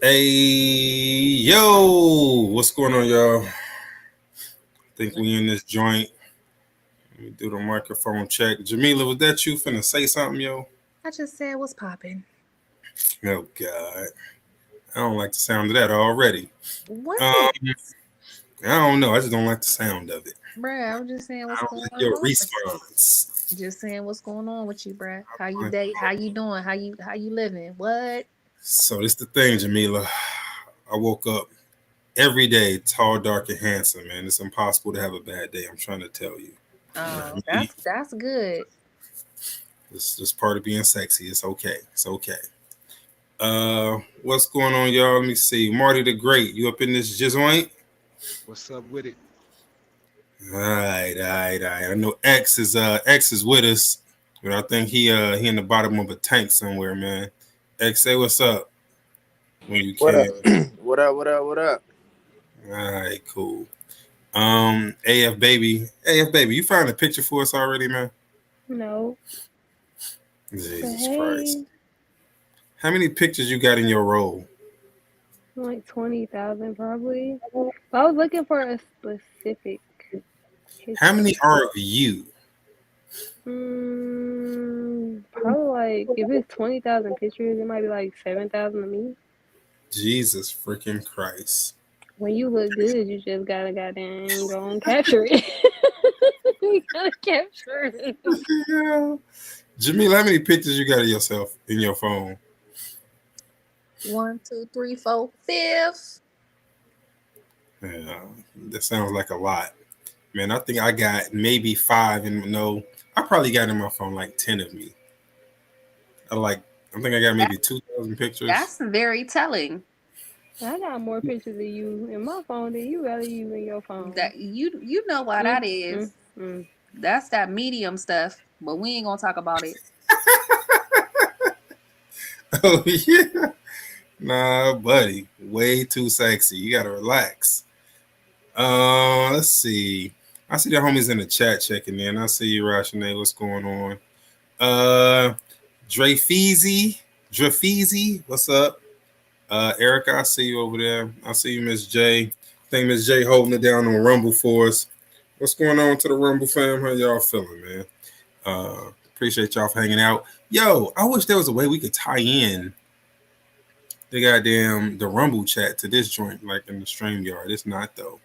Hey, yo, what's going on, y'all? I think we in this joint. Let me do the microphone check. Jamila, was that you finna say something, yo? I just said what's popping. Oh, God. I don't like the sound of that already. What? Um, I don't know. I just don't like the sound of it. Bruh, I was just saying what's I don't going like your on. response. Just saying what's going on with you, bruh. How you Like, date? How you doing? How you living? What? so this the thing, Jamila. I woke up every day tall, dark, and handsome, man. It's impossible to have a bad day. I'm trying to tell you. You know Oh, what I mean? that's good. This part of being sexy. It's okay. It's okay. What's going on, y'all? Let me see. Marty the Great, you up in this joint? What's up with it? All right, all right, all right. I know X is with us, but I think he in the bottom of a tank somewhere, man. X, say what's up when you What up? can. What up? What up? What up? All right, cool. AF baby, you found a picture for us already, man? No, but Jesus Christ, hey, how many pictures you got in your roll? like 20,000 probably. But I was looking for a specific How picture. many are of you? Probably like if it's 20,000 pictures, it might be like 7,000 of me. Jesus freaking Christ. When you look good, you just gotta goddamn go and capture it. You gotta capture it. Yeah. Jamil, how many pictures you got of yourself in your phone? One, two, three, four, fifth. Yeah, that sounds like a lot. Man, I think I got maybe five, and no, I probably got in my phone like 10 of me. I like, I think I got That maybe 2,000 pictures. that's very telling. I got more pictures of you in my phone than you got of you in your phone. That you know why Mm, that is. mm, mm. That's that medium stuff. But we ain't gonna talk about it. Oh, yeah. Nah, buddy, way too sexy. You gotta relax. Let's see. I see the homies in the chat checking in. I see you, Rashane. What's going on? Uh, Drafeezy, what's up? Erica, I see you over there. I see you, Miss J. I think Miss J holding it down on Rumble for us. What's going on to the Rumble fam? How y'all feeling, man? Appreciate y'all for hanging out. Yo, I wish there was a way we could tie in the Rumble chat to this joint, like in the stream yard. It's not though.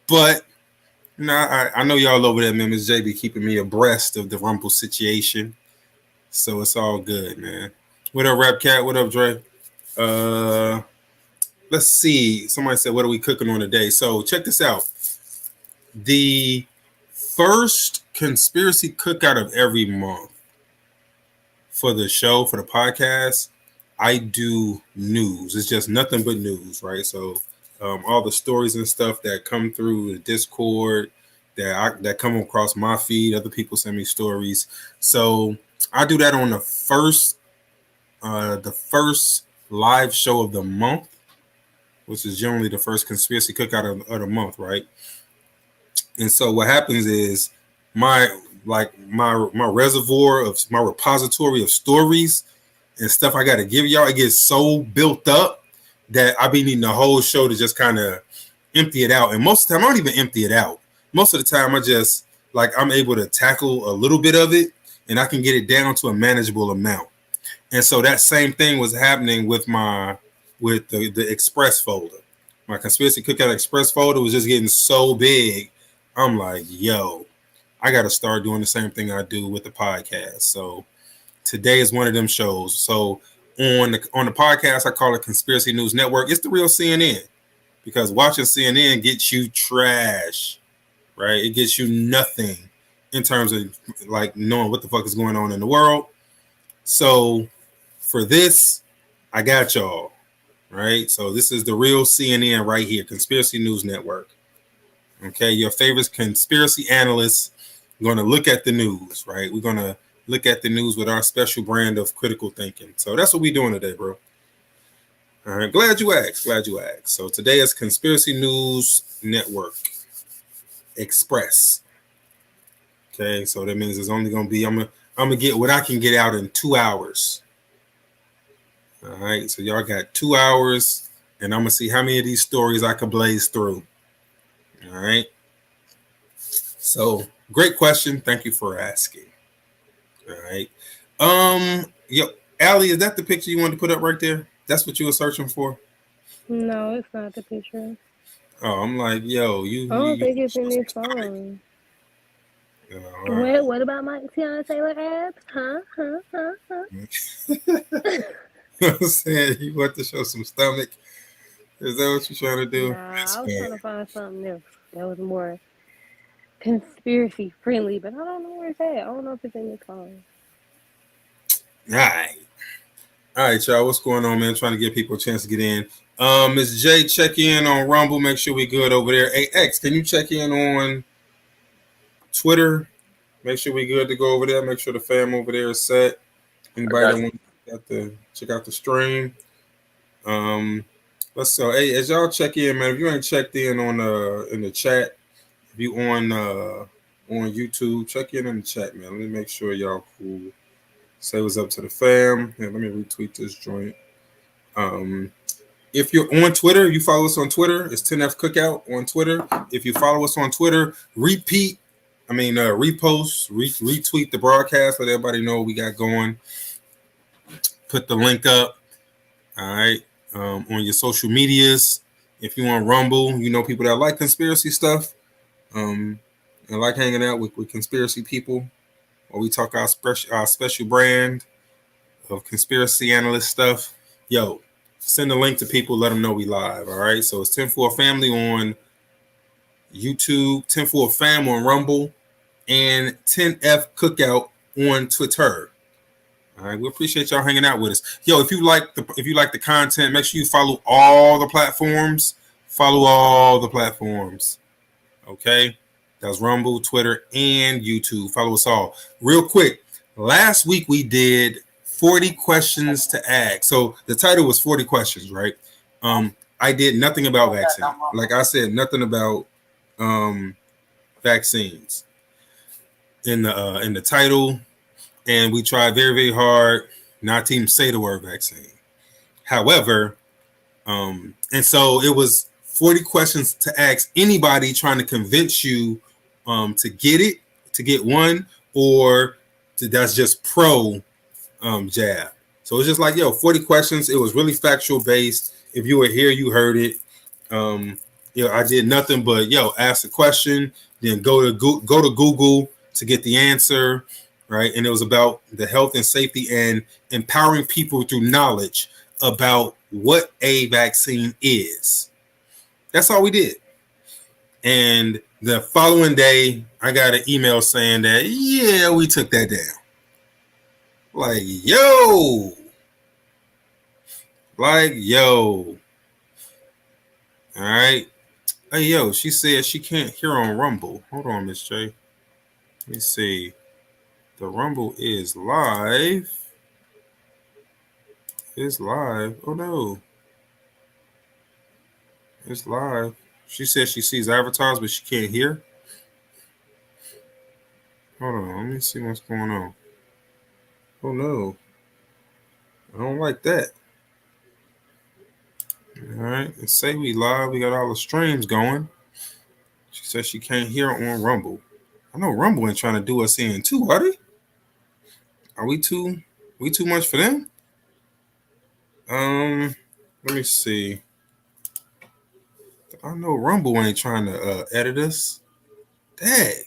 But I know y'all over there, man. Miss J be keeping me abreast of the Rumble situation. So it's all good, man. What up, Rap Cat? What up, Dre? Uh let's see. Somebody said, "What are we cooking on today?" So check this out. The first conspiracy cookout of every month for the show for the podcast, I do news. It's just nothing but news, right? So all the stories and stuff that come through the Discord that come across my feed, other people send me stories. So I do that on the first live show of the month, which is generally the first conspiracy cookout of the month, right? And so what happens is my reservoir of my repository of stories and stuff I got to give y'all, it gets so built up that I be needing the whole show to just kind of empty it out. And most of the time, I don't even empty it out. Most of the time, I just I'm able to tackle a little bit of it, and I can get it down to a manageable amount. And so that same thing was happening with the Express folder. My conspiracy cookout Express folder was just getting so big. I'm like, yo, I got to start doing the same thing I do with the podcast. So today is one of them shows. So on the podcast, I call it Conspiracy News Network. It's the real CNN because watching CNN gets you trash, right? It gets you nothing in terms of like knowing what the fuck is going on in the world. So for this, I got y'all, right? So this is the real CNN right here, Conspiracy News Network. Okay, your favorite conspiracy analysts going to look at the news, right? We're going to look at the news with our special brand of critical thinking. So that's what we're doing today, bro. All right, glad you asked. Glad you asked. So today is Conspiracy News Network Express. Okay, so that means it's only going to be I'm gonna get what I can get out in 2 hours. All right, so y'all got 2 hours, and I'm gonna see how many of these stories I can blaze through. All right. So great question. Thank you for asking. All right. Yo, Allie, is that the picture you wanted to put up right there? That's what you were searching for? No, it's not the picture. Oh, I'm like, yo, I don't you think it's in this stomach. phone. All right. What about my Tiana Taylor abs? Huh? You know what I'm saying? You want to show some stomach? Is that what you're trying to do? Nah, That's I was fine. trying to find something else that was more conspiracy friendly, but I don't know where it's at. I don't know if it's in this phone. All right. All right, y'all. What's going on, man? Trying to give people a chance to get in. Ms. J, check in on Rumble. Make sure we good over there. Hey, X, can you check in on Twitter? Make sure we good to go over there. Make sure the fam over there is set. Anybody that wants to check out the stream. Let's so hey, as y'all check in, man. If you ain't checked in on in the chat, if you on YouTube, check in the chat, man. Let me make sure y'all cool. Say what's up to the fam. Yeah, let me retweet this joint. If you're on Twitter, you follow us on Twitter. It's 10F Cookout on Twitter. If you follow us on Twitter, repost, retweet the broadcast. Let everybody know what we got going. Put the link up. All right. On your social medias. If you on Rumble, you know people that like conspiracy stuff. And like hanging out with conspiracy people. Or we talk our special brand of Conspiracy Analyst stuff. Yo, send a link to people, let them know we live. All right. So it's 10-4 Family on YouTube, 10-4 Fam on Rumble, and 10F Cookout on Twitter. All right, we appreciate y'all hanging out with us. Yo, if you like the content, make sure you follow all the platforms. Follow all the platforms. Okay? That's Rumble, Twitter, and YouTube. Follow us all. Real quick, last week we did 40 questions to ask. So the title was 40 questions, right? I did nothing about vaccine. Like I said, nothing about vaccines in the title. And we tried very, very hard not to even say the word vaccine. However, and so it was 40 questions to ask anybody trying to convince you to get one, or that's just pro jab. So it's just like, 40 questions. It was really factual based. If you were here, you heard it. I did nothing but ask the question, then go to Google to get the answer, right? And it was about the health and safety and empowering people through knowledge about what a vaccine is. That's all we did. And the following day, I got an email saying that, we took that down. Like, all right. Hey, she said she can't hear on Rumble. Hold on, Miss J. Let me see. The Rumble is live. It's live. Oh, no. It's live. She says she sees advertised, but she can't hear. Hold on. Let me see what's going on. Oh, no. I don't like that. All right. Let's say we live. We got all the streams going. She says she can't hear on Rumble. I know Rumble ain't trying to do us in too, are they? Are we too much for them? Let me see. I know Rumble ain't trying to edit us. Dang.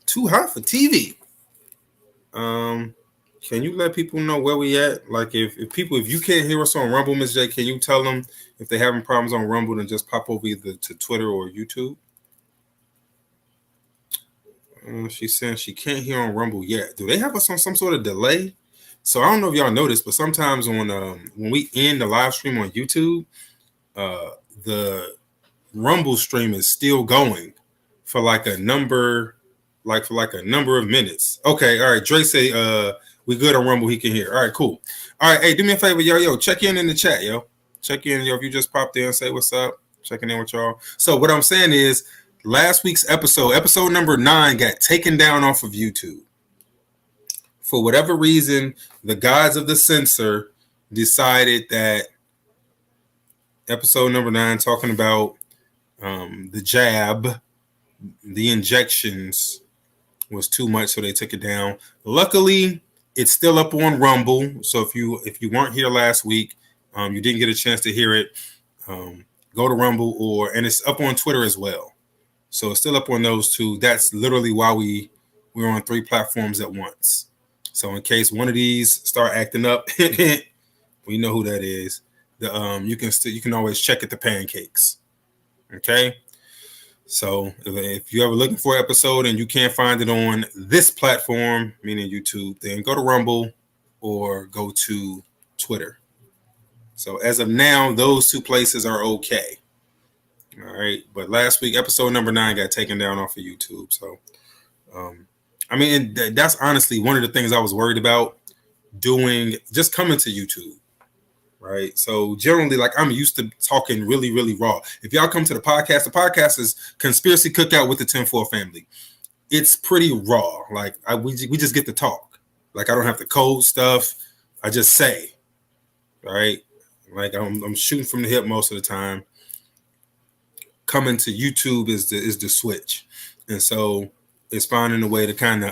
Too hot for TV. Can you let people know where we at? Like if you can't hear us on Rumble, Ms. J, can you tell them if they're having problems on Rumble, then just pop over either to Twitter or YouTube? She's saying she can't hear on Rumble yet. Do they have us on some sort of delay? So I don't know if y'all noticed, but sometimes on when we end the live stream on YouTube, the Rumble stream is still going for like a number of minutes. Okay, all right. Dre say we good on Rumble, he can hear. All right, cool. All right, hey, do me a favor, yo, check in the chat, yo. Check in, yo, if you just popped in, say what's up. Checking in with y'all. So what I'm saying is last week's episode number 9, got taken down off of YouTube. For whatever reason, the gods of the censor decided that episode number 9, talking about the jab, the injections, was too much, so they took it down. Luckily, it's still up on Rumble. So if you weren't here last week, you didn't get a chance to hear it, go to Rumble, and it's up on Twitter as well. So it's still up on those two. That's literally why we're on 3 platforms at once. So in case one of these start acting up, we know who that is. You can always check at the pancakes. Okay. So if you're ever looking for an episode and you can't find it on this platform, meaning YouTube, then go to Rumble or go to Twitter. So as of now, those 2 places are okay. All right. But last week, episode number 9 got taken down off of YouTube. So, that's honestly one of the things I was worried about doing, just coming to YouTube. Right. So generally, like, I'm used to talking really, really raw. If y'all come to the podcast is Conspiracy Cookout with the Tinfoil family. It's pretty raw. Like, we just get to talk. Like, I don't have to code stuff. I just say. All right. Like, I'm shooting from the hip most of the time. Coming to YouTube is the switch, and so it's finding a way to kind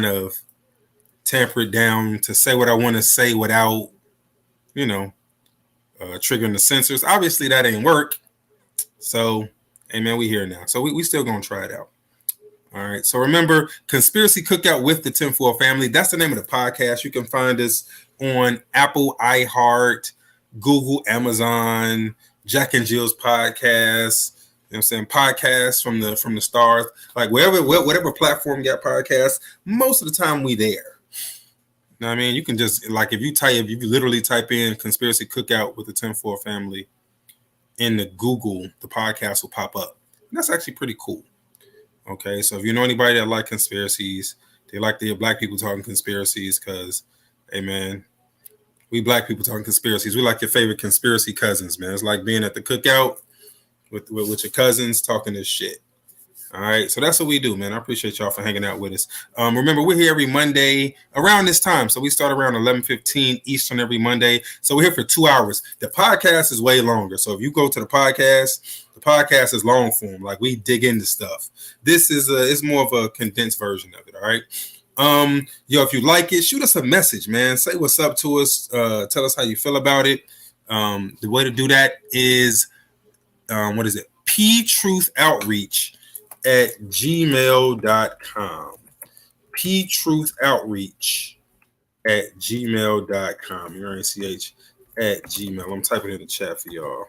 of tamper it down, to say what I want to say without, triggering the censors. Obviously, that ain't work. So, hey man, we here now. So we still gonna try it out. All right. So remember, Conspiracy Cookout with the Tinfoil family. That's the name of the podcast. You can find us on Apple, iHeart, Google, Amazon, Jack and Jill's podcast. You know what I'm saying? Podcasts from the stars. Like, whatever platform got podcasts, most of the time we there. You know what I mean? You can just, like, if you literally type in Conspiracy Cookout with the Tinfoil family in the Google, the podcast will pop up. And that's actually pretty cool. Okay, so if you know anybody that like conspiracies, they like the black people talking conspiracies, because, hey man, we black people talking conspiracies. We like your favorite conspiracy cousins, man. It's like being at the cookout with your cousins talking this shit. All right, so that's what we do, man. I appreciate y'all for hanging out with us. Remember, we're here every Monday around this time. So we start around 11:15 Eastern every Monday. So we're here for 2 hours. The podcast is way longer. So if you go to the podcast is long form. Like, we dig into stuff. This is it's more of a condensed version of it. All right. If you like it, shoot us a message, man. Say what's up to us. Tell us how you feel about it. The way to do that is, what is it? ptruthoutreach@gmail.com. ptruthoutreach@gmail.com. UNCH@gmail. I'm typing in the chat for y'all.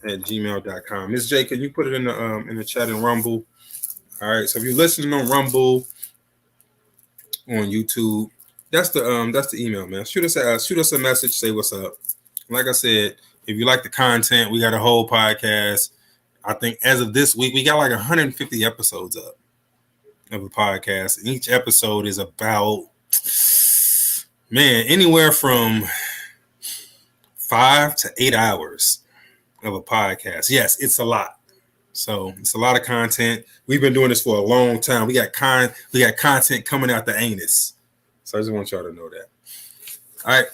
@gmail.com. Ms. J, can you put it in the chat in Rumble? All right. So if you're listening on Rumble, on YouTube, that's the email, man. Shoot us a message, say what's up. Like I said, if you like the content, we got a whole podcast. I think as of this week, we got like 150 episodes up of a podcast. And each episode is about, man, anywhere from 5 to 8 hours of a podcast. Yes, it's a lot. So it's a lot of content. We've been doing this for a long time. We got content coming out the anus. So I just want y'all to know that. All right.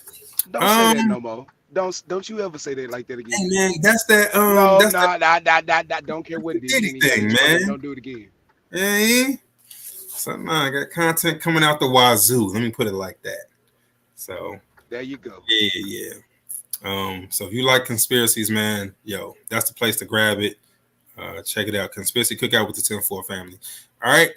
Don't say that no more. Don't you ever say that like that again. Hey man, that's that. Don't care what it is. Anything, man. Don't do it again. Hey. So I got content coming out the wazoo. Let me put it like that. So there you go. Yeah. So if you like conspiracies, man, that's the place to grab it. Check it out. Conspiracy Cookout with the Tinfoil family. All right.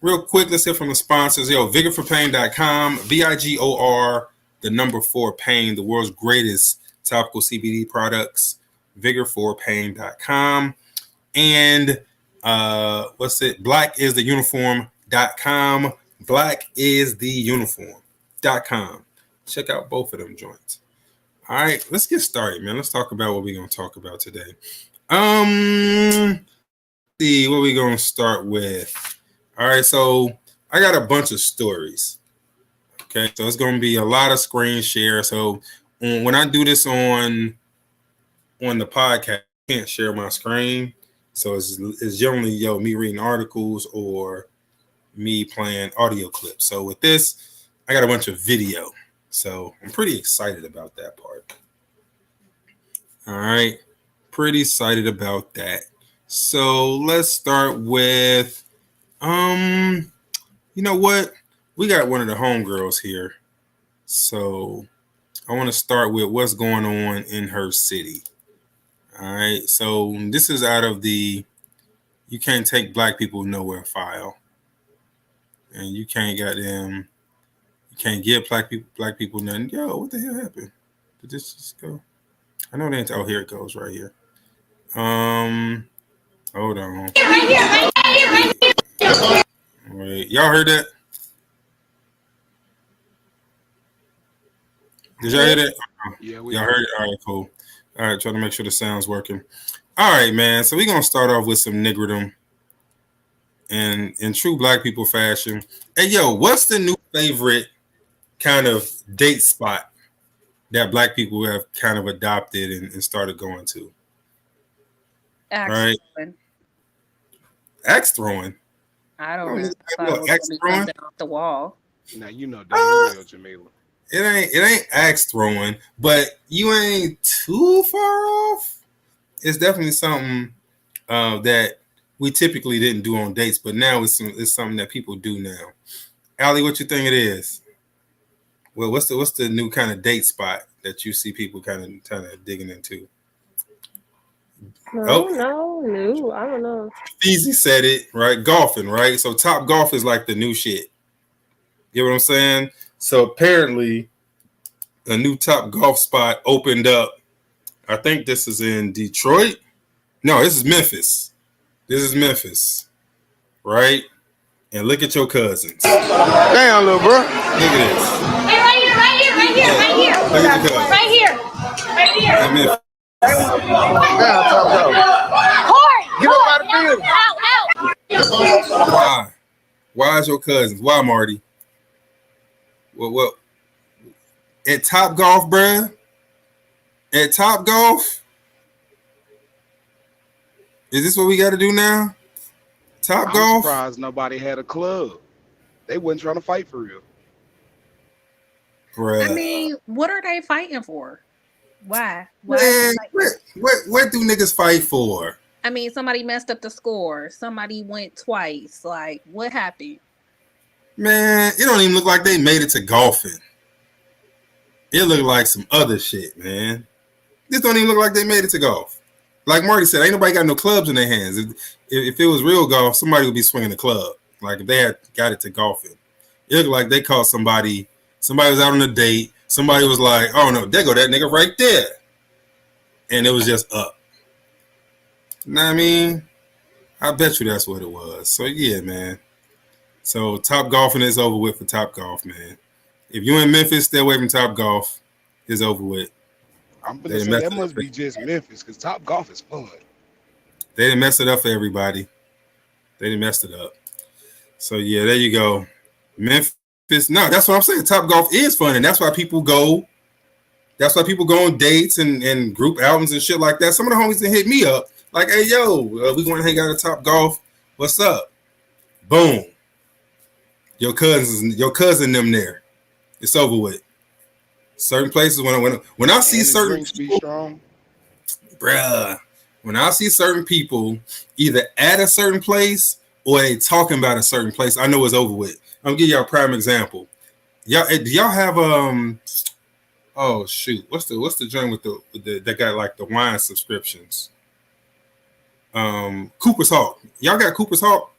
Real quick, let's hear from the sponsors. Vigor4Pain.com, VIGOR, the number 4 Pain, the world's greatest topical CBD products. Vigor4Pain.com. And blackistheuniform.com. Blackistheuniform.com. Check out both of them joints. All right, let's get started, man. Let's talk about what we're gonna talk about today. See what we're gonna start with. All right, so I got a bunch of stories. Okay, so it's gonna be a lot of screen share. So when I do this on the podcast, I can't share my screen. So it's generally me reading articles or me playing audio clips. So with this, I got a bunch of video. So I'm pretty excited about that part. All right. Pretty excited about that. So let's start with you know what? We got one of the homegirls here. So I want to start with what's going on in her city. All right. So this is out of the You Can't Take Black People Nowhere file. And you can't give black people nothing. Yo, what the hell happened? Did this just go? I know they ain't. Oh, here it goes right here. Hold on. Right here. Wait, y'all heard that? Did y'all hear that? Yeah, y'all heard it? All right, cool. All right, trying to make sure the sound's working. All right, man. So we're gonna start off with some niggerdom and in true black people fashion. Hey, yo, what's the new favorite kind of date spot that black people have kind of adopted and started going to? Axe throwing. Axe throwing? I don't know. Axe throwing off the wall. Now you know that real, Jamila. It ain't axe throwing, but you ain't too far off. It's definitely something that we typically didn't do on dates, but now it's something that people do now. Allie, what you think it is? Well, what's the new kind of date spot that you see people kind of digging into? I don't know. Easy said it, right? Golfing, right? So Top Golf is like the new shit. You know what I'm saying? So apparently a new Top Golf spot opened up. I think this is in Detroit. No, this is Memphis. Right? And look at your cousins. Damn, little bro. Look at this. Hey, right here. Look at your cousins. Right here. In Memphis. Damn, Top Golf. Corey, Get up out of the field. Why? Why is your cousins? Why, Marty? Well, at Top Golf, bruh? At Top Golf? Is this what we got to do now? Top Golf? I'm surprised nobody had a club. They wasn't trying to fight for real. Bruh. I mean, what are they fighting for? Why? Man, what do niggas fight for? I mean, somebody messed up the score. Somebody went twice. Like, what happened? Man, it don't even look like they made it to golfing. It looked like some other shit, man. This don't even look like they made it to golf. Like Marty said, ain't nobody got no clubs in their hands. If it was real golf, somebody would be swinging the club. Like if they had got it to golfing. It looked like they called somebody was out on a date. Somebody was like, oh no, there go that nigga right there. And it was just up. You know what I mean? I bet you that's what it was. So yeah, man. So Top Golfing is over with for Top Golf, man. If you in Memphis, stay away from Top Golf. It's over with. I'm gonna say that must be just Memphis because Top Golf is fun. They didn't mess it up for everybody. They didn't mess it up. So yeah, there you go. Memphis. No, that's what I'm saying. Top Golf is fun, and that's why people go. That's why people go on dates and group albums and shit like that. Some of the homies that hit me up, like, hey, yo, we going to hang out at Top Golf. What's up? Boom. Your cousin them there. It's over with. Certain places when I see certain people, bruh, when I see certain people either at a certain place or they talking about a certain place, I know it's over with. I'm gonna give y'all a prime example. Do y'all have oh shoot, what's the joint with the that got like the wine subscriptions? Cooper's Hawk. Y'all got Cooper's Hawk?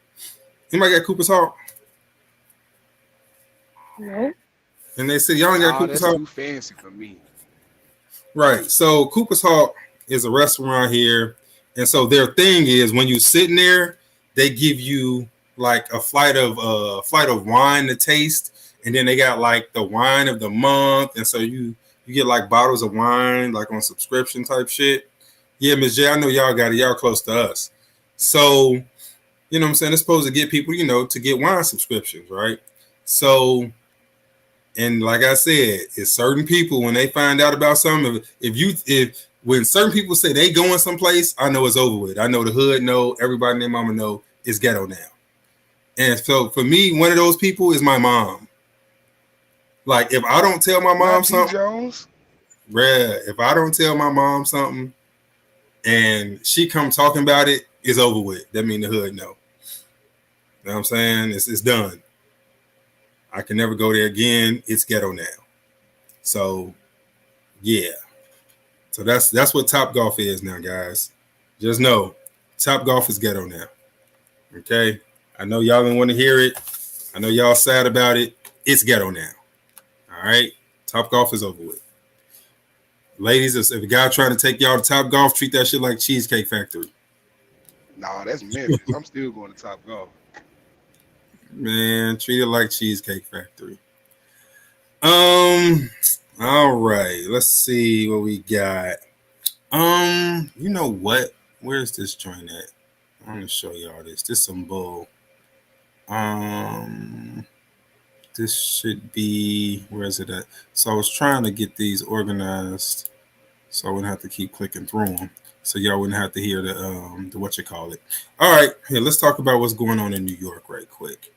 Anybody got Cooper's Hawk? No. And they said y'all ain't got Cooper's Hawk. Too fancy for me. Right. So Cooper's Hawk is a restaurant here, and so their thing is when you sitting there, they give you like a flight of wine to taste, and then they got like the wine of the month, and so you get like bottles of wine like on subscription type shit. Yeah, Ms. J, I know y'all got it. Y'all close to us. So, you know what I'm saying? It's supposed to get people, to get wine subscriptions, right? So, and like I said, it's certain people when they find out about something, when certain people say they going someplace, I know it's over with. I know the hood know, everybody and their mama know it's ghetto now. And so for me, one of those people is my mom. Like if I don't tell my mom Not T. something, Jones. bruh, if I don't tell my mom something and she come talking about it, it's over with. That mean the hood know. You know what I'm saying? It's done. I can never go there again. It's ghetto now. So yeah. So that's what Top Golf is now, guys. Just know Top Golf is ghetto now. Okay? I know y'all didn't want to hear it. I know y'all sad about it. It's ghetto now. All right? Top Golf is over with. Ladies, if a guy trying to take y'all to Top Golf, treat that shit like Cheesecake Factory. Nah, that's Memphis. I'm still going to Top Golf. Man, treat it like Cheesecake Factory. All right. Let's see what we got. You know what? Where's this joint at? I'm gonna show y'all this. This some bull. This should be, where is it at? So I was trying to get these organized so I wouldn't have to keep clicking through them. So y'all wouldn't have to hear the what you call it. All right, here, let's talk about what's going on in New York right quick.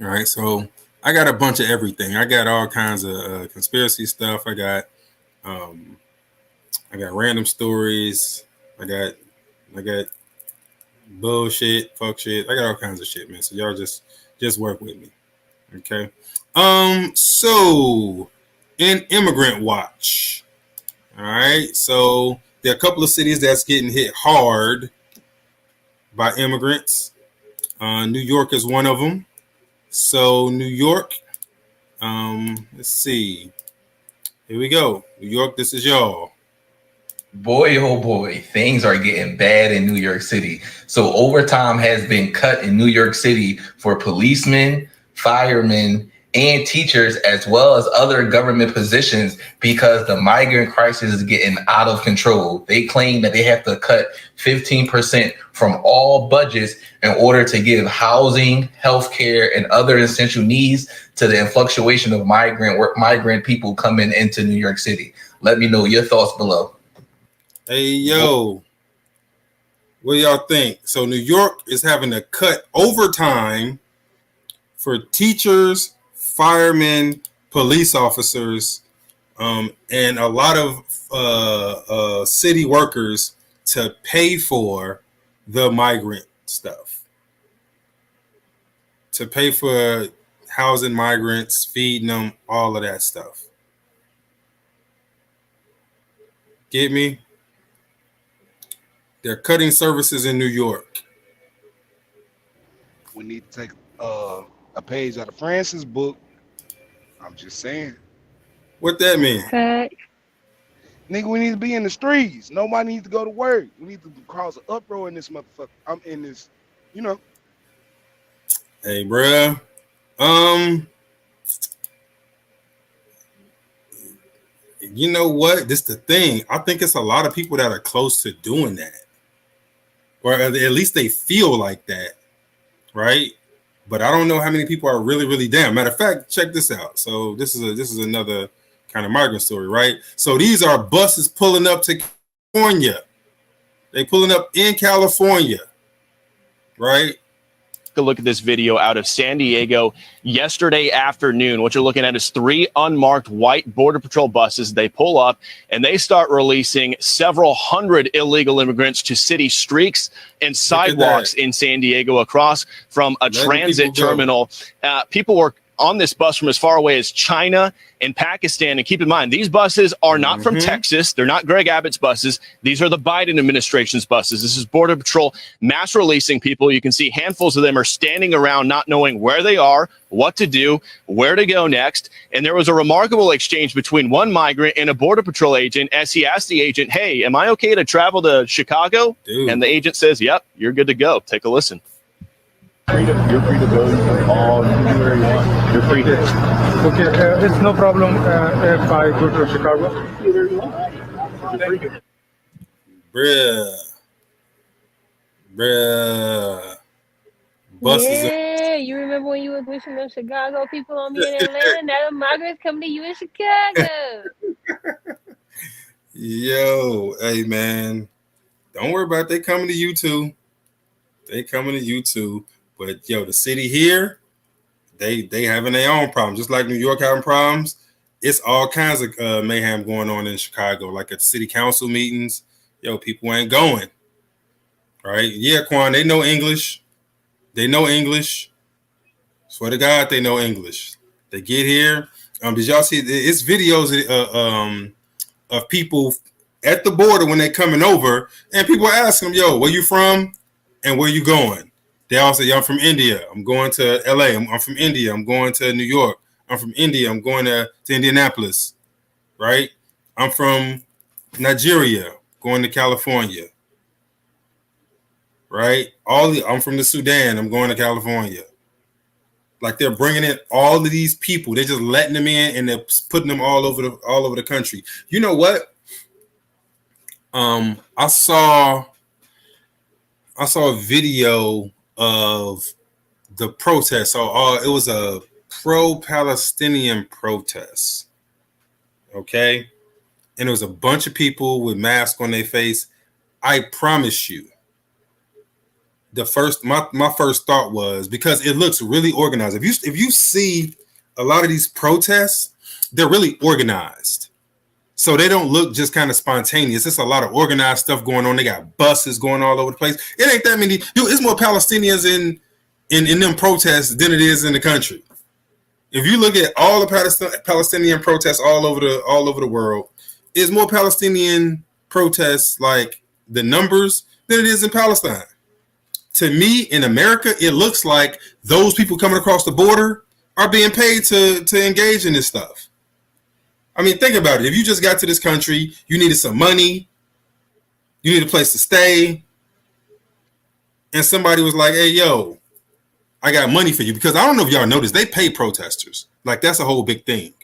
All right, so I got a bunch of everything. I got all kinds of conspiracy stuff. I got random stories. I got bullshit, fuck shit. I got all kinds of shit, man. So y'all just work with me. Okay. So in Immigrant Watch. All right. So there are a couple of cities that's getting hit hard by immigrants. New York is one of them. So New York, let's see. Here we go. New York, this is y'all. Boy, oh boy, things are getting bad in New York City. So overtime has been cut in New York City for policemen, firemen, and teachers, as well as other government positions, because the migrant crisis is getting out of control. They claim that they have to cut 15% from all budgets in order to give housing, healthcare, and other essential needs to the fluctuation of migrant people coming into New York City. Let me know your thoughts below. Hey, yo, what do y'all think? So New York is having to cut overtime for teachers, firemen, police officers, and a lot of city workers to pay for the migrant stuff, to pay for housing migrants, feeding them, all of that stuff. Get me? They're cutting services in New York. We need to take a page out of Francis' book. I'm just saying. What that mean? Fact. Nigga, we need to be in the streets. Nobody needs to go to work. We need to cause an uproar in this motherfucker. I'm in this, you know. Hey, bruh. You know what? This the thing. I think it's a lot of people that are close to doing that. Or at least they feel like that, right? But I don't know how many people are really, really down. Matter of fact, check this out. So this is another kind of migrant story, right? So these are buses pulling up to California. They pulling up in California, right? A look at this video out of San Diego yesterday afternoon. What you're looking at is 3 unmarked white Border Patrol buses. They pull up and they start releasing several hundred illegal immigrants to city streets and sidewalks in San Diego across from a transit terminal. People were on this bus from as far away as China and Pakistan. And keep in mind, these buses are not from Texas. They're not Greg Abbott's buses. These are the Biden administration's buses. This is Border Patrol mass releasing people. You can see handfuls of them are standing around not knowing where they are, what to do, where to go next. And there was a remarkable exchange between one migrant and a Border Patrol agent as he asked the agent, hey, am I okay to travel to Chicago? Dude. And the agent says, yep, you're good to go. Take a listen. You're free to go. You can call anywhere you want. You're free to. Okay, it's no problem if I go to Chicago. Either you want. You're free to. Bruh. Buses. Yeah, you remember when you was wishing them Chicago people on me in Atlanta? Now the migrants coming to you in Chicago. Yo, hey man, don't worry about it. They coming to you too. They coming to you too. But yo, the city here, they having their own problems, just like New York having problems. It's all kinds of mayhem going on in Chicago, like at city council meetings. Yo, people ain't going. Right? Yeah, Quan, they know English. They know English. Swear to God, they know English. They get here. Did y'all see? It's videos of people at the border when they coming over, and people ask them, "Yo, where you from? And where you going?" They all say, "Yo, I'm from India. I'm going to LA. I'm from India. I'm going to New York. I'm from India. I'm going to Indianapolis. Right? I'm from Nigeria. Going to California. Right? I'm from the Sudan. I'm going to California." Like they're bringing in all of these people. They're just letting them in, and they're putting them all over the country. You know what? I saw a video of the protest. So it was a pro-Palestinian protest. Okay, and it was a bunch of people with masks on their face. I promise you. My first thought was, because it looks really organized. If you see a lot of these protests, they're really organized. So they don't look just kind of spontaneous. It's a lot of organized stuff going on. They got buses going all over the place. It ain't that many. It's more Palestinians in them protests than it is in the country. If you look at all the Palestinian protests all over the world, it's more Palestinian protests, like the numbers, than it is in Palestine. To me, in America, it looks like those people coming across the border are being paid to engage in this stuff. I mean, think about it. If you just got to this country, you needed some money, you need a place to stay, and somebody was like, "Hey, yo, I got money for you." Because I don't know if y'all noticed, they pay protesters. Like, that's a whole big thing.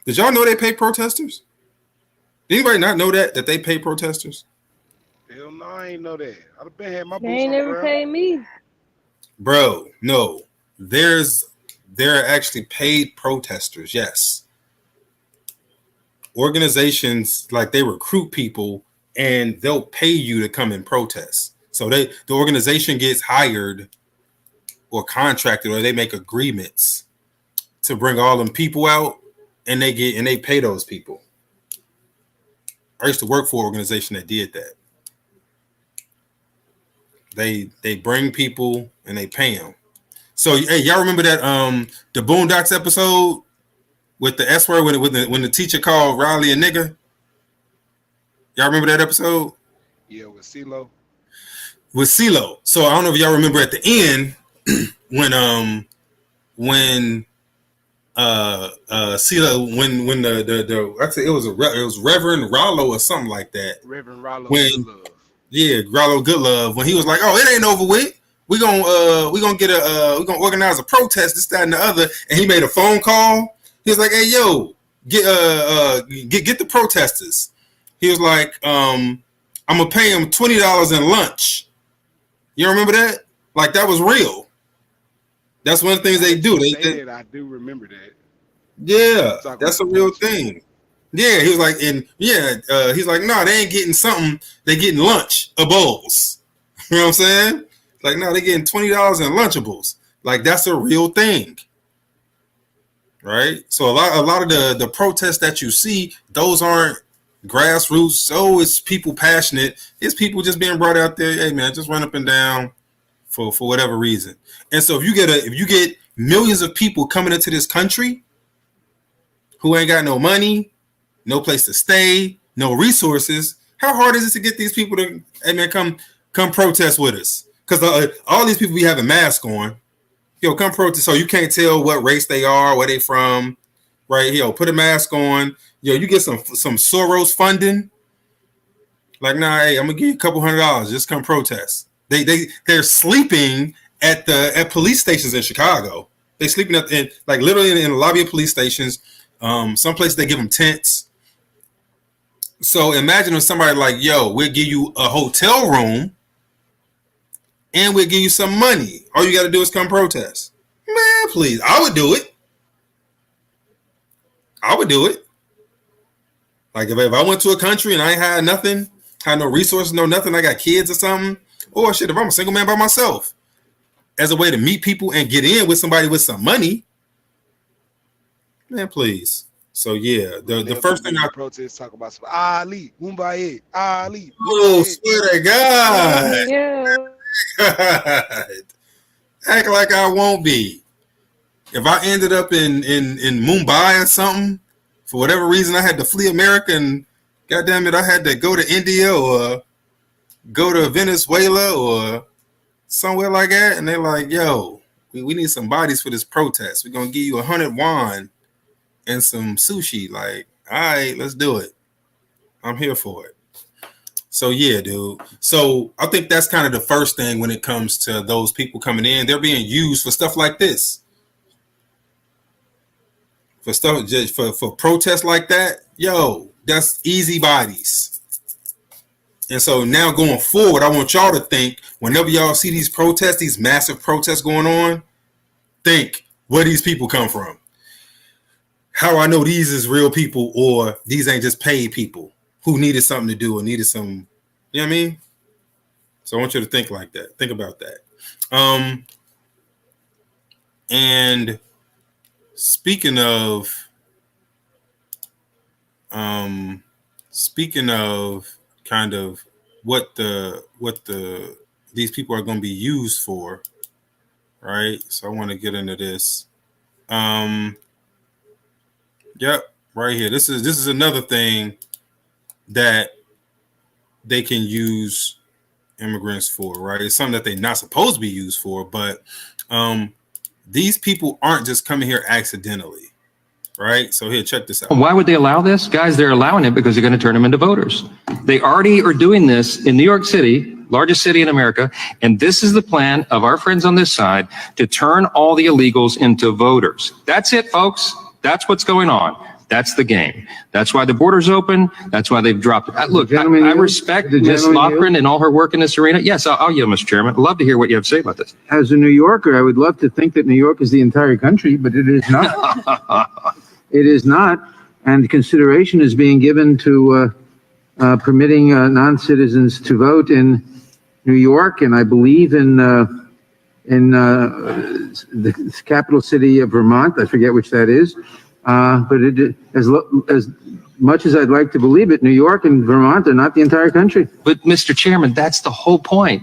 Did y'all know they pay protesters? Did anybody not know that they pay protesters? Hell no, I ain't know that. I'd have been had my They boots ain't on the never ground. paid me. Bro, no. There are actually paid protesters, yes. Organizations, like, they recruit people and they'll pay you to come and protest. So the organization gets hired or contracted, or they make agreements to bring all them people out, and they pay those people. I used to work for an organization that did that. They bring people and they pay them. So, hey, y'all remember that the Boondocks episode with the S word when the teacher called Riley a nigga? Y'all remember that episode? Yeah, with CeeLo. With CeeLo. So I don't know if y'all remember at the end when CeeLo when the I say it was Reverend Rollo or something like that. Reverend Rollo Goodlove. Yeah, Rollo Goodlove, when he was like, "Oh, it ain't over with. We're gonna organize a protest, this, that, and the other." And he made a phone call. He was like, "Hey, yo, get the protesters." He was like, "I'm gonna pay them $20 in lunch." You remember that? Like, that was real. That's one of the things they do. I do remember that. Yeah, that's a real thing. Yeah, he was like, he's like, "No, they ain't getting something. They getting lunch bowls." You know what I'm saying? Like, no, they getting $20 in Lunchables. Like, that's a real thing, right? So a lot of the protests that you see, those aren't grassroots. So it's people passionate. It's people just being brought out there. Hey, man, just run up and down for whatever reason. And so if you get millions of people coming into this country who ain't got no money, no place to stay, no resources, how hard is it to get these people to, hey, man, come protest with us? Because all these people be having masks on. Yo, come protest. So you can't tell what race they are, where they from, right? Yo, put a mask on. Yo, you get some Soros funding. Like, nah, hey, I'm gonna give you a couple $100. Just come protest. They're sleeping at police stations in Chicago. They sleeping literally in the lobby of police stations. Some places they give them tents. So imagine if somebody like, "Yo, we'll give you a hotel room and we'll give you some money. All you got to do is come protest." Man, please. I would do it. Like, if I went to a country and I ain't had nothing, had no resources, no nothing, I got kids or something, or shit, if I'm a single man by myself, as a way to meet people and get in with somebody with some money, man, please. So yeah, the first thing I protest talk about some Ali, Mumbai, Ali. Oh, swear to God. Yeah. God. Act like I won't be. If I ended up in Mumbai or something, for whatever reason I had to flee America and goddamn it, I had to go to India or go to Venezuela or somewhere like that, and they're like, yo, we need some bodies for this protest. We're gonna give you 100 won and some sushi. Like, all right, let's do it. I'm here for it. So yeah, dude. So I think that's kind of the first thing when it comes to those people coming in. They're being used for stuff like this. For stuff just for protests like that, yo, that's easy bodies. And so now going forward, I want y'all to think whenever y'all see these protests, these massive protests going on, think where these people come from. How I know these is real people or these ain't just paid people who needed something to do or needed some, you know what I mean? So I want you to think like that. Think about that. And speaking of kind of what these people are going to be used for, right? So I want to get into this. Yep, right here. This is another thing that they can use immigrants for, right? It's something that they're not supposed to be used for, but these people aren't just coming here accidentally, right? So here, check this out. Why would they allow this? Guys, they're allowing it because they're going to turn them into voters. They already are doing this in New York City, largest city in America, and this is the plan of our friends on this side to turn all the illegals into voters. That's it, folks. That's what's going on. That's the game. That's why the border's open. That's why they've dropped it. Look, I respect Ms. Loughran and all her work in this arena. Yes, I'll yield, Mr. Chairman. I'd love to hear what you have to say about this. As a New Yorker, I would love to think that New York is the entire country, but it is not. It is not. And consideration is being given to permitting non-citizens to vote in New York, and I believe in the capital city of Vermont. I forget which that is. But as much as I'd like to believe it, New York and Vermont are not the entire country. But Mr. Chairman, that's the whole point.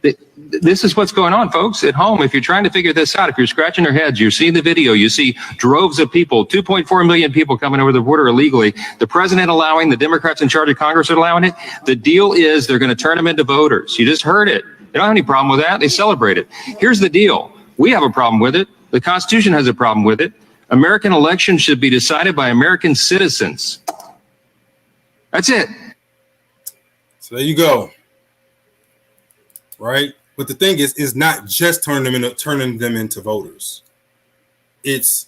This is what's going on, folks, at home. If you're trying to figure this out, if you're scratching your heads, you're seeing the video, you see droves of people, 2.4 million people coming over the border illegally. The president allowing, the Democrats in charge of Congress are allowing it. The deal is they're going to turn them into voters. You just heard it. They don't have any problem with that. They celebrate it. Here's the deal. We have a problem with it. The Constitution has a problem with it. American elections should be decided by American citizens. That's it. So there you go. Right? But the thing is not just turning them into voters. It's,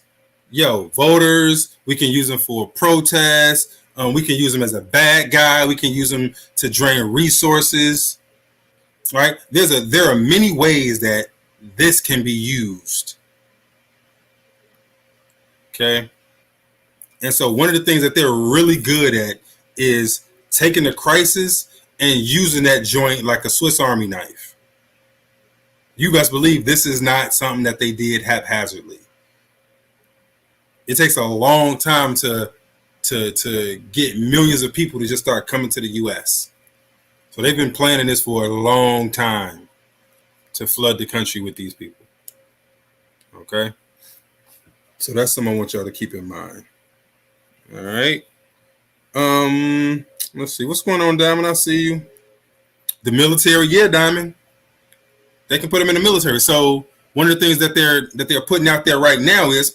voters, we can use them for protests. We can use them as a bad guy. We can use them to drain resources. Right? There are many ways that this can be used. Okay. And so one of the things that they're really good at is taking the crisis and using that joint like a Swiss Army knife. You best believe this is not something that they did haphazardly. It takes a long time to get millions of people to just start coming to the U.S. So they've been planning this for a long time to flood the country with these people. Okay. So that's something I want y'all to keep in mind. All right. Let's see. What's going on, Diamond? I see you. The military, yeah, Diamond. They can put them in the military. So one of the things that they're putting out there right now is,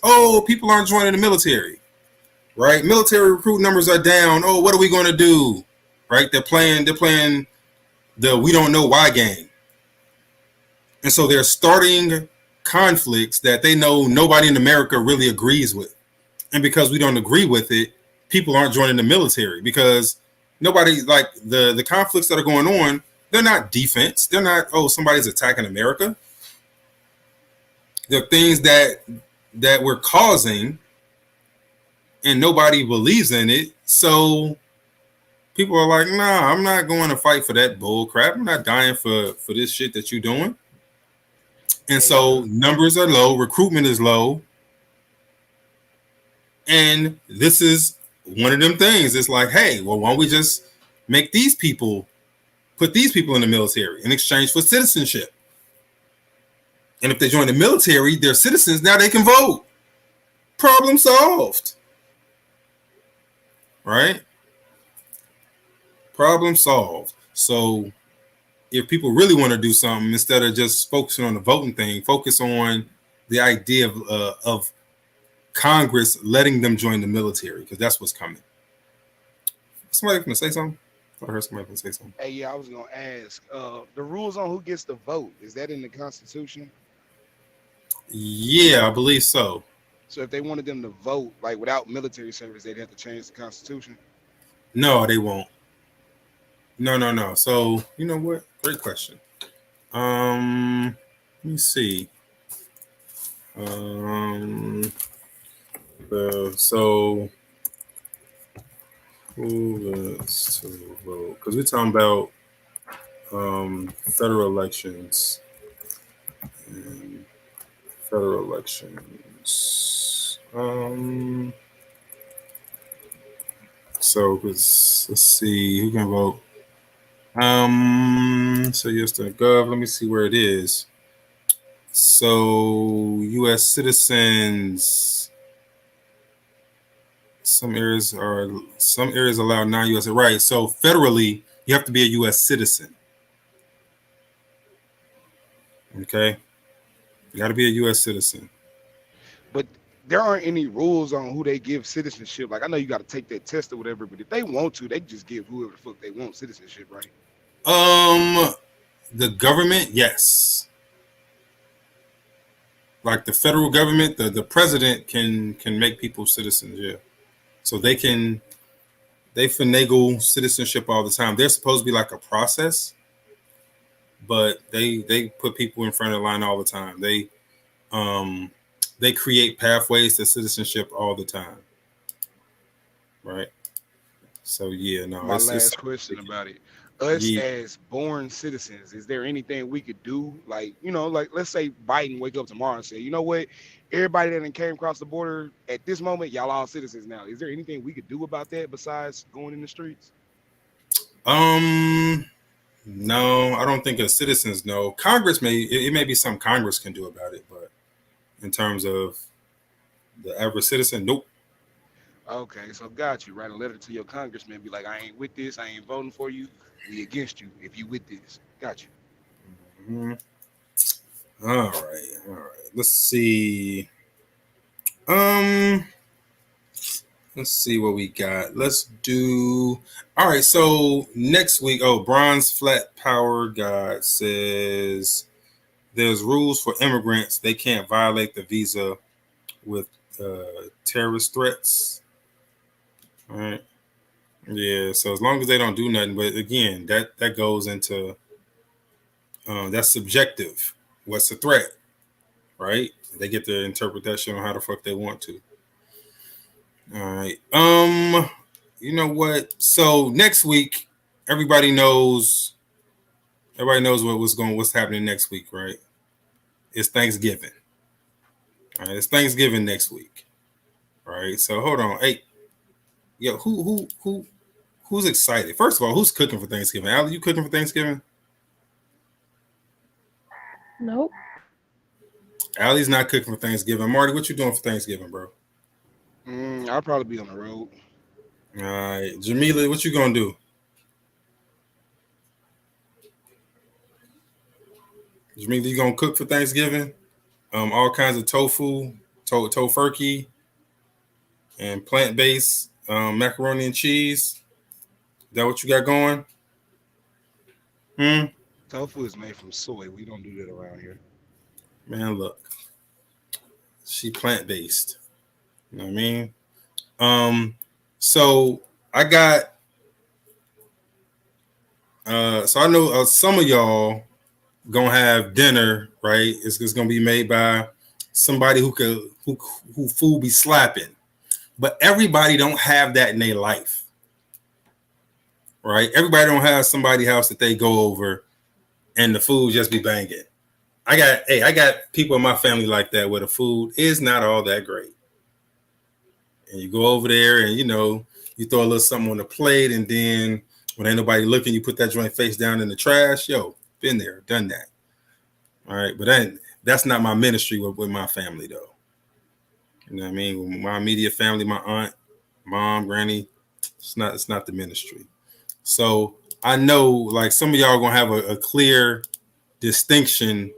people aren't joining the military. Right? Military recruit numbers are down. Oh, what are we going to do? Right? They're playing the we don't know why game. And so they're starting conflicts that they know nobody in America really agrees with. And because we don't agree with it, people aren't joining the military because nobody, like the conflicts that are going on, they're not defense. They're not, somebody's attacking America. They're things that we're causing and nobody believes in it. So people are like, nah, I'm not going to fight for that bull crap. I'm not dying for this shit that you're doing. And so numbers are low, recruitment is low. And this is one of them things. It's like, hey, well, why don't we just make these people, put these people in the military in exchange for citizenship? And if they join the military, they're citizens. Now they can vote. Problem solved. Right? Problem solved. So if people really want to do something, instead of just focusing on the voting thing, focus on the idea of Congress letting them join the military, because that's what's coming. Somebody going to say something? I heard somebody going to say something. Hey, yeah, I was going to ask. The rules on who gets to vote, is that in the Constitution? Yeah, I believe so. So if they wanted them to vote, like without military service, they'd have to change the Constitution? No, they won't. No. So, you know what? Great question. Let me see. So who gets to vote? Because we're talking about federal elections. And federal elections. So let's see who can vote. So yes, the gov. Let me see where it is. So U.S. citizens. Some areas allow non-U.S. Right. So federally, you have to be a U.S. citizen. Okay. You got to be a U.S. citizen. But there aren't any rules on who they give citizenship. Like, I know you got to take that test or whatever, but if they want to, they just give whoever the fuck they want citizenship, right? The government, yes. Like the federal government, the president can make people citizens, yeah. So they finagle citizenship all the time. They're supposed to be like a process, but they put people in front of the line all the time. They create pathways to citizenship all the time. Right? So yeah, no. My last question about it. Us as born citizens, is there anything we could do? Like, you know, like let's say Biden wake up tomorrow and say, you know what, everybody that came across the border at this moment, y'all all citizens now. Is there anything we could do about that besides going in the streets? No, I don't think as citizens, no. Congress it may be something Congress can do about it, but in terms of the average citizen, nope. Okay, so got you. Write a letter to your congressman, be like, I ain't with this, I ain't voting for you, we against you if you with this. Got you. Mm-hmm. All right. Let's see. Let's see what we got. Let's do. All right. So next week, Bronze Flat Power God says there's rules for immigrants. They can't violate the visa with terrorist threats. All right. Yeah. So as long as they don't do nothing, but again, that goes into that's subjective. What's the threat? Right? They get to interpret that shit on how the fuck they want to. All right. You know what? So next week, everybody knows what's happening next week, right? It's Thanksgiving. All right, it's Thanksgiving next week. All right. So hold on. Hey, yo, who's excited? First of all, who's cooking for Thanksgiving? Allie, you cooking for Thanksgiving? Nope. Allie's not cooking for Thanksgiving. Marty, what you doing for Thanksgiving, bro? I'll probably be on the road. All right. Jamila, what you gonna do? Jamila, you gonna cook for Thanksgiving? All kinds of tofu, tofurkey, and plant-based macaroni and cheese. Is that what you got going? Tofu is made from soy. We don't do that around here. Man, look. She plant-based. You know what I mean? So I got so I know some of y'all gonna have dinner, right? It's gonna be made by somebody who food be slapping, but everybody don't have that in their life, right? Everybody don't have somebody's house that they go over and the food just be banging. I got people in my family like that where the food is not all that great. And you go over there and, you know, you throw a little something on the plate, and then when ain't nobody looking, you put that joint face down in the trash. Yo, been there, done that. All right. But that's not my ministry with my family, though. You know what I mean? With my immediate family, my aunt, mom, granny, it's not the ministry. So I know like some of y'all are gonna have a clear distinction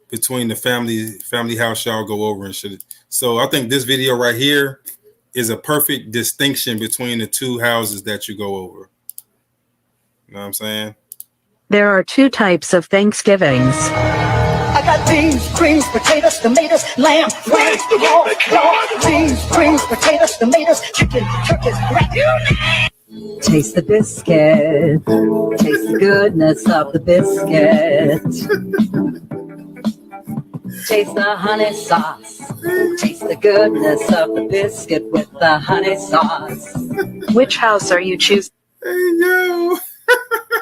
between the family house y'all go over and shit. So I think this video right here is a perfect distinction between the two houses that you go over. You know what I'm saying? There are two types of Thanksgivings. I got beans, greens, potatoes, tomatoes, lamb, lamb, beans, greens, potatoes, tomatoes, chicken, turkeys, Taste the biscuit. Taste the goodness of the biscuit. Taste the honey sauce. Taste the goodness of the biscuit with the honey sauce. Which house are you choosing? Hey, yo.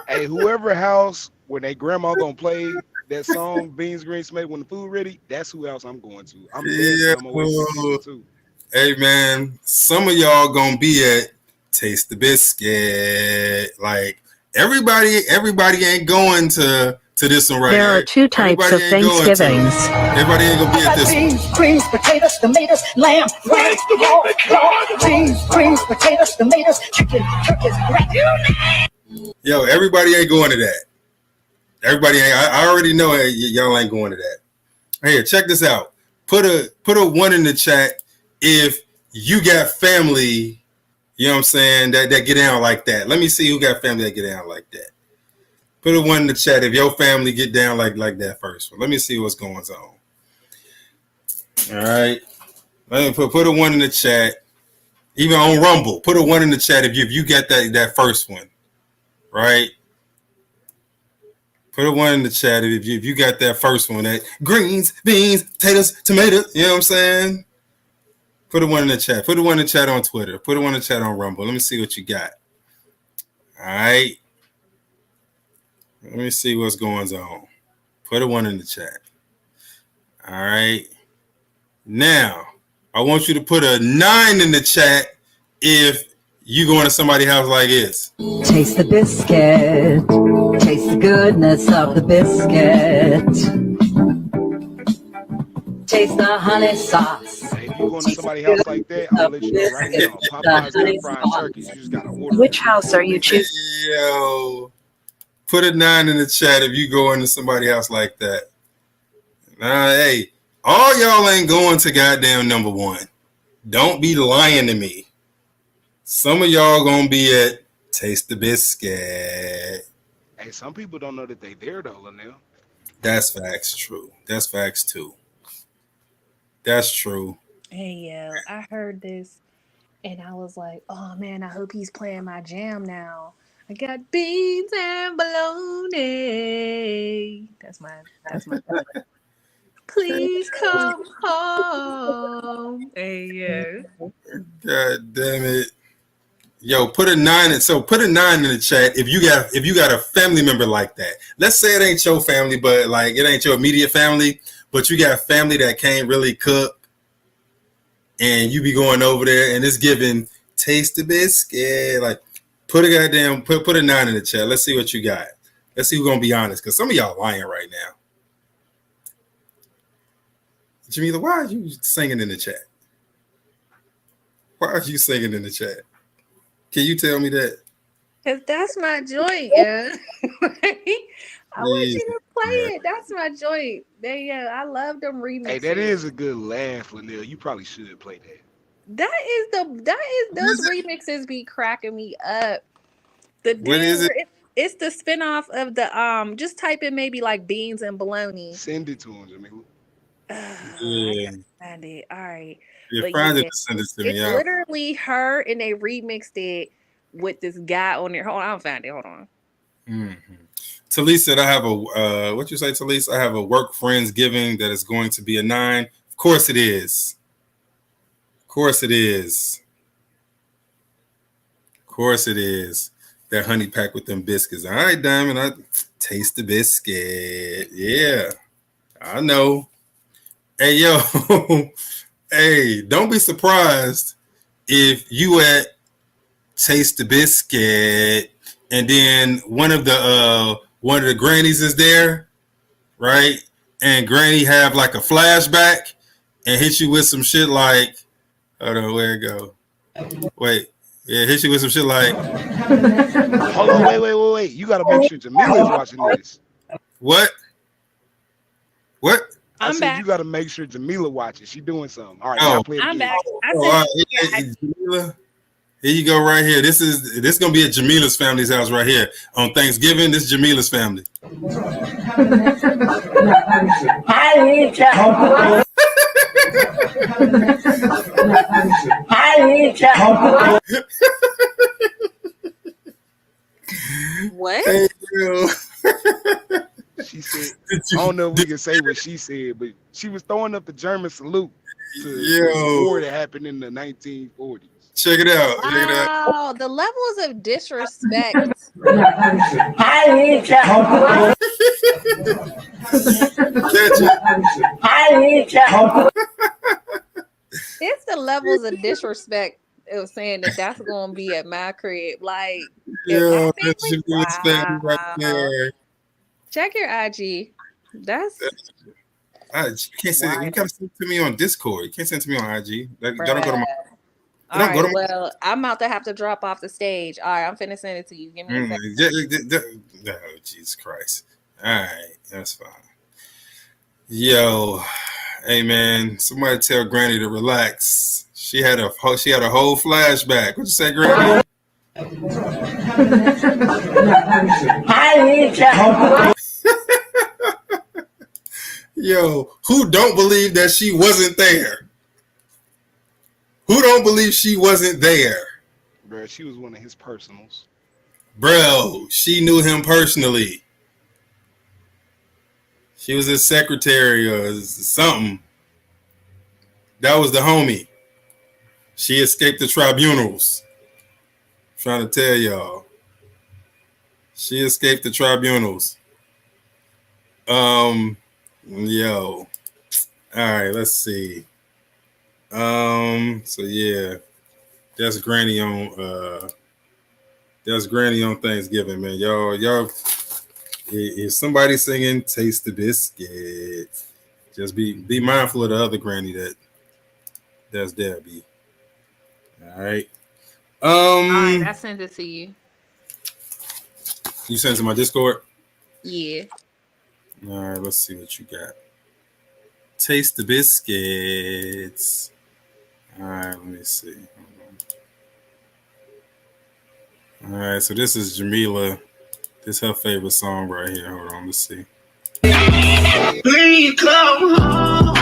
Hey, whoever house when they grandma gonna play that song Beans Green Smith when the food ready, that's who else I'm going to. I'm dancing on my way to too. Hey man, some of y'all gonna be at Taste the Biscuit. Like everybody ain't going to this one right here. There are two types of Thanksgivings. Everybody ain't gonna be at this beans, greens, potatoes, tomatoes, lamb, lamb, beans, greens, potatoes, tomatoes, chicken, turkeys, Yo, everybody ain't going to that. Everybody ain't. I already know y'all ain't going to that. Here, check this out. Put a 1 in the chat if you got family, you know what I'm saying, that get down like that. Let me see who got family that get down like that. Put a 1 in the chat if your family get down like that first one. Let me see what's going on. All right. Let me put a 1 in the chat. Even on Rumble, put a 1 in the chat if you got that first one. Right? Put a 1 in the chat if you got that first one. That greens, beans, potatoes, tomatoes. You know what I'm saying? Put a 1 in the chat. Put a 1 in the chat on Twitter. Put a 1 in the chat on Rumble. Let me see what you got. All right. Let me see what's going on. Put a 1 in the chat. All right. Now, I want you to put a 9 in the chat if you going to somebody's house like this. Taste the biscuit. Taste the goodness of the biscuit. Taste the honey sauce. Hey, if you going to somebody's house like that, I'm gonna let you know right now. Popeye's got fried turkeys. You just gotta order. Which house are you choosing? Yo, put a 9 in the chat if you go into somebody's house like that. Nah, hey, all y'all ain't going to goddamn number 1. Don't be lying to me. Some of y'all gonna be at Taste the Biscuit. Hey, some people don't know that they there though, Linnell. That's facts true. That's facts too. That's true. Hey, yo, I heard this and I was like, oh man, I hope he's playing my jam now. I got beans and bologna. That's my Please come home. Hey, yeah. God damn it. Yo, put a 9 in. So put a 9 in the chat if you got a family member like that. Let's say it ain't your family, but like it ain't your immediate family, but you got family that can't really cook, and you be going over there and it's giving Taste the Biscuit. Like put a goddamn put a 9 in the chat. Let's see what you got. Let's see who's gonna be honest, because some of y'all lying right now. Jamila, why are you singing in the chat? Why are you singing in the chat? Can you tell me that? Because that's my joint, yeah. I want you to play it. That's my joint. I love them remixes. Hey, that is a good laugh, Linnell. You probably should play that. Those remixes be cracking me up. What is it? It's the spinoff of the just type in maybe like beans and bologna. Send it to him, Jamila. Yeah. I find it. All right. Yeah, find it to send it to me. It's literally her, and they remixed it with this guy on there. Hold on, I found it. Hold on. Mm-hmm. Talise said, I have a what you say, Talise? I have a work friendsgiving that is going to be a 9. Of course it is. Of course it is. Of course it is. That honey pack with them biscuits. All right, Diamond. I taste the biscuit. Yeah. I know. Hey, yo. Hey, don't be surprised if you at Taste the Biscuit and then one of the grannies is there, right? And granny have like a flashback and hit you with some shit like, hold on, where it go? Wait, yeah, hit you with some shit like, hold on, wait. You got to make sure Jamila's watching this. What? I I'm said back. you got to make sure Jamila watches. She doing something. All right, Oh. now play it I'm again. back. I Oh, said, all right. Jamila, here you go right here. This is gonna be at Jamila's family's house right here on Thanksgiving. This is Jamila's family. I need you. I need you. what? Hey, yo. She said, I don't know if we can say what she said, but she was throwing up the German salute to the war that happened in the 1940s. Check it out. Wow, the levels of disrespect. I need you. I need you. It's the levels of disrespect of saying that's going to be at my crib. Like, Yeah, that's Jamila's family right there. Check your IG. That's. You can't send it. You gotta send it to me on Discord. You can't send it to me on IG. Don't go to my. All right, well, I'm about to have to drop off the stage. All right, I'm finna send it to you. Give me a second. Oh, Jesus Christ. All right, that's fine. Yo, hey man, somebody tell Granny to relax. She had a whole flashback. What you say, Granny? I need you. Yo, who don't believe that she wasn't there? Who don't believe she wasn't there? Bro, she was one of his personals. Bro, she knew him personally. She was his secretary or something. That was the homie. She escaped the tribunals. I'm trying to tell y'all. She escaped the tribunals. Yo. All right, let's see. So yeah. That's Granny on Thanksgiving, man. Y'all if somebody's singing Taste the Biscuit, just be mindful of the other Granny that's there, B. All right. All right, I sent it to you. You sent it to my Discord? Yeah. All right, let's see what you got. Taste the Biscuits. All right, let me see. All right, so this is Jamila. This is her favorite song right here. Hold on, let's see. Please come home.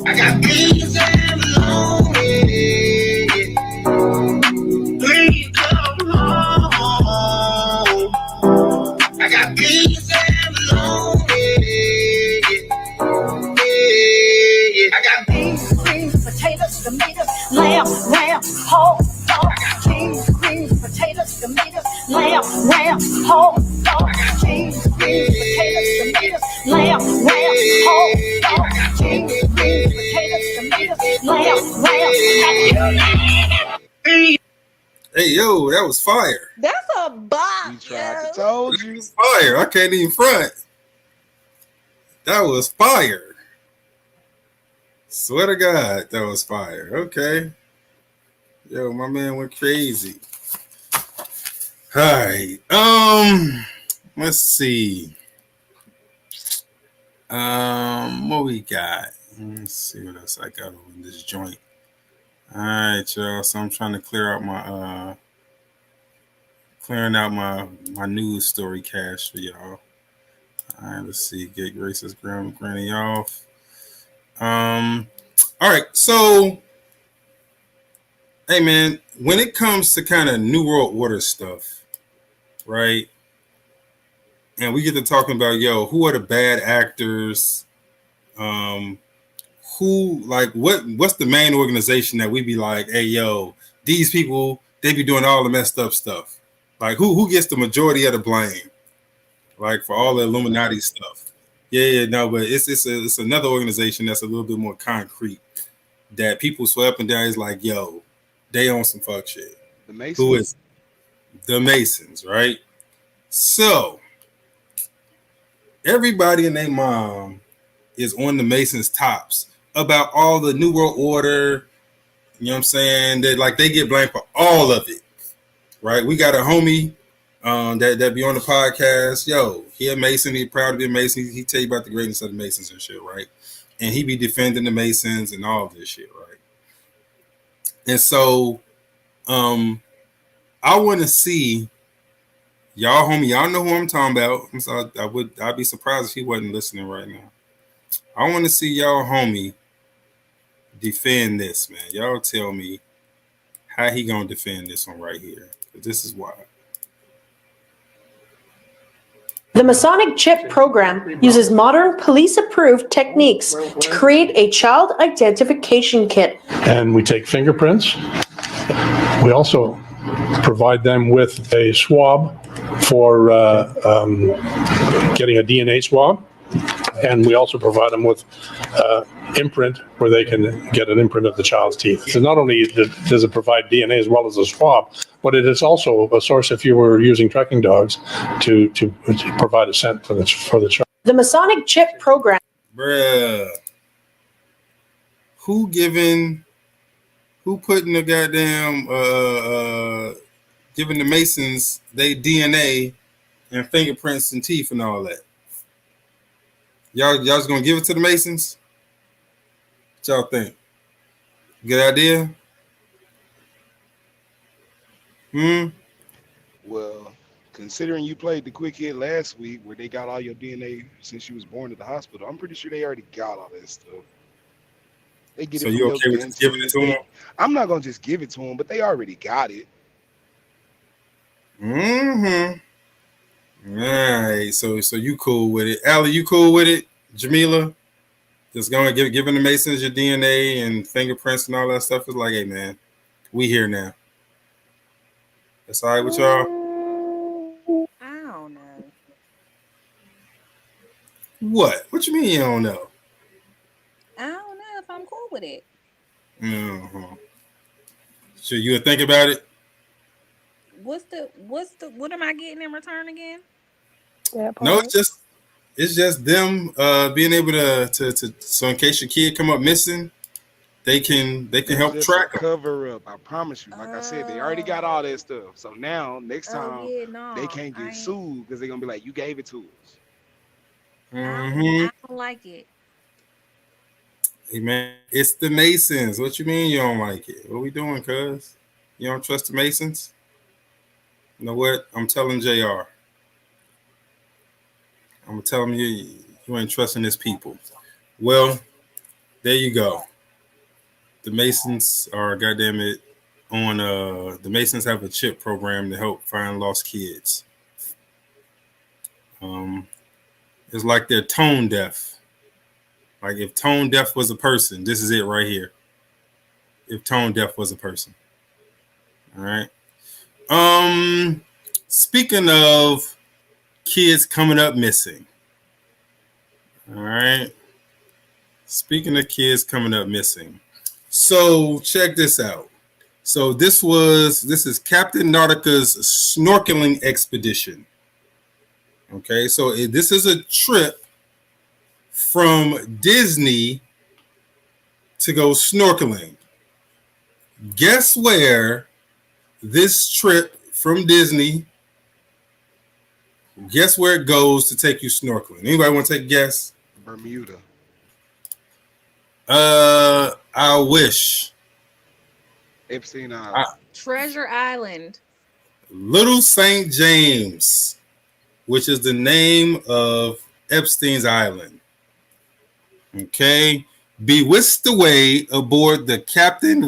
I got things I'm lonely. Please come home. I got things I'm lonely. I got beans, greens, potatoes, tomatoes, lamb, whole dog. Beans, greens, potatoes, tomatoes, lamb, whole dog. Beans, greens, potatoes, tomatoes, lamb, whole dog. Beans, greens, potatoes, tomatoes, lamb. Hey, yo, that was fire. That's a bop. We tried to told you. Fire. I can't even front. That was fire. Swear to God, that was fire. Okay. Yo, my man went crazy. All right. Let's see. What we got? Let's see what else I got over in this joint. All right, y'all. So I'm trying to clearing out my news story cache for y'all. All right, let's see. Get Grace's granny off. All right, so hey man, when it comes to kind of New World Order stuff, right? And we get to talking about, yo, who are the bad actors? Who, like, what's the main organization that we be like, hey, yo, these people, they be doing all the messed up stuff. Like, who gets the majority of the blame? Like, for all the Illuminati stuff. no, but it's another organization that's a little bit more concrete that people swear up and down is like, yo, they own some fuck shit. The Masons? Who is the Masons, right? So everybody and their mom is on the Masons tops about all the New World Order. You know what I'm saying? That like they get blamed for all of it, right? We got a homie that be on the podcast. Yo, he a Mason. He proud to be a Mason. He tell you about the greatness of the Masons and shit, right? And he be defending the Masons and all of this shit, right? And so, I want to see y'all, homie. Y'all know who I'm talking about. So I'd be surprised if he wasn't listening right now. I want to see y'all, homie, defend this, man. Y'all tell me how he gonna defend this one right here. This is why. The Masonic Chip program uses modern police-approved techniques to create a child identification kit. And we take fingerprints. We also provide them with a swab for getting a DNA swab. And we also provide them with imprint where they can get an imprint of the child's teeth. So not only does it provide DNA as well as a swab, but it is also a source if you were using tracking dogs to provide a scent for the child. The Masonic Chip program. Bruh. Who putting the goddamn giving the Masons they DNA and fingerprints and teeth and all that? Y'all just gonna give it to the Masons? What y'all think? Good idea? Well, considering you played the quick hit last week where they got all your DNA since you was born at the hospital, I'm pretty sure they already got all that stuff. They get So it you okay with just giving it to them? I'm not gonna just give it to them, but they already got it. Mm-hmm. All right. So you cool with it. Allie, you cool with it? Jamila? Just going to giving the Masons your DNA and fingerprints and all that stuff is like, hey, man, we here now. That's all right with y'all? I don't know. What? What you mean you don't know? I don't know if I'm cool with it. Mm-hmm. So you would think about it? What am I getting in return again? No, it's just them being able to so in case your kid come up missing, they can help track them. Cover up. I promise you. Like I said, they already got all that stuff. So now next time they can't get sued because they're gonna be like, you gave it to us. Mm-hmm. I don't like it. Hey man, it's the Masons. What you mean you don't like it? What we doing, cuz? You don't trust the Masons? You know what? I'm telling JR. I'm gonna tell him you ain't trusting his people. Well, there you go. The Masons are, goddamn it, on the Masons have a chip program to help find lost kids. It's like they're tone deaf. Like if tone deaf was a person, this is it right here. If tone deaf was a person. All right. Speaking of kids coming up missing. All right. Speaking of kids coming up missing. So check this out. So this is Captain Nautica's snorkeling expedition. Okay, so this is a trip from Disney to go snorkeling. Guess where this trip from Disney, guess where it goes to take you snorkeling? Anybody want to take a guess? Bermuda. I wish. Epstein Island. Treasure Island. Little St. James, which is the name of Epstein's Island. Okay. Be whisked away aboard the Captain's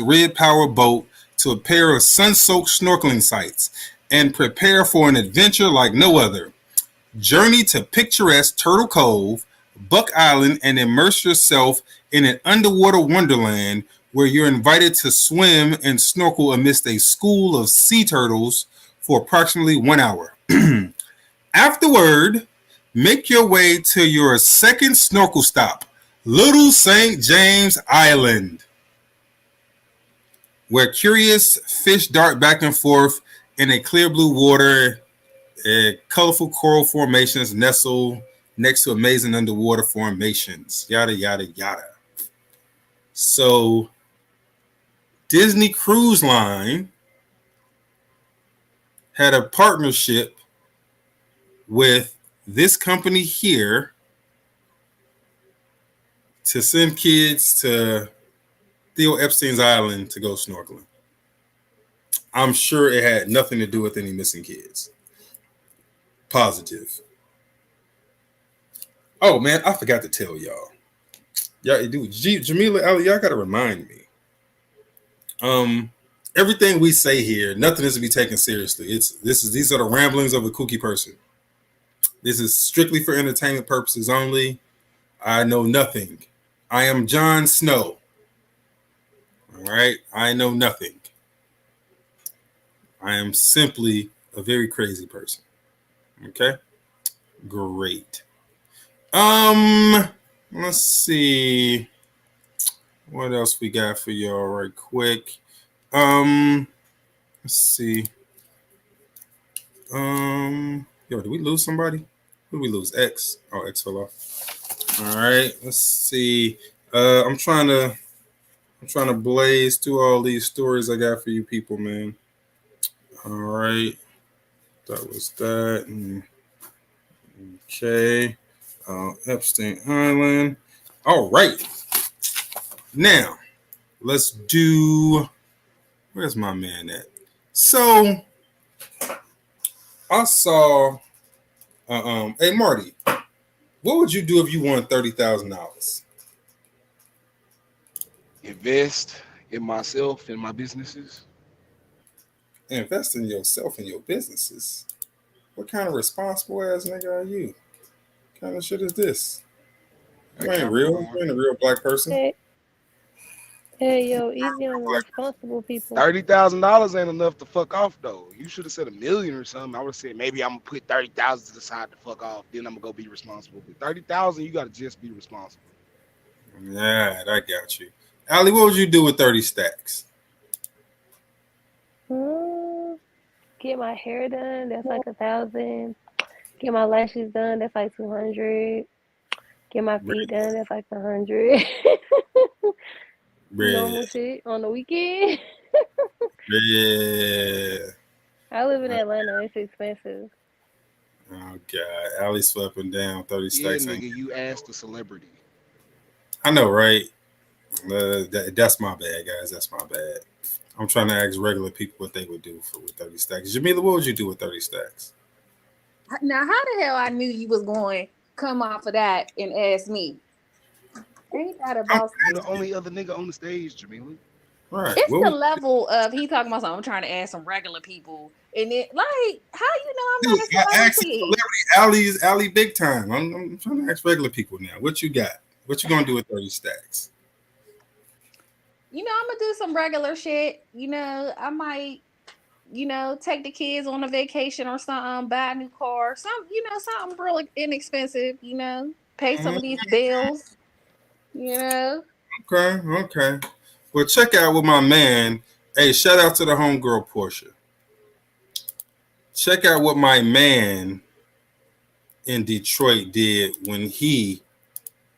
Red Power boat to a pair of sun-soaked snorkeling sites and prepare for an adventure like no other. Journey to picturesque Turtle Cove, Buck Island, and immerse yourself in an underwater wonderland where you're invited to swim and snorkel amidst a school of sea turtles for approximately 1 hour. Afterward, make your way to your second snorkel stop, Little St. James Island, where curious fish dart back and forth in a clear blue water. Colorful coral formations nestle next to amazing underwater formations. Yada, yada, yada. So, Disney Cruise Line had a partnership with this company here to send kids to Theo Epstein's Island to go snorkeling. I'm sure it had nothing to do with any missing kids. Positive. Oh man, I forgot to tell y'all. Y'all, dude, Jamila, Ali, y'all gotta remind me. Everything we say here, nothing is to be taken seriously. These are the ramblings of a kooky person. This is strictly for entertainment purposes only. I know nothing. I am Jon Snow. All right, I know nothing. I am simply a very crazy person. Okay, great. Let's see what else we got for y'all right quick. Let's see. Yo, did we lose somebody? Who did we lose? X. Oh, X fell off. All right, let's see. I'm trying to blaze through all these stories I got for you people, man. All right, that was that. Okay. Epstein Island. All right. Now, let's do. Where's my man at? So, I saw. Hey Marty, what would you do if you won $30,000? Invest in myself and my businesses. Invest in yourself and your businesses. What kind of responsible ass nigga are you? What kind of shit is this? You ain't real. You ain't a real black person. Hey, yo, easy on the responsible people. $30,000 ain't enough to fuck off though. You should have said $1 million or something. I would have said maybe I'm gonna put 30,000 to the side to fuck off. Then I'm gonna go be responsible. But 30,000, you gotta just be responsible. Yeah, I got you. Ali, what would you do with 30 stacks? Get my hair done. That's like 1,000. Get my lashes done. That's like 200. Get my feet done. That's like 100. Normal shit on the weekend. Yeah. I live in Atlanta. It's expensive. Oh God, Ali sweeping down 30 stacks. Yeah, nigga, you asked a celebrity. I know, right? That's my bad, guys. That's my bad. I'm trying to ask regular people what they would do with 30 stacks. Jamila, what would you do with 30 stacks? Now, how the hell I knew you was going to come off of that and ask me? Ain't that about the only other nigga on the stage, Jamila? Right. It's the level of he talking about something. I'm trying to ask some regular people, and it like how you know I'm not a celebrity. Ali big time. I'm trying to ask regular people now. What you got? What you gonna do with 30 stacks? You know, I'm gonna do some regular shit. You know, I might, take the kids on a vacation or something, buy a new car, something really inexpensive. Pay some of these bills. Okay. Well, check out with my man. Hey, shout out to the homegirl Portia. Check out what my man in Detroit did when he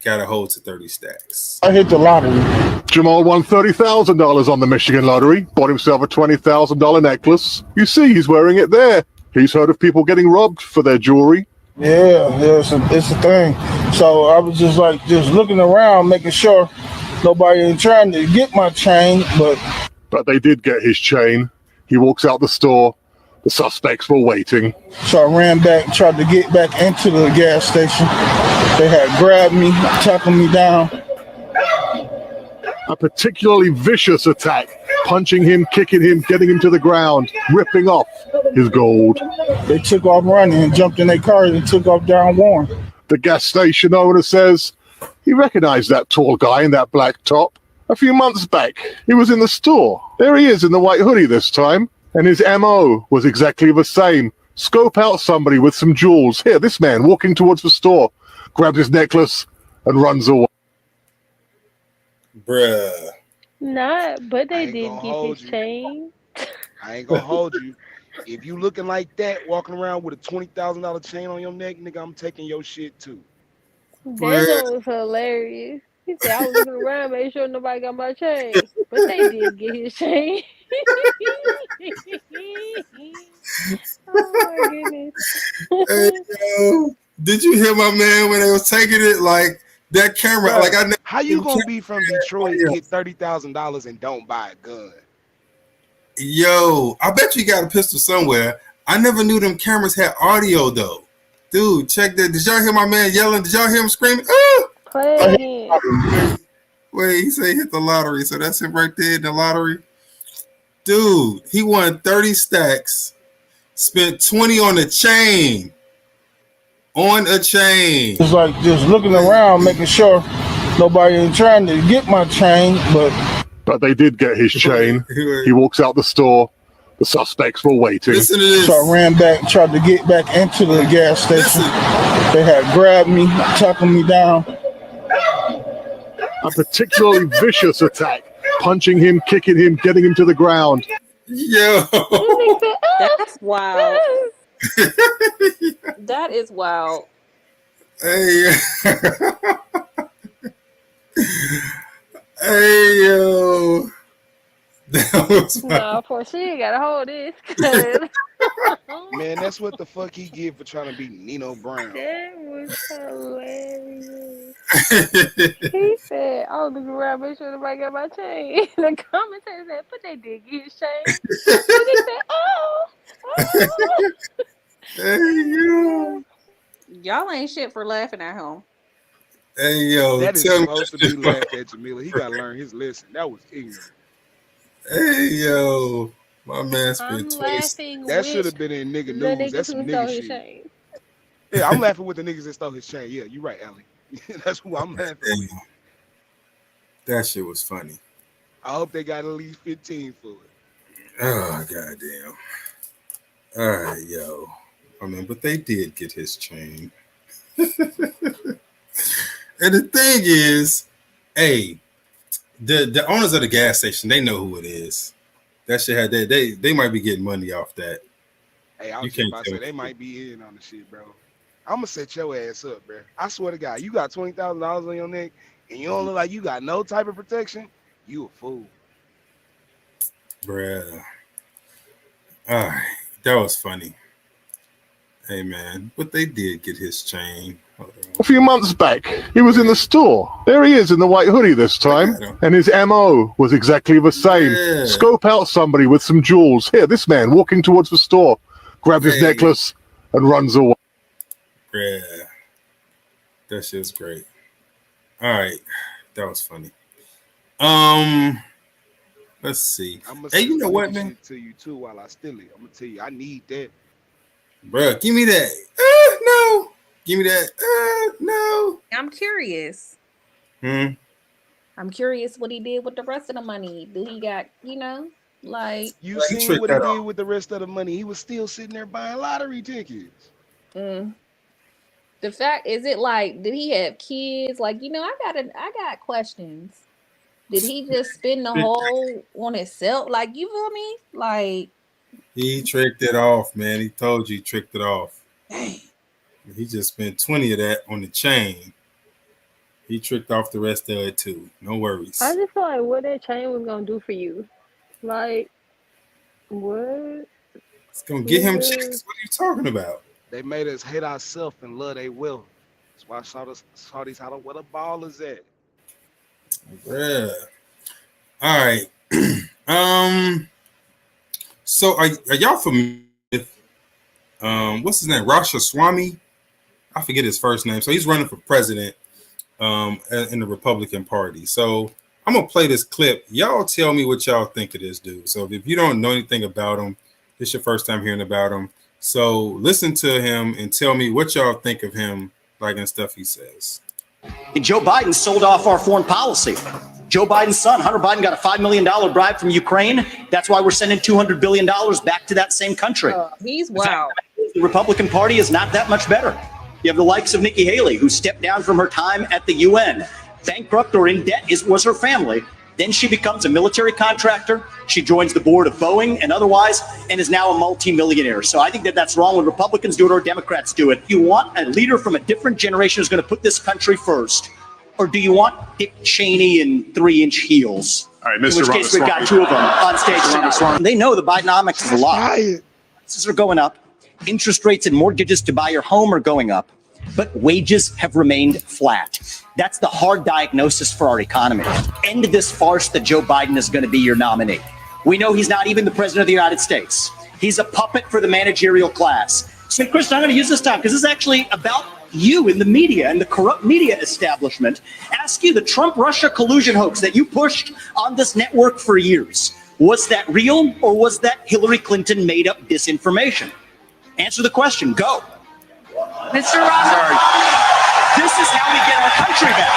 got a hold to 30 stacks. I hit the lottery. Jamal won $30,000 on the Michigan lottery, bought himself a $20,000 necklace. You see, he's wearing it there. He's heard of people getting robbed for their jewelry. Yeah, it's a thing. So I was just looking around, making sure nobody ain't trying to get my chain, but they did get his chain. He walks out the store. The suspects were waiting. So I ran back, tried to get back into the gas station. They had grabbed me, tackled me down. A particularly vicious attack, punching him, kicking him, getting him to the ground, ripping off his gold. They took off running and jumped in their car and took off down Warren. The gas station owner says he recognized that tall guy in that black top. A few months back, he was in the store. There he is in the white hoodie this time, and his MO was exactly the same. scope out somebody with some jewels. Here, this man walking towards the store, grabs his necklace and runs away. Bruh. Not, but I they ain't did gonna get hold his you. chain. I ain't gonna hold you. If you looking like that, walking around with a $20,000 chain on your neck, nigga, I'm taking your shit too. That joke was hilarious. He said, I was looking around, make sure nobody got my chain. But they did get his chain. Oh my goodness. Hey, yo, did you hear my man when they was taking it? Like that camera, Bruh, like I never how you seen gonna be from Detroit, camera. get $30,000 and don't buy a gun? Yo, I bet you got a pistol somewhere. I never knew them cameras had audio though. Dude, check that. Did y'all hear my man yelling? Did y'all hear him screaming? Ah! Play it again. Wait, he said he hit the lottery. So that's him right there in the lottery. Dude, he won 30 stacks, spent 20 on a chain. On a chain. It's like just looking around, making sure nobody ain't trying to get my chain, But they did get his chain. He walks out the store. The suspects were waiting. Listen to this. So I ran back, tried to get back into the gas station. They had grabbed me, tucking me down. A particularly vicious attack, punching him, kicking him, getting him to the ground. Yo. That's wild. That is wild. Hey. Hey, yo. That was Nah, for sure you gotta hold this. Man, that's what the fuck he get for trying to be Nino Brown. That was hilarious. He said, I was looking around, make sure nobody got my chain. The commentator said, but they did get his chain. And he said, oh. Hey, yo. Y'all ain't shit for laughing at him. Hey, yo. That is tell me- supposed to be laughed at, Jamila. He gotta learn his lesson. That was ignorant. Hey, yo. My man I'm spent 20. laughing That with should have been in nigga the news. niggas That's who some stole nigga his shit. chain. Yeah, I'm laughing with the niggas that stole his chain. Yeah, you're right, Allie. That's who I'm laughing with. That shit was funny. I hope they got at least 15 for it. Oh, goddamn. All right, yo. I mean, but they did get his chain. And the thing is, hey, the owners of the gas station, they know who it is. That shit had that. They might be getting money off that. Hey, I You was just can't about to tell say, they me. might be in on the shit, bro. I'm gonna set your ass up, bro. I swear to God, you got $20,000 on your neck and you don't look like you got no type of protection, you a fool. Bruh. All right. That was funny. Hey, man. But they did get his chain. Hold on. A few months back, he was in the store. There he is in the white hoodie this time. And his MO was exactly the same. Yeah. Scope out somebody with some jewels. Here, this man walking towards the store, grabs his Hey. necklace and runs away. Yeah. That shit was great. All right. That was funny. Let's see. I'm gonna Hey, you know send what, this man? shit to you too while I steal it. I'm gonna tell you, I need that. Bruh, give me that. No. Give me that. No. I'm curious. I'm curious what he did with the rest of the money. Did he got, like You He seen tricked what he that did off. with the rest of the money? He was still sitting there buying lottery tickets. The fact is, it like, did he have kids? Like, I got questions. Did he just spend the whole on himself? Like, you feel me? Like, He tricked it off, man. He told you he tricked it off. He just spent 20 of that on the chain. He tricked off the rest of it too. No worries. I just feel like what that chain was gonna do for you. Like, what? It's gonna get him Yeah. chicks. What are you talking about? They made us hate ourselves and love they will. That's why Shawty's how to where the ball is at. Yeah. All right. So are y'all familiar with what's his name? Rasha Swamy? I forget his first name. So he's running for president in the Republican Party. So I'm gonna play this clip. Y'all tell me what y'all think of this dude. So if you don't know anything about him, this is your first time hearing about him. So listen to him and tell me what y'all think of him, like, and stuff he says. Joe Biden sold off our foreign policy. Joe Biden's son, Hunter Biden, got a $5 million bribe from Ukraine. That's why we're sending $200 billion back to that same country. he's wild. the Republican Party is not that much better. You have the likes of Nikki Haley, who stepped down from her time at the UN. Bankrupt or in debt was her family. Then she becomes a military contractor. She joins the board of Boeing and otherwise, and is now a multimillionaire. So I think that that's wrong when Republicans do it or Democrats do it. You want a leader from a different generation who's going to put this country first, or do you want Dick Cheney in 3-inch heels? All right, In Mr. which case, we've got two of them on stage tonight. They know the Bidenomics is a lie. Prices are going up. Interest rates and mortgages to buy your home are going up, but wages have remained flat. That's the hard diagnosis for our economy. End this farce that Joe Biden is going to be your nominee. We know he's not even the president of the United States. He's a puppet for the managerial class. So, Kristen, I'm going to use this time because this is actually about you in the media and the corrupt media establishment. Ask you the Trump-Russia collusion hoax that you pushed on this network for years. Was that real, or was that Hillary Clinton made up disinformation? Answer the question. Go. Mr. Robert. This is how we get our country back.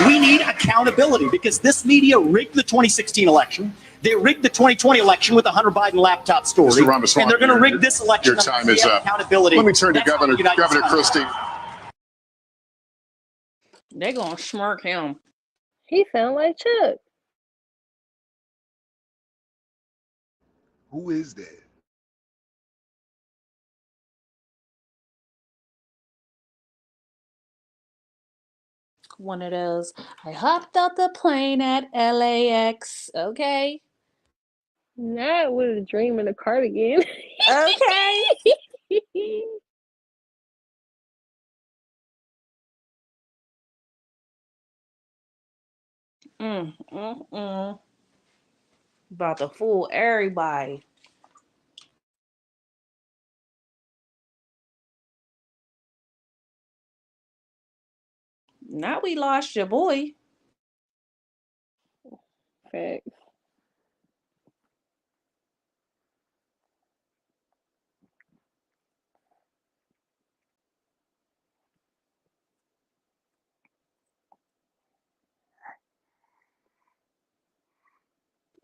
We need accountability because this media rigged the 2016 election. They rigged the 2020 election with the Hunter Biden laptop story. Mr. Ramaswamy, and they're going to rig this election. Your time is up. Accountability. Let me turn to That's Governor Christie. They're going to smirk him. He sound like Chuck. Who is that? One of those. I hopped out the plane at LAX. Okay. That was a dream in a cardigan. Okay. About to fool everybody. Now we lost your boy. Facts.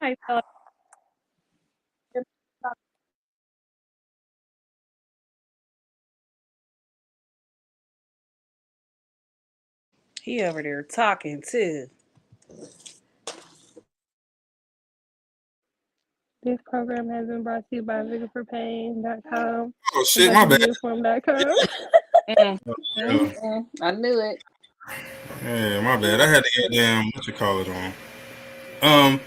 I thought He over there talking too. this program has been brought to you by VigorForPain.com. Oh shit, my bad. I knew it. Yeah, my bad. I had to get damn what you call it on.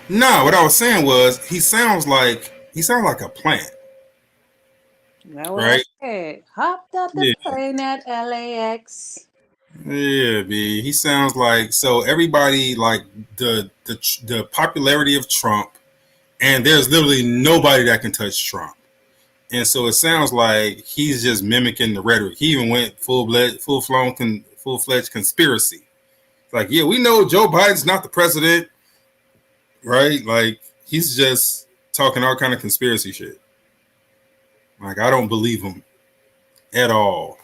What I was saying was he sounds like a plant. That was right? it. Hopped up the plane at LAX. Yeah, B. He sounds like so everybody like the popularity of Trump, and there's literally nobody that can touch Trump. And so it sounds like he's just mimicking the rhetoric. He even went full-fledged conspiracy. Like, yeah, we know Joe Biden's not the president, right? Like, he's just talking all kind of conspiracy shit. Like, I don't believe him at all.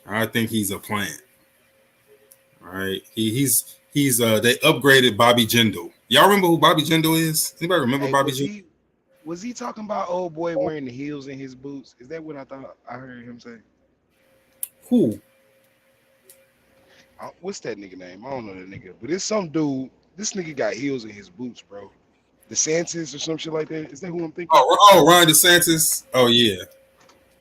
I think he's a plant. All right. He's they upgraded Bobby Jindal. Y'all remember who Bobby Jindal is? Anybody remember Bobby Jindal? Was he talking about old boy wearing the heels in his boots? Is that what I thought I heard him say? Who? What's that nigga name? I don't know that nigga, but it's some dude. This nigga got heels in his boots, bro. DeSantis or some shit like that. Is that who I'm thinking? Oh, Ron DeSantis. Oh yeah.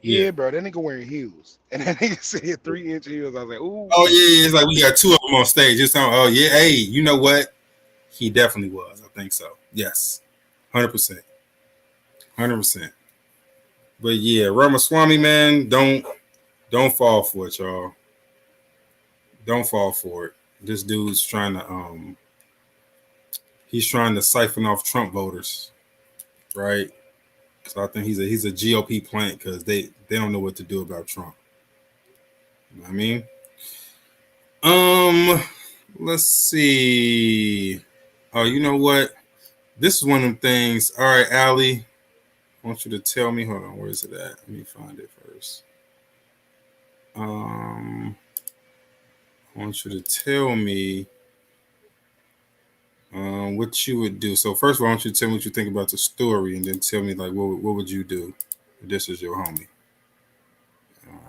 Yeah, bro. That nigga wearing heels, and that nigga said 3-inch heels. I was like, ooh. Oh yeah, it's like we got two of them on stage. It's on. Oh yeah, hey, you know what? He definitely was. I think so. Yes, 100%, 100%. But yeah, Ramaswamy, man, don't fall for it, y'all. Don't fall for it. This dude's trying to he's trying to siphon off Trump voters, right? So I think he's a GOP plant because they don't know what to do about Trump. You know what I mean? Let's see. Oh, you know what? This is one of them things. All right, Allie, I want you to tell me. Hold on, where is it at? Let me find it first. I want you to tell me what you would do. So first of all, I want you to tell me what you think about the story, and then tell me like what would you do? This is your homie. All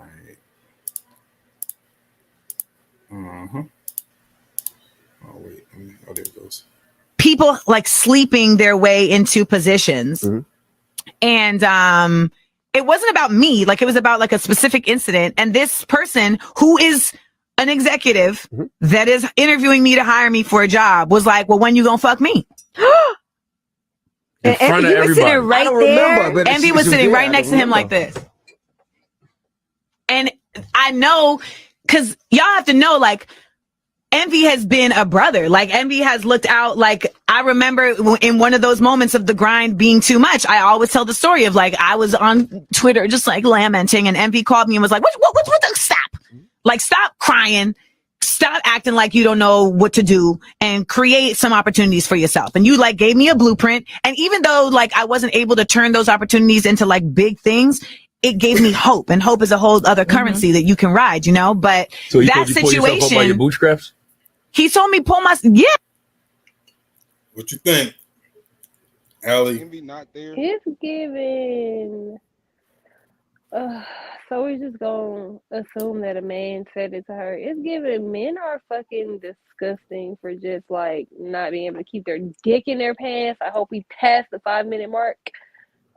right. Oh wait. Oh, there it goes. People like sleeping their way into positions. And it wasn't about me. Like, it was about like a specific incident. And this person who is an executive that is interviewing me to hire me for a job was like, well, when you gonna fuck me? In front of everybody. Right, I don't remember, but Envy was sitting right next to him like this. And I know, because y'all have to know, like, Envy has been a brother. Like, Envy has looked out. Like, I remember in one of those moments of the grind being too much, I always tell the story of, like, I was on Twitter just, like, lamenting, and Envy called me and was like, what the, stop. Like, stop crying. Stop acting like you don't know what to do and create some opportunities for yourself. And you, like, gave me a blueprint. And even though, like, I wasn't able to turn those opportunities into, like, big things, it gave me hope. And hope is a whole other currency that you can ride, you know? But So he that told you pull yourself up by your bootstraps? He told me pull my, yeah. What you think, Allie? Envy not there. It's given. So we're just gonna assume that a man said it to her. It's given. Men are fucking disgusting for just like not being able to keep their dick in their pants. I hope we pass the 5-minute mark.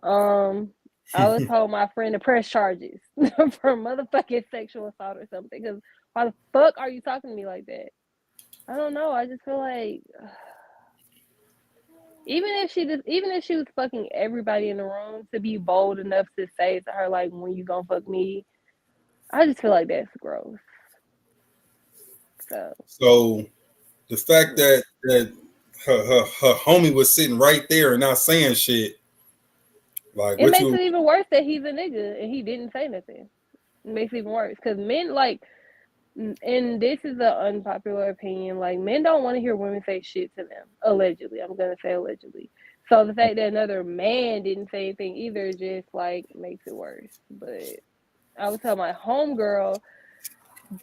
I was told my friend to press charges for motherfucking sexual assault or something. Because why the fuck are you talking to me like that? I don't know. I just feel like even if she was fucking everybody in the room, to be bold enough to say to her like, when you gonna fuck me, I just feel like that's gross. So the fact that her homie was sitting right there and not saying shit, like, it makes it even worse that he's a nigga and he didn't say nothing. It makes it even worse because men like. And this is an unpopular opinion. Like, men don't want to hear women say shit to them. Allegedly. I'm going to say allegedly. So the fact that another man didn't say anything either just, like, makes it worse. But I would tell my homegirl,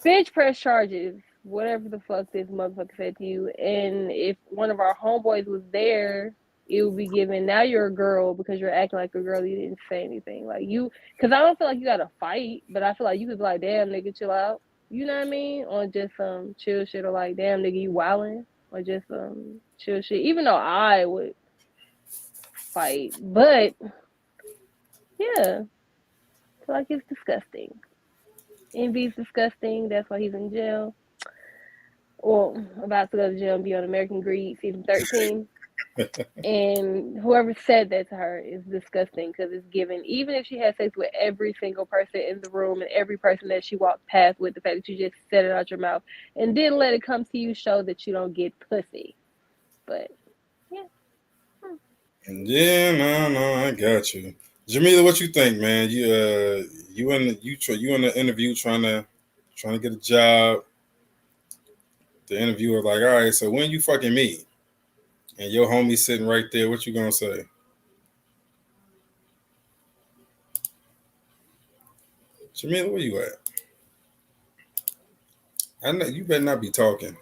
bitch, press charges. Whatever the fuck this motherfucker said to you. And if one of our homeboys was there, it would be given, now you're a girl because you're acting like a girl. You didn't say anything. Like, you, because I don't feel like you got to fight, but I feel like you could be like, damn, nigga, chill out. You know what I mean? Or just some chill shit, or like, damn, nigga, you wildin', or just some chill shit. Even though I would fight, but yeah, I feel like it's disgusting. Envy's disgusting. That's why he's in jail. Well, about to go to jail and be on American Greed season 13. And whoever said that to her is disgusting because it's given, even if she had sex with every single person in the room and every person that she walked past with, the fact that you just said it out your mouth and didn't let it come to you show that you don't get pussy. But yeah, no, I got you. Jamila, what you think, man? You in the interview trying to get a job. The interviewer like, all right, so when you fucking me? And your homie sitting right there, what you gonna say? Jamila, where you at? I know you better not be talking.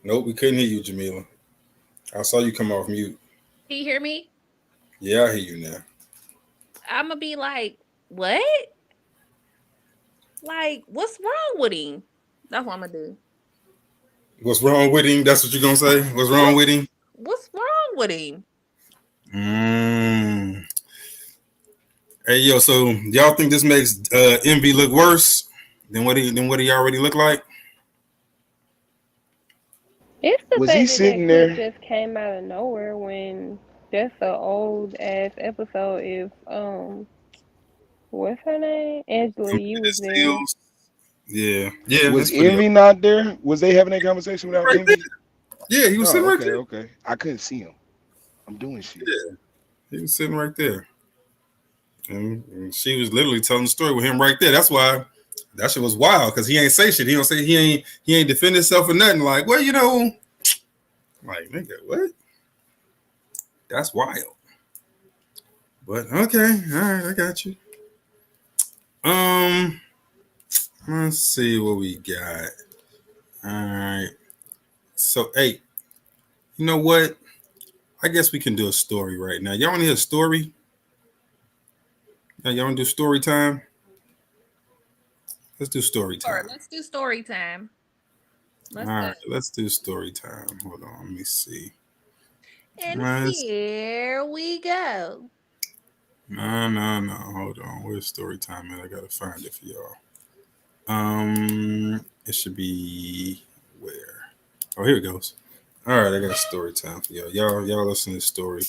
Nope, we couldn't hear you, Jamila. I saw you come off mute. Can you hear me? Yeah, I hear you now. I'm gonna be like, what? Like, what's wrong with him? That's what I'm gonna do. What's wrong with him? That's what you're gonna say? What's wrong with him? What's wrong with him? Hey, yo, so y'all think this makes Envy look worse than what he already looked like? it's the Was fact he that sitting clip there? just came out of nowhere when that's an old ass episode. If what's her name? Angela Yee was there. Yeah. Was that's pretty Envy not there? Was they having that conversation without right Envy? there. Yeah, he was sitting right there. Okay. I couldn't see him. I'm doing shit. Yeah, he was sitting right there. And she was literally telling the story with him right there. That's why that shit was wild, because he ain't say shit. He don't say he ain't defend himself or nothing. Like, well, you know, like, nigga, what? That's wild. But okay, all right, I got you. Let's see what we got. All right. So, hey, you know what? I guess we can do a story right now. Y'all want to hear a story? Now, y'all want to do story time? Let's do story time. Let's do story time. All right, let's do story time. Hold on, let me see. And here we go. No. Hold on. Where's story time at? I gotta find it for y'all. It should be where? Oh, here it goes. All right, I got a story time for y'all. Y'all listen to this story.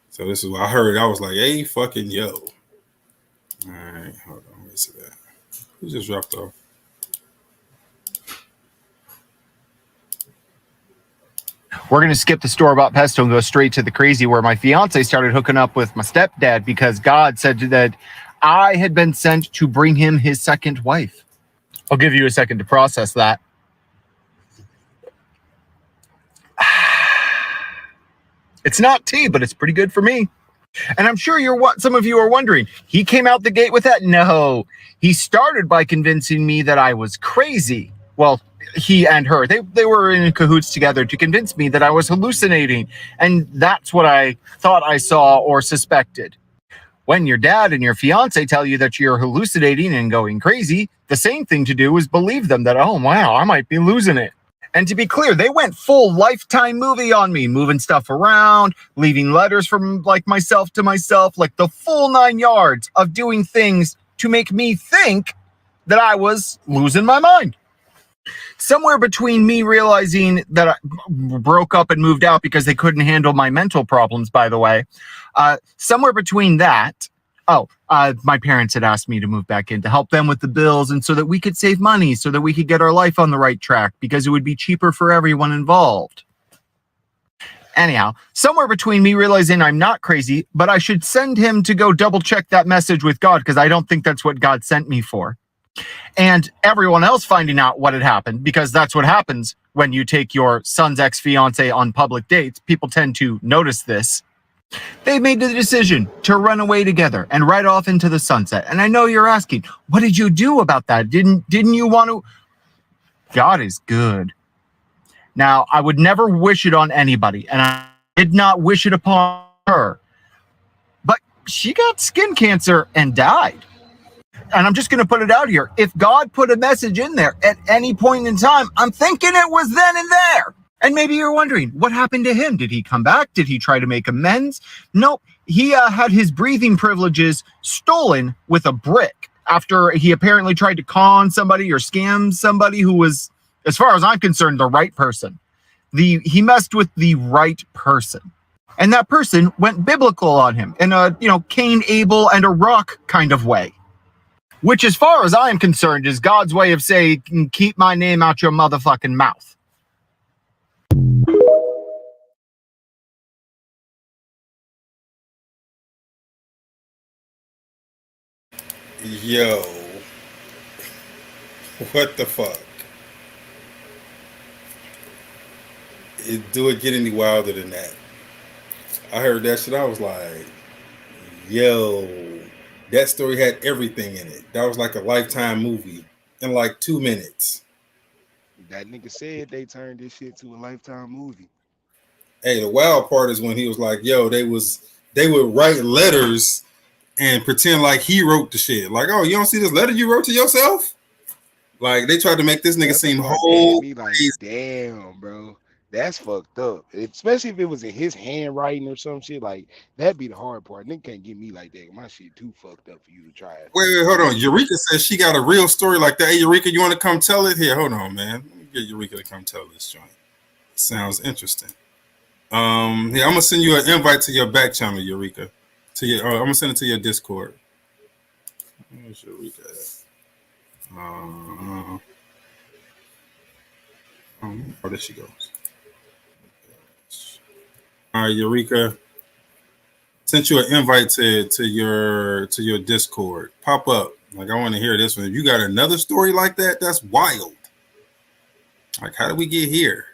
So this is what I heard. I was like, hey, fucking yo. All right, hold on. Where's it at? Who just dropped off? We're going to skip the story about pesto and go straight to the crazy where my fiance started hooking up with my stepdad because God said that I had been sent to bring him his second wife. I'll give you a second to process that. It's not tea, but it's pretty good for me. And I'm sure some of you are wondering, he came out the gate with that? No, he started by convincing me that I was crazy. Well, he and her, they were in cahoots together to convince me that I was hallucinating. And that's what I thought I saw or suspected. When your dad and your fiance tell you that you're hallucinating and going crazy, the same thing to do is believe them that, oh, wow, I might be losing it. And to be clear, they went full Lifetime movie on me, moving stuff around, leaving letters from like myself to myself, like the full 9 yards of doing things to make me think that I was losing my mind. Somewhere between me realizing that I broke up and moved out because they couldn't handle my mental problems, by the way, somewhere between that, my parents had asked me to move back in to help them with the bills and so that we could save money, so that we could get our life on the right track because it would be cheaper for everyone involved. Anyhow, somewhere between me realizing I'm not crazy, but I should send him to go double check that message with God because I don't think that's what God sent me for. And everyone else finding out what had happened, because that's what happens when you take your son's ex-fiance on public dates. People tend to notice this. They made the decision to run away together and ride off into the sunset. And I know you're asking, what did you do about that? Didn't you want to? God is good. Now, I would never wish it on anybody, and I did not wish it upon her. But she got skin cancer and died. And I'm just going to put it out here. If God put a message in there at any point in time, I'm thinking it was then and there. And maybe you're wondering, what happened to him? Did he come back? Did he try to make amends? Nope. He had his breathing privileges stolen with a brick after he apparently tried to con somebody or scam somebody who was, as far as I'm concerned, the right person. He messed with the right person. And that person went biblical on him in a, Cain, Abel, and a rock kind of way. Which, as far as I'm concerned, is God's way of saying, keep my name out your motherfucking mouth. Yo. What the fuck? Do it get any wilder than that? I heard that shit. I was like, yo. That story had everything in it. That was like a Lifetime movie in like 2 minutes. That nigga said they turned this shit to a Lifetime movie. Hey, the wild part is when he was like, yo, they would write letters and pretend like he wrote the shit. Like, oh, you don't see this letter you wrote to yourself? Like, they tried to make this nigga seem whole crazy. Damn, bro. That's fucked up. Especially if it was in his handwriting or some shit. Like, that'd be the hard part. Nigga can't get me like that. My shit too fucked up for you to try it. Wait, hold on. Eureka says she got a real story like that. Hey, Eureka, you want to come tell it? Here, hold on, man. Let me get Eureka to come tell this joint. Sounds interesting. Yeah, I'm gonna send you an invite to your back channel, Eureka. I'm gonna send it to your Discord. Where's Eureka at? Oh, there she goes. All right, Eureka. Sent you an invite to your Discord. Pop up. Like, I want to hear this one. If you got another story like that, that's wild. Like, how did we get here?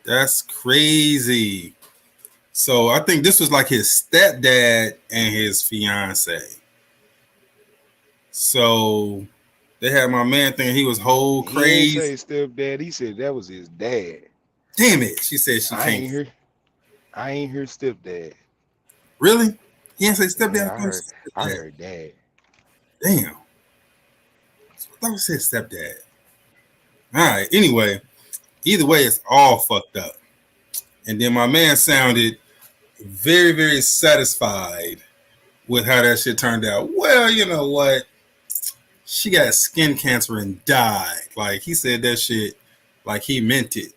That's crazy. So I think this was like his stepdad and his fiance. So they had my man thinking he was whole crazy. He didn't say stepdad. He said that was his dad. Damn it. She said she I ain't hear. I ain't hear stepdad. Really? He didn't say stepdad. Yeah, I heard dad. Damn. I thought he said stepdad. All right. Anyway, either way, it's all fucked up. And then my man sounded very, very satisfied with how that shit turned out. Well, you know what? She got skin cancer and died. Like, he said that shit like he meant it.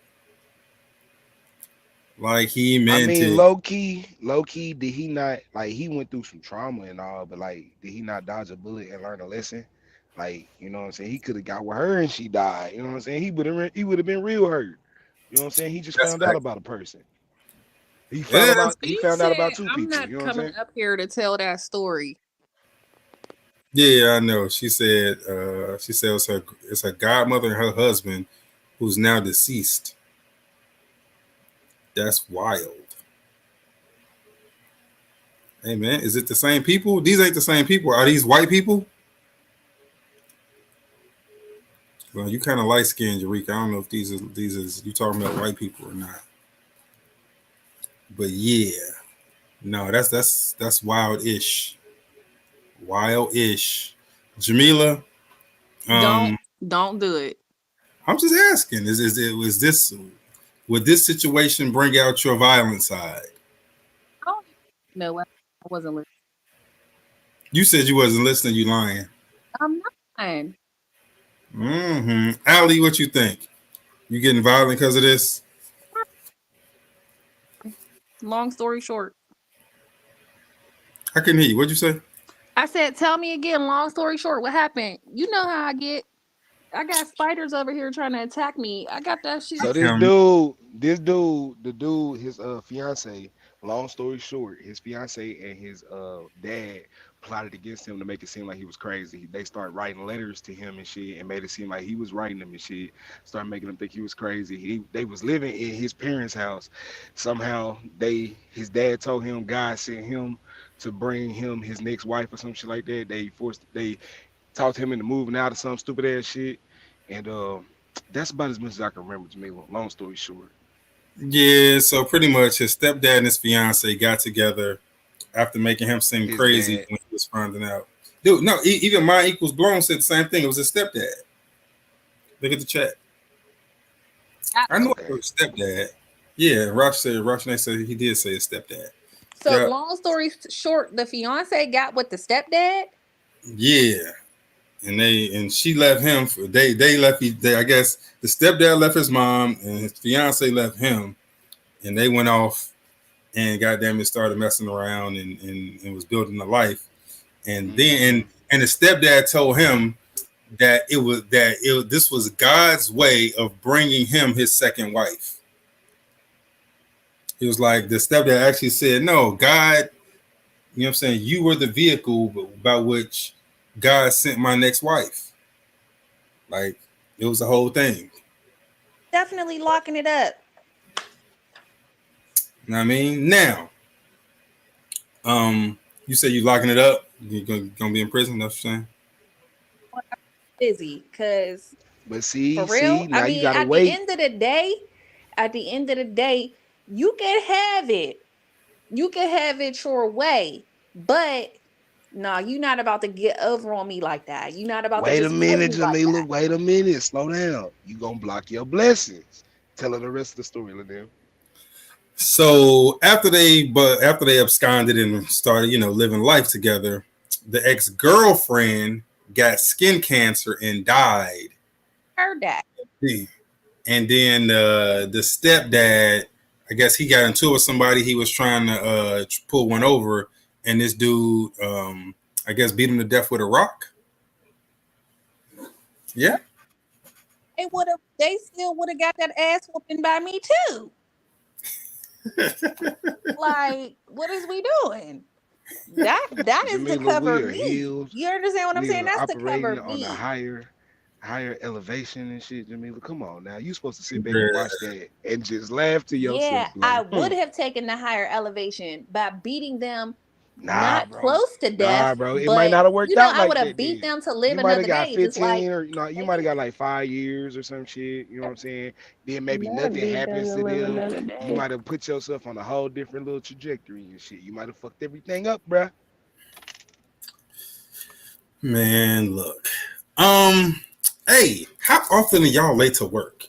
Like he meant it. Low key, did he not, like, he went through some trauma and all, but like, did he not dodge a bullet and learn a lesson? Like, you know what I'm saying? He could have got with her and she died. You know what I'm saying? He would have been real hurt. You know what I'm saying? He just found out about a person. He found out about two people. I'm not coming up here to tell that story. Yeah, I know. She said it's her godmother and her husband who's now deceased. That's wild. Hey man, is it the same people? These ain't the same people. Are these white people? Well, you kind of light skinned, Eureka. I don't know if these is you talking about white people or not. But yeah, no, that's wild-ish. Wild-ish. Jamila, don't do it. I'm just asking. Would this situation bring out your violent side? No, I wasn't listening. You said you wasn't listening. You lying. I'm not lying. Allie, what you think? You getting violent because of this? Long story short. I couldn't hear you. What'd you say? I said, tell me again, long story short, what happened? You know how I get. I got spiders over here trying to attack me. I got that shit. So the dude, his fiance, long story short, his fiance and his dad plotted against him to make it seem like he was crazy. They started writing letters to him and shit and made it seem like he was writing them and shit. Started making him think he was crazy. They was living in his parents' house. Somehow his dad told him God sent him to bring him his next wife or some shit like that. They talked him into moving out of some stupid ass shit. And that's about as much as I can remember, to me. Long story short. Yeah, so pretty much his stepdad and his fiance got together after making him seem crazy when he was finding out. Dude, no, even Mine Equals Blown said the same thing. It was his stepdad. Look at the chat. I know it was stepdad. Yeah, Rosh said he did say his stepdad. So long story short, the fiance got with the stepdad? Yeah. And she left him for they I guess the stepdad left his mom and his fiance left him, and they went off and goddamn it started messing around and was building a life. And then and the stepdad told him that this was God's way of bringing him his second wife. He was like, the stepdad actually said, no, God, you know what I'm saying, you were the vehicle by which God sent my next wife. Like, it was the whole thing. Definitely locking it up. You know what I mean? Now, you say you locking it up? You gonna be in prison? That's what you're saying? Busy, cause but see, for real, now I mean, you gotta at wait. the end of the day, you can have it. You can have it your way, but no, you're not about to get over on me like that. You're not about wait to just a minute, Jamila. Like wait a minute. Slow down. You gonna block your blessings. Tell her the rest of the story, Liddell. So after they absconded and started, living life together, the ex-girlfriend got skin cancer and died. Heard that. And then the stepdad, I guess he got into it with somebody. He was trying to pull one over, and this dude, I guess, beat him to death with a rock. Yeah. They still would have got that ass whooping by me too. Like, what is we doing? That is Jamila, to cover we are me. healed. You understand what I'm saying? That's to cover on me. a higher elevation and shit, Jamila. Come on now. You supposed to sit back and watch that and just laugh to yourself. Yeah, like, I would have taken the higher elevation by beating them not bro. close to death. Bro. It but, might not have worked I out like would that. have beat then. them to live You might another have got day. 15 Just like, or you might have got like 5 years or some shit. You know what I'm saying? Then maybe Not nothing beat them happens to to live them. another You day. might have put yourself on a whole different little trajectory and shit. You might have fucked everything up, bruh. Man, look. Hey, how often are y'all late to work?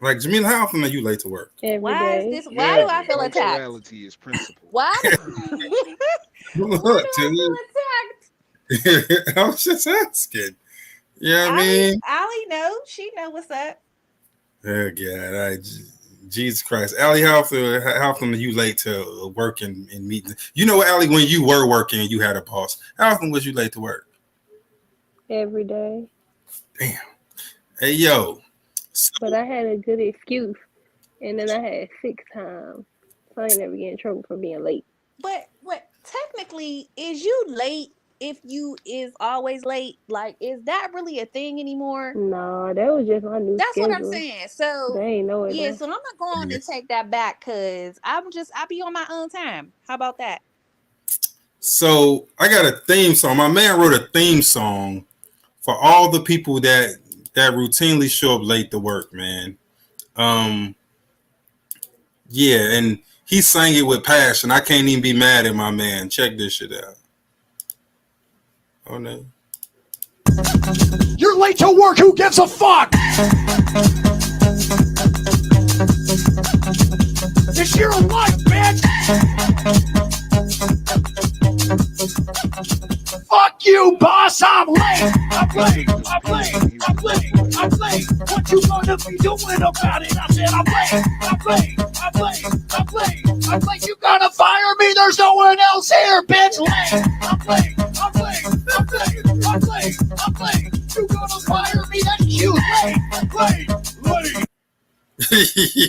Like, Jamila, how often are you late to work? why is this? Why do I feel attacked? Punctuality is principle. Why? Look, Why do I feel attacked? I was just asking. You know what I mean? Allie knows. She know what's up. Oh, God. Jesus Christ. Allie, how often are you late to work and meetings? You know, Allie, when you were working and you had a boss, how often was you late to work? Every day. Damn. Hey, yo. But I had a good excuse. And then I had 6 times. So I ain't never get in trouble for being late. But technically, is you late if you is always late? Like, is that really a thing anymore? Nah, that was just my new That's schedule. what I'm saying. So they ain't know it. yeah, though. so I'm not going to take that back because I be on my own time. How about that? So I got a theme song. My man wrote a theme song for all the people that routinely show up late to work, man. Yeah, and he sang it with passion. I can't even be mad at my man. Check this shit out. Oh no. You're late to work, who gives a fuck? It's your life, bitch! Fuck you, boss, I'm late! I'm late! What you gonna be doing about it? I said I'm late! You gonna fire me? There's no one else here, bitch! I'm late! You gonna fire me? That's cute! Late!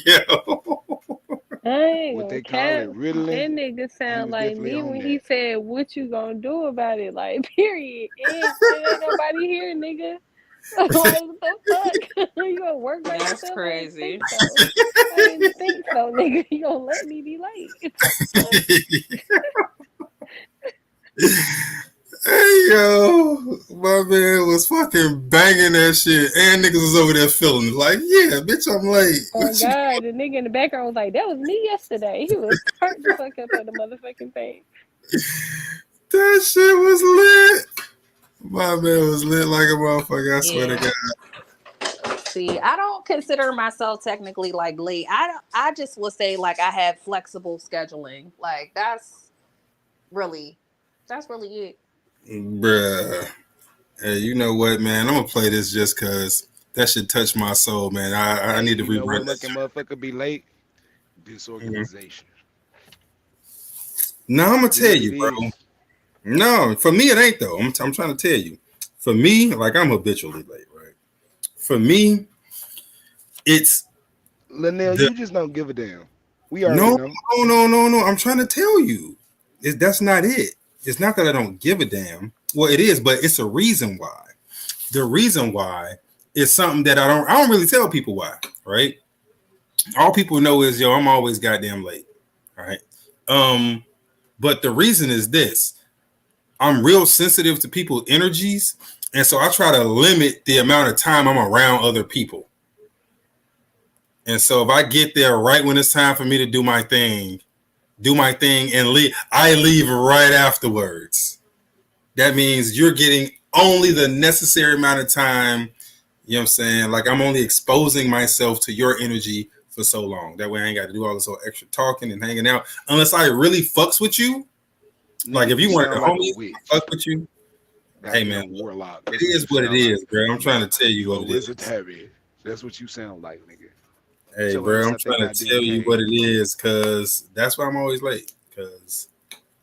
Yo. I ain't What gonna they call cap. it, riddling? That nigga sound like definitely me on when that. he said, "What you gonna do about it?" Like, period. And ain't nobody here, nigga. Like, what the fuck? You gonna work by That's yourself? crazy. I didn't think so, nigga. You gonna let me be late? Hey yo, my man was fucking banging that shit, and niggas was over there feeling like, yeah, bitch, I'm late. Oh God, the nigga in the background was like, "That was me yesterday." He was turned the fuck up at the motherfucking thing. That shit was lit. My man was lit like a motherfucker. I swear to God. See, I don't consider myself technically like late. I just will say like I have flexible scheduling. Like that's really it. Bruh. Hey, you know what, man? I'm gonna play this just cause that shit touched my soul, man. I need to You know what rerun making that. motherfucker be late? Disorganization. No, I'm gonna That's tell what you, it bro. is. No, for me it ain't though. I'm trying to tell you. For me, like I'm habitually late, right? For me, it's Linnell, you just don't give a damn. We already know. No. I'm trying to tell you. That's not it. It's not that I don't give a damn. Well, it is, but it's a reason why. The reason why is something that I don't really tell people why, right? All people know is, yo, I'm always goddamn late, right? But the reason is this. I'm real sensitive to people's energies, and so I try to limit the amount of time I'm around other people. And so if I get there right when it's time for me to do my thing and leave, I leave right afterwards. That means you're getting only the necessary amount of time. You know what I'm saying? Like I'm only exposing myself to your energy for so long. That way I ain't got to do all this whole extra talking and hanging out. Unless I really fucks with you. Like if you wanted to homies fuck with you. Hey man, warlock. It is what it is, bro. I'm trying to tell you what it is. That's what you sound like, nigga. Hey, bro, I'm trying to tell you what it is, cause that's why I'm always late. Cause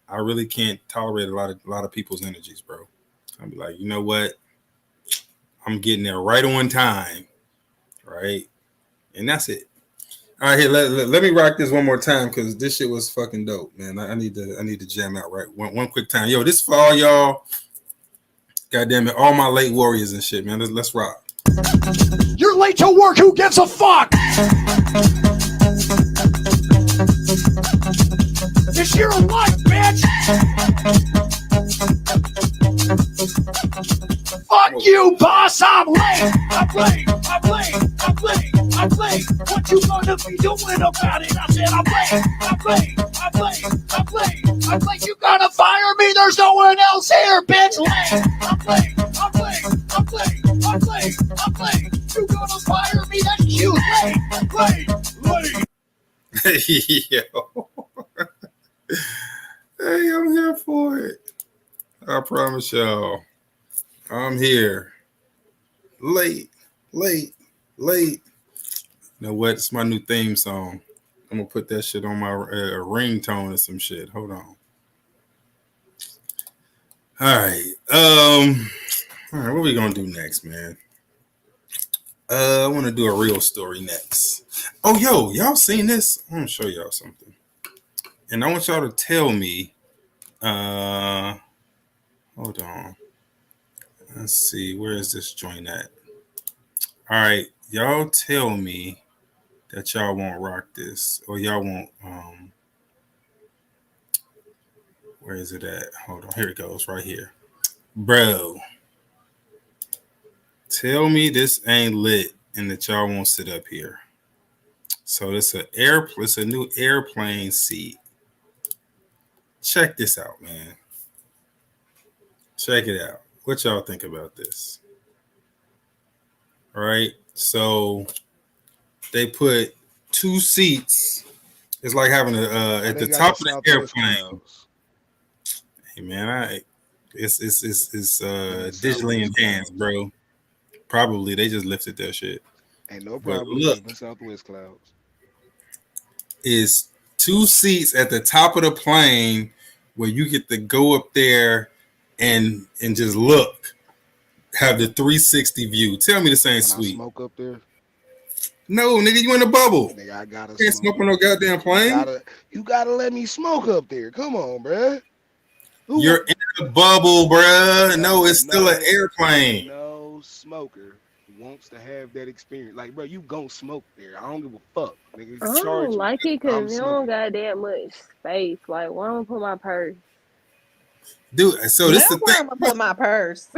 I really can't tolerate a lot of people's energies, bro. I'll be like, you know what? I'm getting there right on time, right? And that's it. All right, here, let me rock this one more time because this shit was fucking dope, man. I need to jam out right one quick time. Yo, this for all y'all. Goddamn it, all my late warriors and shit, man. Let's rock. You're late to work, who gives a fuck? It's your life, bitch! Fuck you, boss. I'm late. I'm late. What you gonna be doing about it? I said I'm late. You gonna fire me? There's no one else here, bitch. Late. I'm late. You gonna fire me? That's cute. Late. Yo. Hey, I'm here for it. I promise y'all. I'm here. Late. You know what? It's my new theme song. I'm gonna put that shit on my ringtone or some shit. Hold on. All right. All right. What we gonna do next, man? I want to do a real story next. Oh, yo, y'all seen this? I'm gonna show y'all something, and I want y'all to tell me. Hold on. Let's see. Where is this joint at? All right, y'all tell me that y'all won't rock this, or y'all won't. Where is it at? Hold on. Here it goes. Right here, bro. Tell me this ain't lit, and that y'all won't sit up here. So it's a new airplane seat. Check this out, man. Check it out. What y'all think about this? All right. So they put 2 seats. It's like having at the top of the airplane. Hey man, it's digitally enhanced, bro. Probably they just lifted that shit. Ain't no But problem. look, The Southwest clouds. Is 2 seats at the top of the plane where you get to go up there and just look, have the 360 view. Tell me this ain't sweet. Smoke up there? No, nigga, you in a bubble. Nigga, I gotta can't smoke on no goddamn plane. You gotta let me smoke up there. Come on, bruh. You're in a bubble, bruh. No, it's still an airplane. No smoker wants to have that experience. Like, bro, you gon' smoke there. I don't give a fuck, nigga. I don't like it because you don't got that much space. Like, where I'm gonna put my purse? Dude, so this is the Where thing. I'm gonna put my purse.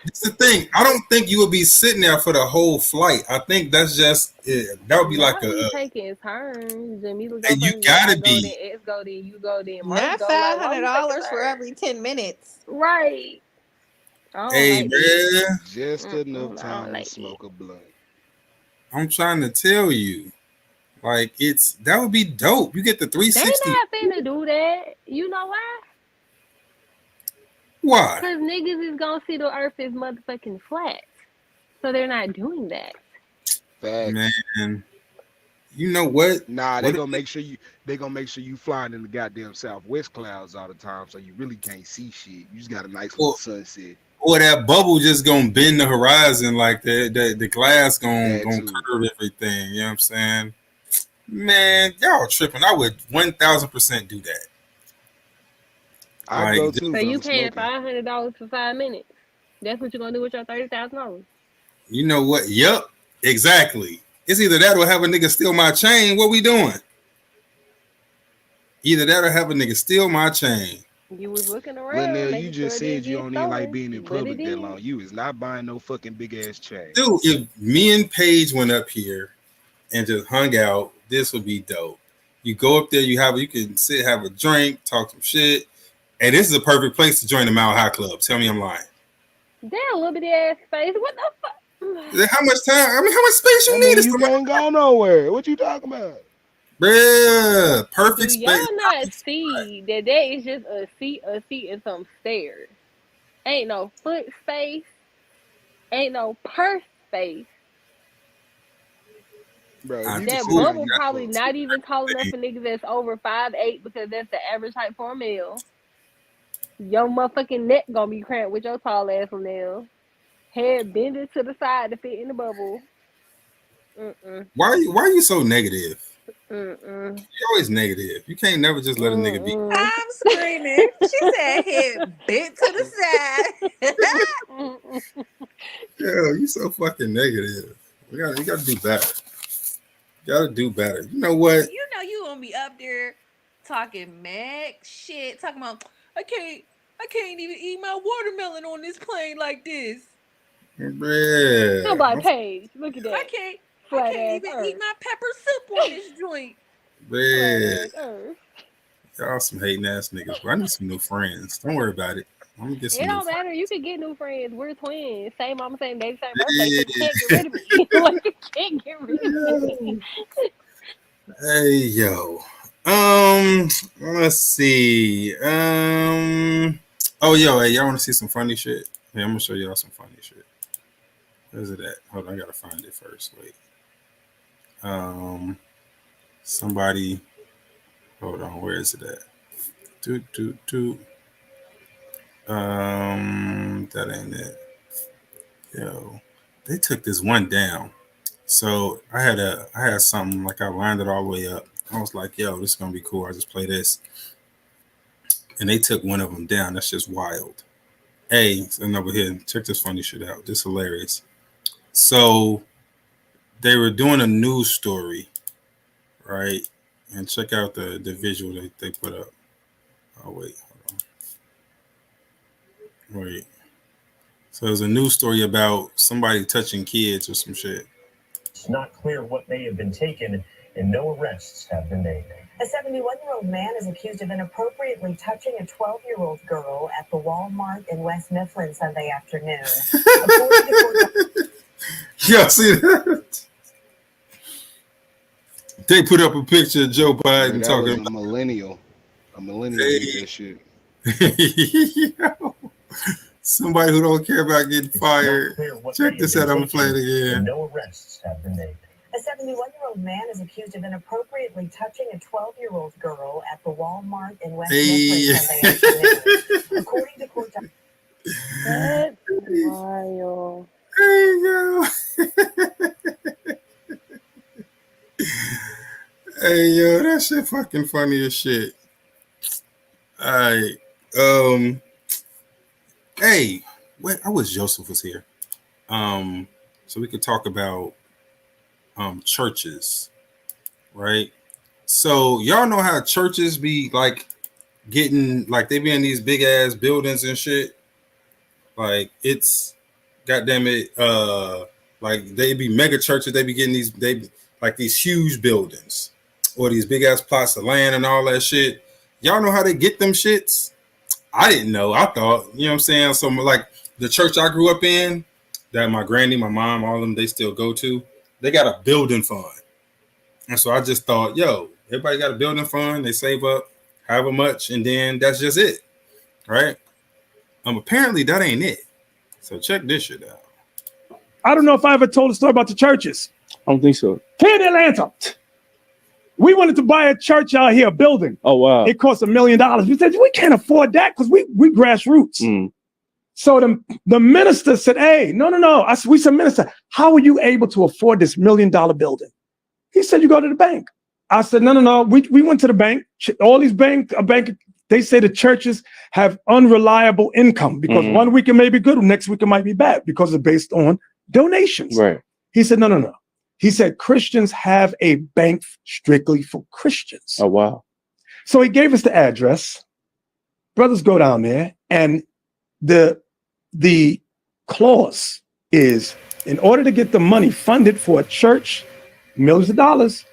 It's the thing. I don't think you would be sitting there for the whole flight. I think that's just that would be like a. Taking turns. Jamila And you gotta be. Then X go, then you go, then Not $500 for every 10 minutes. Right. Hey, man. Just enough time to smoke a blunt. I'm trying to tell you, like that would be dope. You get the 360. They not finna do that. You know why? Why? Because niggas is gonna see the earth is motherfucking flat. So they're not doing that. Man, you know what? Nah, they gonna make sure you flying in the goddamn Southwest clouds all the time, so you really can't see shit. You just got a nice little sunset. Or that bubble just gonna bend the horizon, like the glass gonna curve everything. You know what I'm saying? Man, y'all tripping. I would 1000% do that. I go too. So you paying $500 for 5 minutes? That's what you're gonna do with your $30,000? You know what? Yep, exactly. It's either that or have a nigga steal my chain. What we doing? Either that or have a nigga steal my chain. You was looking around. Linnell, you just said you don't even like being in public that long. You is not buying no fucking big ass chain. Dude, if me and Paige went up here and just hung out, this would be dope. You go up there, you can sit, have a drink, talk some shit. And this is a perfect place to join the Mile High Club. Tell me I'm lying. Damn, little bitty ass space. What the fuck? How much time? How much space you need? You can't go nowhere. What you talking about? Bruh, perfect Do space. y'all not see that is just a seat, and some stairs? Ain't no foot space. Ain't no purse space. Bro, that bubble probably not even tall enough for niggas that's over 5'8" because that's the average height for a male. Your motherfucking neck gonna be cramped with your tall ass nail. Head bended to the side to fit in the bubble. Why are you so negative? You're always negative. You can't never just let a nigga be. I'm screaming. She said head bent to the side. Yeah, you so fucking negative. You gotta do better. You gotta do better. You know what? You know you gonna be up there talking mad shit, talking about I can't even eat my watermelon on this plane like this. I'm like, Bruh. Paige, look at that. I can't even eat my pepper soup on this joint. Man, Earth. y'all some hating ass niggas. But I need some new friends. Don't worry about it. I'm gonna get It some new don't friends. matter. You can get new friends. We're twins. Same mama, same baby, same birthday. So you can't get rid of me. Like, you can't get rid of me. Hey yo. Let's see. Oh yo, hey, y'all wanna see some funny shit? Yeah, I'm gonna show y'all some funny shit. Where's it at? Hold on, I gotta find it first. Wait. Somebody hold on, where is it at? That ain't it. Yo, they took this one down. So I had something like I lined it all the way up. I was like, yo, this is gonna be cool. I just play this. And they took one of them down. That's just wild. Hey, and over here, check this funny shit out. This is hilarious. So they were doing a news story, right? And check out the visual they put up. Oh wait, hold on. Wait. So there's a news story about somebody touching kids or some shit. It's not clear what may have been taken, and no arrests have been made. A 71-year-old man is accused of inappropriately touching a 12-year-old girl at the Walmart in West Mifflin Sunday afternoon. Y'all see that? They put up a picture of Joe Biden That talking was about a millennial. A millennial did that shit. Yo, somebody who don't care about getting fired. Check this out. I'm gonna play it again. No arrests have been made. A 71-year-old man is accused of inappropriately touching a 12-year-old girl at the Walmart in West Mifflin Sunday afternoon. According to court That's wild. There you go. Hey yo, that shit fucking funny as shit. Alright. Hey, wait, I wish Joseph was here. So we could talk about churches, right? So y'all know how churches be like getting like they be in these big ass buildings and shit. Like it's goddamn it, like they be mega churches, they be getting these like these huge buildings or these big ass plots of land and all that shit. Y'all know how they get them shits? I didn't know. I thought, you know what I'm saying? So like the church I grew up in, that my granny, my mom, all of them, they still go to, they got a building fund. And so I just thought, yo, everybody got a building fund, they save up however much, and then that's just it. Right? Apparently that ain't it. So check this shit out. I don't know if I ever told a story about the churches. I don't think so. Here in Atlanta, we wanted to buy a church out here, a building. Oh, wow. It cost $1 million. We said, we can't afford that because we grassroots. So the minister said, hey, no. We said, minister, how are you able to afford this $1 million building? He said, you go to the bank. I said, no. We went to the bank. All these bank, they say the churches have unreliable income because 1 week it may be good, next week it might be bad because it's based on donations. Right. He said, no. He said, Christians have a bank strictly for Christians. Oh, wow. So he gave us the address. Brothers go down there, and the clause is in order to get the money funded for a church, millions of dollars,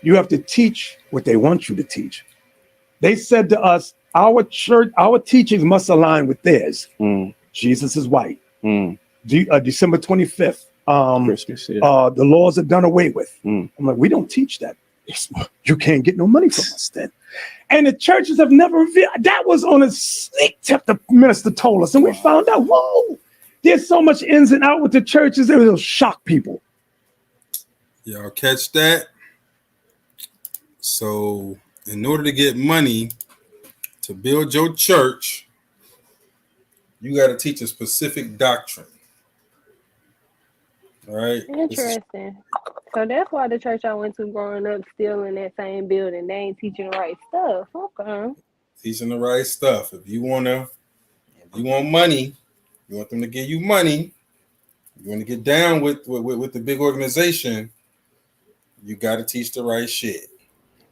you have to teach what they want you to teach. They said to us, our church, our teachings must align with theirs. Jesus is white. December 25th. Christmas, yeah. The laws are done away with. I'm like, we don't teach that. You can't get no money from us then. And the churches have never revealed. That was on a sneak tip the minister told us. And we found out, whoa, there's so much ins and out with the churches. It will shock people. Y'all catch that? So in order to get money to build your church, you got to teach a specific doctrine. All right. Interesting. So that's why the church I went to growing up still in that same building. They ain't teaching the right stuff. Okay. Teaching the right stuff. If you want money, you want them to give you money, you want to get down with the big organization, you got to teach the right shit.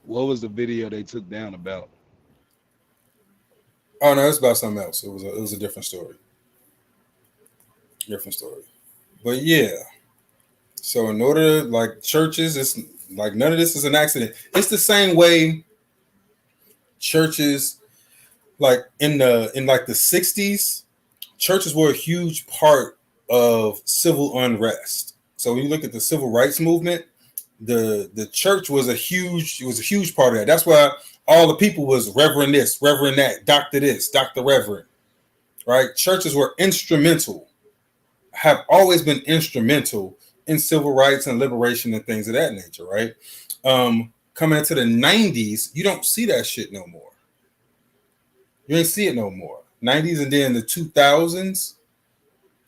What was the video they took down about? Oh no, it's about something else. It was a different story. Different story. But yeah. So in order, like churches, it's like none of this is an accident. It's the same way churches, like in the 60s, churches were a huge part of civil unrest. So when you look at the civil rights movement, the church was a huge part of that. That's why all the people was Reverend this, Reverend that, Doctor this, Doctor Reverend, right? Churches were instrumental, have always been instrumental in civil rights and liberation and things of that nature, right? Coming into the 90s, you don't see that shit no more. You ain't see it no more. 90s and then the 2000s,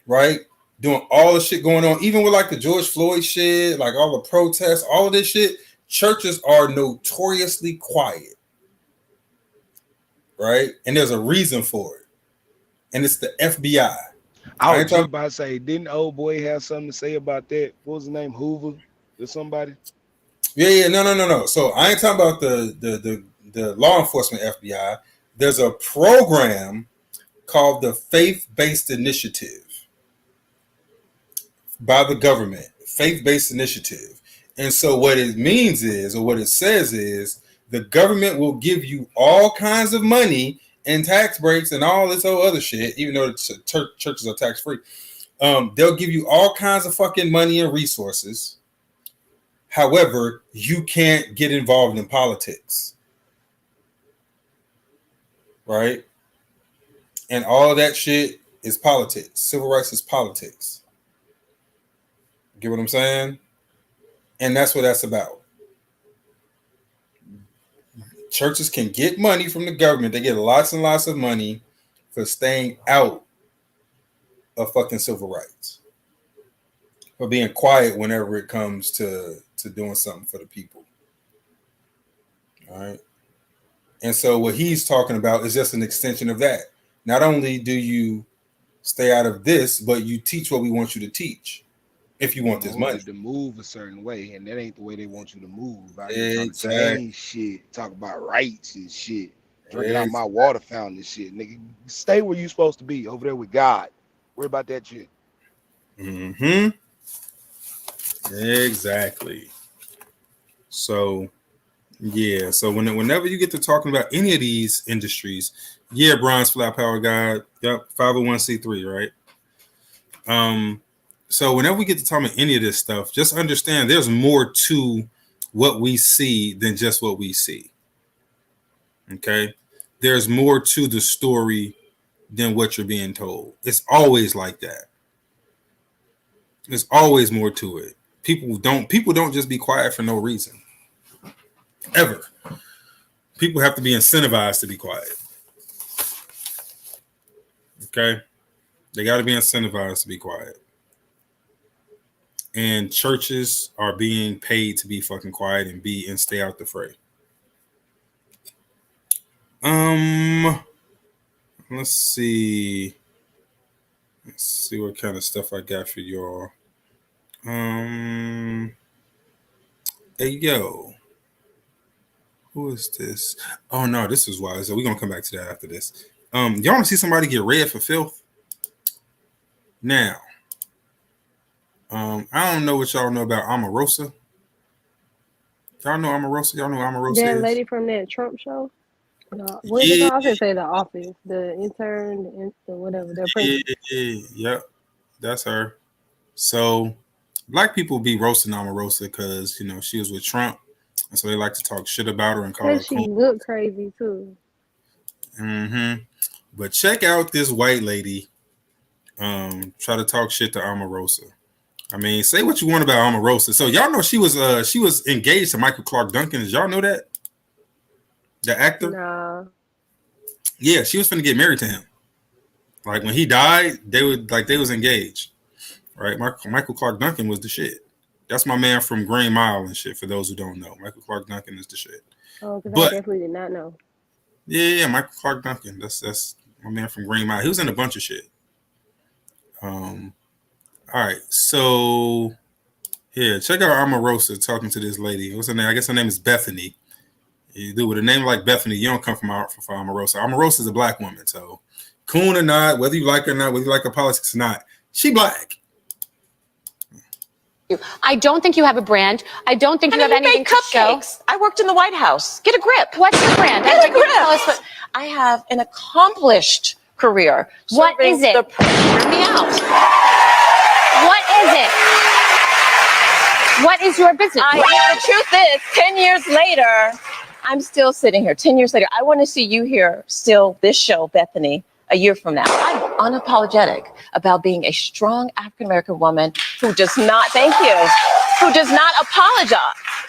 right? Doing all the shit going on, even with like the George Floyd shit, like all the protests, all of this shit, churches are notoriously quiet, right? And there's a reason for it. And it's the FBI. I was just about to say, didn't old boy have something to say about that? What was his name? Hoover or somebody? Yeah, no. So I ain't talking about the law enforcement FBI. There's a program called the Faith-Based Initiative by the government, faith-based initiative. And so what it means is, or what it says is, the government will give you all kinds of money and tax breaks and all this whole other shit, even though churches are tax-free. They'll give you all kinds of fucking money and resources. However, you can't get involved in politics. Right? And all of that shit is politics. Civil rights is politics. Get what I'm saying? And that's what that's about. Churches can get money from the government. They get lots and lots of money for staying out of fucking civil rights. For being quiet whenever it comes to doing something for the people. All right. And so what he's talking about is just an extension of that. Not only do you stay out of this, but you teach what we want you to teach. If you want this money to move a certain way, and that ain't the way they want you to move. Out here trying to change shit, talk about rights and shit, drinking out my water fountain and shit. Nigga, stay where you supposed to be, over there with God. Worry about that shit. Mm-hmm. Exactly. So, yeah. So whenever you get to talking about any of these industries, yeah, Bronze Flat Power God, yep, 501c3, right? So whenever we get to talk about any of this stuff, just understand there's more to what we see than just what we see. Okay? There's more to the story than what you're being told. It's always like that. There's always more to it. People don't just be quiet for no reason. Ever. People have to be incentivized to be quiet. Okay? They got to be incentivized to be quiet. And churches are being paid to be fucking quiet and stay out the fray. Let's see what kind of stuff I got for y'all. Hey yo, who is this? Oh no, this is why. So we're gonna come back to that after this. Y'all want to see somebody get read for filth? Now, I don't know what y'all know about Omarosa. Y'all know Omarosa? Y'all know Omarosa That is? lady from that Trump show. What is it called? I was gonna say The Office, the intern, the whatever. Yep, that's her. So, black people be roasting Omarosa because she was with Trump, and so they like to talk shit about her and call her. Cause she look crazy too. Mm-hmm. But check out this white lady. Try to talk shit to Omarosa. I mean, say what you want about Omarosa. So y'all know she was engaged to Michael Clark Duncan. Did y'all know that? The actor? Nah. Yeah, she was finna get married to him. Like when he died, they was engaged. Right? Michael Clark Duncan was the shit. That's my man from Green Mile and shit, for those who don't know. Michael Clark Duncan is the shit. Oh, because I definitely did not know. Yeah, Michael Clark Duncan. That's my man from Green Mile. He was in a bunch of shit. All right, so here, check out Omarosa talking to this lady. What's her name? I guess her name is Bethany. You do with a name like Bethany, you don't come from Omarosa. Omarosa is a black woman, so coon or not, whether you like her or not, whether you like her politics or not, she black. I don't think you have a brand. I don't think you have anything to show. I worked in the White House. Get a grip. What's your brand? Get a grip. I have an accomplished career. What is it? Hear me out. What is it? What is your business? The truth is, 10 years later, I'm still sitting here. 10 years later, I want to see you here still, this show, Bethany, a year from now. I'm unapologetic about being a strong African-American woman who does not, who does not apologize.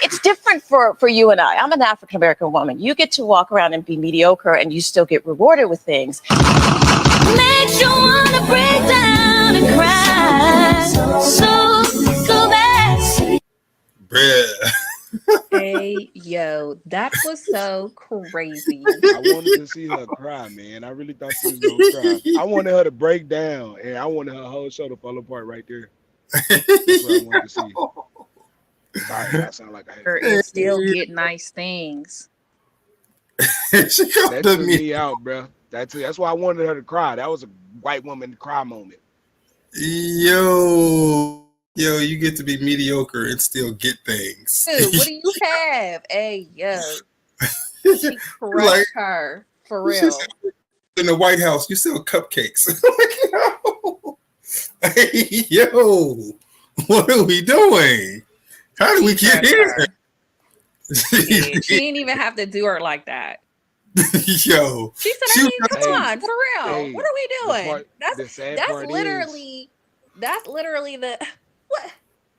It's different for you and I. I'm an African-American woman. You get to walk around and be mediocre and you still get rewarded with things. Makes you wanna break down and cry. So bad. Bruh. Hey, yo, that was so crazy. I wanted to see her cry, man. I really thought she was gonna cry. I wanted her to break down, and I wanted her whole show to fall apart right there. That's what I wanted to see. Sorry, I sound like I had And still get nice things. that took me out, bro. That's why I wanted her to cry. That was a white woman cry moment. Yo, you get to be mediocre and still get things. Dude, what do you have? Hey, yo. She crushed her. For real. In the White House, you sell cupcakes. Hey, yo, what are we doing? How did we get here? She didn't even have to do her like that. Yo. She said, come on, for real. Hey, what are we doing? That's literally the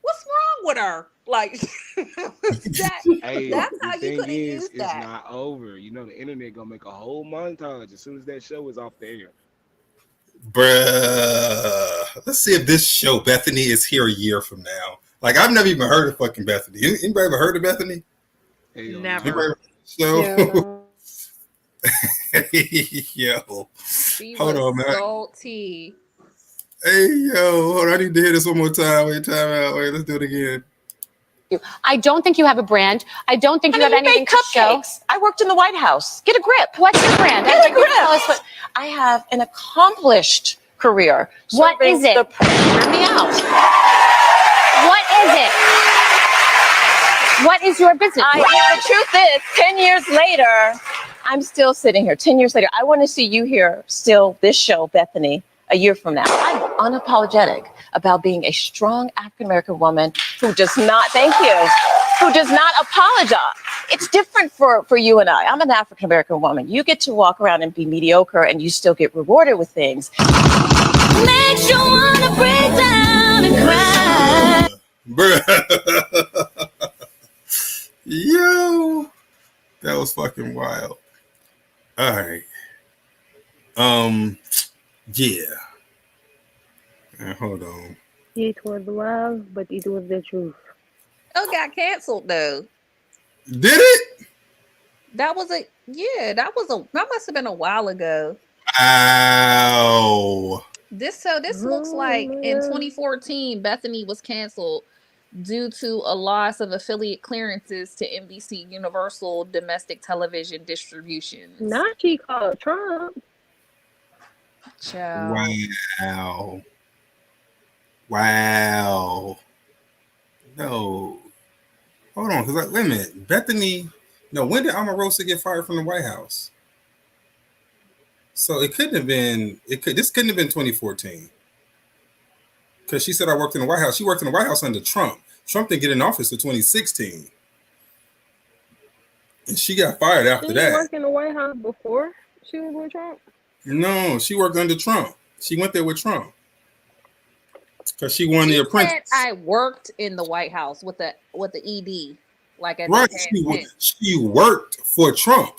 what's wrong with her? Like that's how you could have used that. It's not over. You know, the internet gonna make a whole montage as soon as that show is off the air. Bruh. Let's see if this show, Bethany, is here a year from now. Like, I've never even heard of fucking Bethany. Anybody ever heard of Bethany? Never. So, yo. Hold on, man. Salty. Hey, yo, hold on. I need to hear this one more time. Wait, time out. Wait, let's do it again. I don't think you have a brand. I don't think you have anything to show. I worked in the White House. Get a grip. What's your brand? Get a grip. I have an accomplished career. What is it? Hear me out. What is it? What is your business? The truth is, 10 years later, I'm still sitting here. 10 years later, I want to see you here still, this show, Bethany, a year from now. I'm unapologetic about being a strong African-American woman who does not, who does not apologize. It's different for you and I. I'm an African-American woman. You get to walk around and be mediocre and you still get rewarded with things. Makes you wanna break down and cry. Bruh. Yo. That was fucking wild. All right. Yeah. Hold on. It was love, but it was the truth. Oh, got canceled though. Did it? That must have been a while ago. Ow. This looks like in 2014, Bethany was canceled due to a loss of affiliate clearances to NBC Universal domestic television distribution. Not she called Trump. Child. Wow. No. Hold on, because wait a minute. Bethany, no, when did Omarosa get fired from the White House? So it couldn't have been, this couldn't have been 2014. Because she said I worked in the White House. She worked in the White House under Trump. Trump didn't get in office until 2016. And she got fired after that. She worked in the White House before she was with Trump? No, she worked under Trump. She went there with Trump. Because she won The Apprentice. I worked in the White House with the ED. Like at right. She worked for Trump.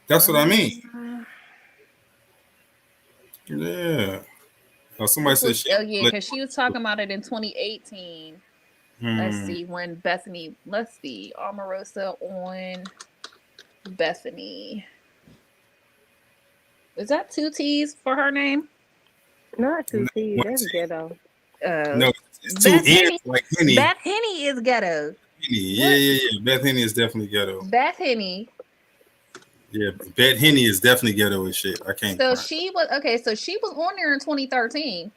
That's what I mean. Yeah. Somebody said she. Oh yeah, because she was talking about it in 2018. Let's see when Bethany. Let's see Omarosa on Bethany. Is that 2 T's for her name? Not 2 T's. That's ghetto. No, it's 2 N's like Henny. Beth Henny is ghetto. Yeah. Beth Henny is definitely ghetto. Beth Henny. Yeah, Beth Henny is definitely ghetto as shit. I can't. So she was on there in 2013,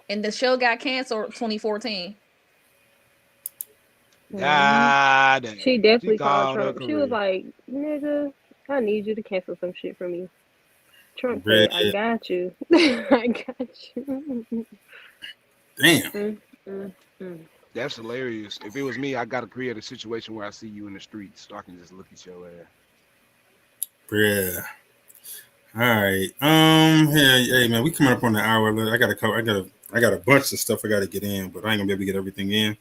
and the show got canceled 2014. God damn. She definitely called called her Trump. She was career. like, nigga, I need you to cancel some shit for me. Trump Bruh. said, I got you. I got you. Damn. That's hilarious. If it was me, I gotta create a situation where I see you in the streets so I can just look at your ass. Bruh. All right. Hey man, we coming up on the hour. I got a bunch of stuff I gotta get in, but I ain't gonna be able to get everything in.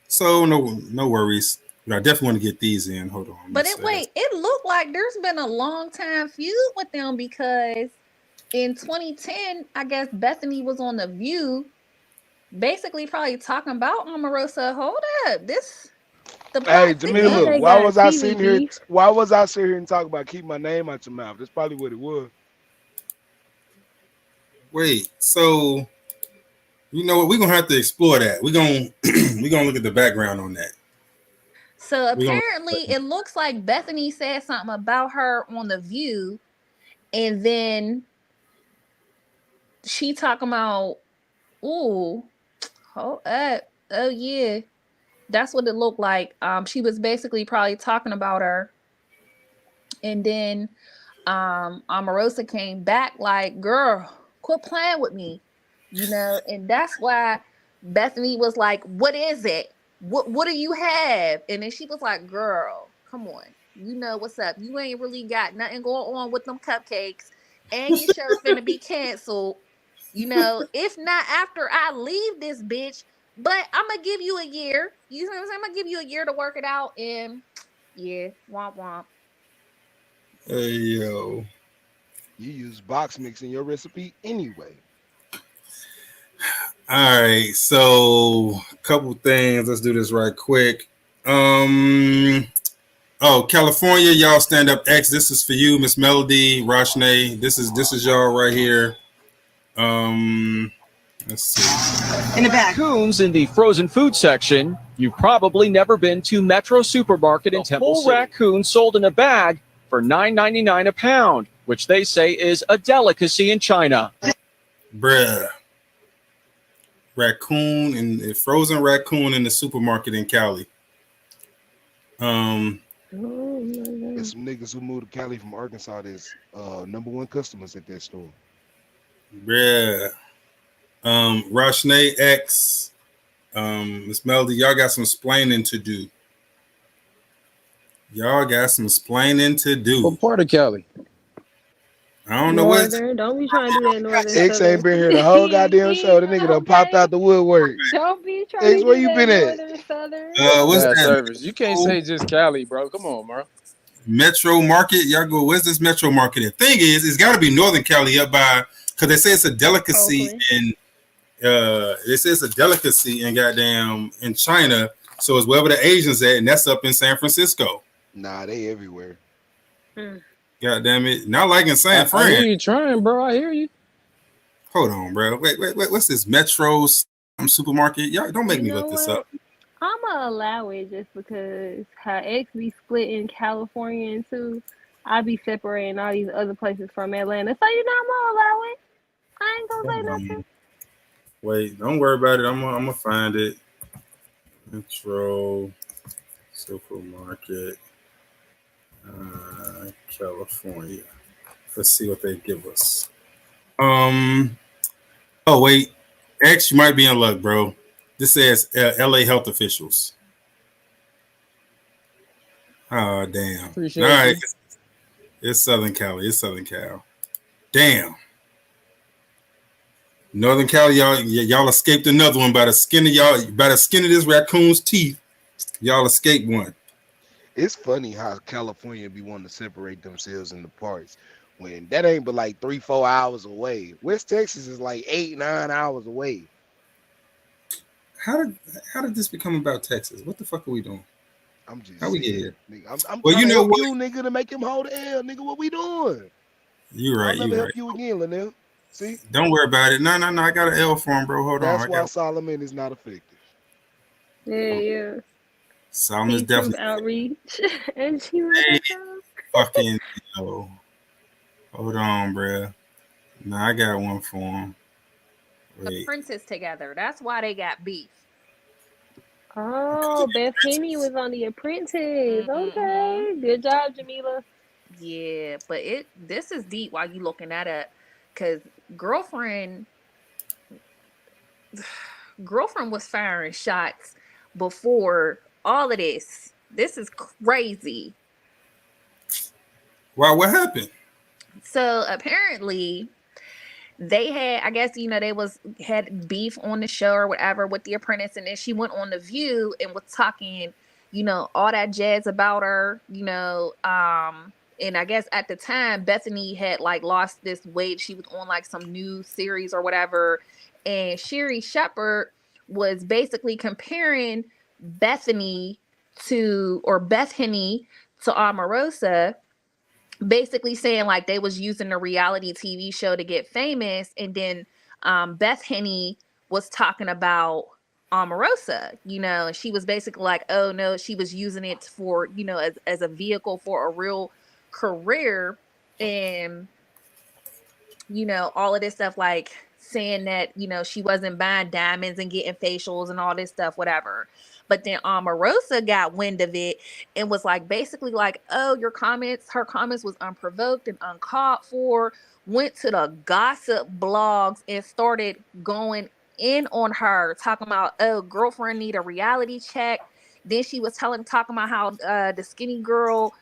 So no worries. But I definitely want to get these in. Hold on. But it looked like there's been a long time feud with them because in 2010, I guess Bethany was on The View, basically probably talking about Omarosa. Hold up, Hey, Jamila, why was I sitting here and talking about keep my name out your mouth? That's probably what it was. Wait, so you know what? We're gonna have to explore that. We're gonna look at the background on that. So apparently it looks like Bethany said something about her on The View, and then she talking about, hold up. Oh yeah. That's what it looked like. She was basically probably talking about her. And then Omarosa came back like, girl, quit playing with me. And that's why Bethany was like, what is it? What do you have? And then she was like, girl, come on. You know what's up. You ain't really got nothing going on with them cupcakes. And your show's finna be canceled. If not after I leave this bitch, but I'm gonna give you a year. You know what I'm saying? I'm gonna give you a year to work it out. And yeah, womp womp. Hey yo. You use box mix in your recipe anyway. All right, so a couple things. Let's do this right quick. California, y'all stand up X. This is for you, Miss Melody, Roshne. This is y'all right here. Let's see. In the raccoons in the frozen food section, you've probably never been to Metro Supermarket in Temple City. Raccoon sold in a bag for $9.99 a pound, which they say is a delicacy in China. Bruh. Raccoon and frozen raccoon in the supermarket in Cali. There's some niggas who moved to Cali from Arkansas that's #1 customers at that store. Bruh. Roshne X, Miss Melody, y'all got some splaining to do. What part of Cali? I don't know what. Don't be trying to do that, Northern. X ain't been here the whole goddamn show. The nigga done popped out the woodwork. Don't be trying X, to where do you that, been at? Northern Southern. What's that? Service. You can't say just Cali, bro. Come on, bro. Metro Market. Y'all go, where's this Metro Market? The thing is, it's got to be Northern Cali up by, because they say it's a delicacy in goddamn in China. So it's wherever the Asians at, and that's up in San Francisco. Nah, they everywhere. God damn it. Not like in San Fran. I hear you trying, bro. I hear you. Hold on, bro. Wait. What's this? Metro supermarket? Y'all don't make me look this up. I'm gonna allow it just because how X be split in California and two, I be separating all these other places from Atlanta. So I'm gonna allow it. I ain't gonna say nothing. Wait, don't worry about it. I'm gonna find it. Metro supermarket, California. Let's see what they give us. Oh wait, X, you might be in luck, bro. This says LA health officials. Oh damn! Appreciate All right, you. it's Southern Cali. Damn. Northern Cali, y'all escaped another one by the skin of this raccoon's teeth. Y'all escaped one. It's funny how California be wanting to separate themselves into parts when that ain't but like 3-4 hours away. West Texas is like 8-9 hours away. How did this become about Texas? What the fuck are we doing? I'm just how we get here? Nigga, I'm trying to help you, nigga, to make him hold the L, nigga. What we doing? You right. I'll never help you again, Linnell. See? Don't worry about it. No. I got an L for him, bro. Hold on. That's why Solomon is not effective. Yeah. Salma's He proved definitely outreach, and she let us go. fucking. Yo, hold on, bruh. Nah, I got one for him. Wait. Apprentice together. That's why they got beef. Oh, Beth Henny was on The Apprentice. Okay, good job, Jamila. Yeah, but this is deep while you looking that up, because girlfriend was firing shots before all of this. This is crazy. Wow, what happened? So apparently they had, I guess, they had beef on the show or whatever with The Apprentice, and then she went on The View and was talking, all that jazz about her, and I guess at the time Bethany had like lost this weight. She was on like some new series or whatever, and Sherry Shepherd was basically comparing Bethany to Omarosa, basically saying like they was using a reality TV show to get famous. And then Beth Henny was talking about Omarosa, and she was basically like, oh no, she was using it for, as a vehicle for a real career. And, all of this stuff, like saying that, she wasn't buying diamonds and getting facials and all this stuff, whatever. But then Omarosa got wind of it and was like, basically like, oh, her comments was unprovoked and uncalled for, went to the gossip blogs and started going in on her, talking about, oh, girlfriend need a reality check. Then she was talking about how the skinny girl,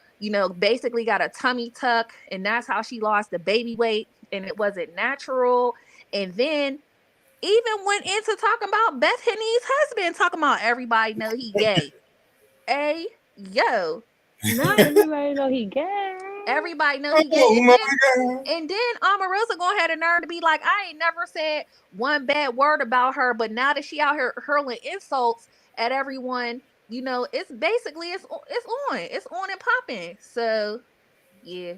basically got a tummy tuck, and that's how she lost the baby weight, and it wasn't natural. And then even went into talking about Beth Henny's husband, talking about everybody know he gay. Hey, yo. Not everybody know he gay. Everybody know he gay. And then Omarosa gonna have the nerve to be like, I ain't never said one bad word about her, but now that she out here hurling insults at everyone, it's basically it's on and popping. So yeah.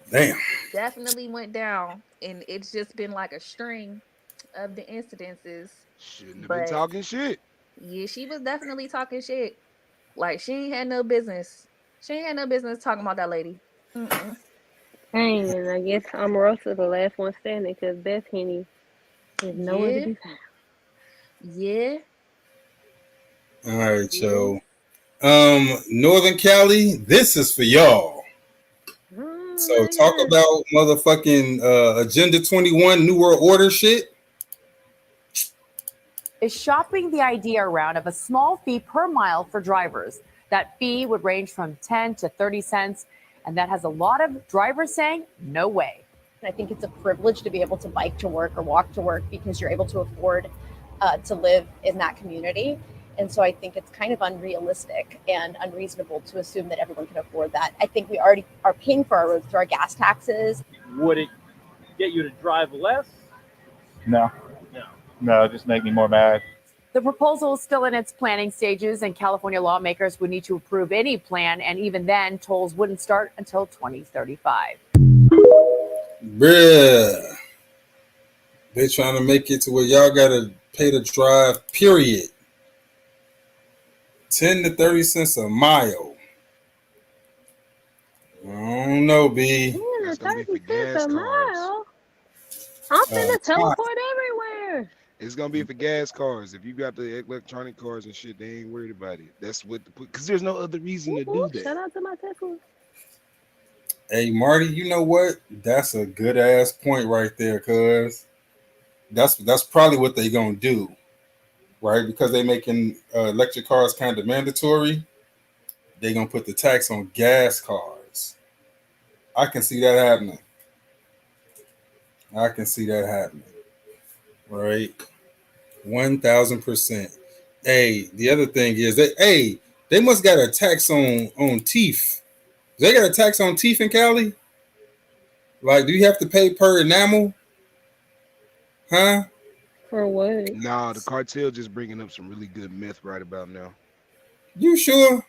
Damn. Definitely went down, and it's just been like a string of the incidences. Shouldn't have been talking shit. Yeah, she was definitely talking shit. Like she ain't had no business. She ain't had no business talking about that lady. Dang, and I guess Omarosa the last one standing because Beth Henny is nowhere to be found. Yeah. All right, so Northern Cali, this is for y'all. So talk about motherfucking Agenda 21 New World Order shit. Is shopping the idea around of a small fee per mile for drivers. That fee would range from 10 to 30 cents, and that has a lot of drivers saying, no way. I think it's a privilege to be able to bike to work or walk to work because you're able to afford to live in that community. And so I think it's kind of unrealistic and unreasonable to assume that everyone can afford that. I think we already are paying for our roads through our gas taxes. Would it get you to drive less? No, it just make me more mad. The proposal is still in its planning stages, and California lawmakers would need to approve any plan, and even then, tolls wouldn't start until 2035. Bruh. They trying to make it to where y'all gotta pay to drive, period. 10 to 30 cents a mile. I don't know, B. Yeah, 30 cents a mile. I'm finna teleport everywhere. It's gonna be for gas cars. If you got the electronic cars and shit, they ain't worried about it. That's what because there's no other reason to do that. Shout out to my Tesla. Hey, Marty, you know what? That's a good ass point right there, cuz that's probably what they gonna do, right? Because they making electric cars kind of mandatory. They gonna put the tax on gas cars. I can see that happening. Right? 1000%. Hey, the other thing is that they must got a tax on teeth. They got a tax on teeth in Cali? Like, do you have to pay per enamel? Huh? For what? Nah, the cartel just bringing up some really good myth right about now. You sure?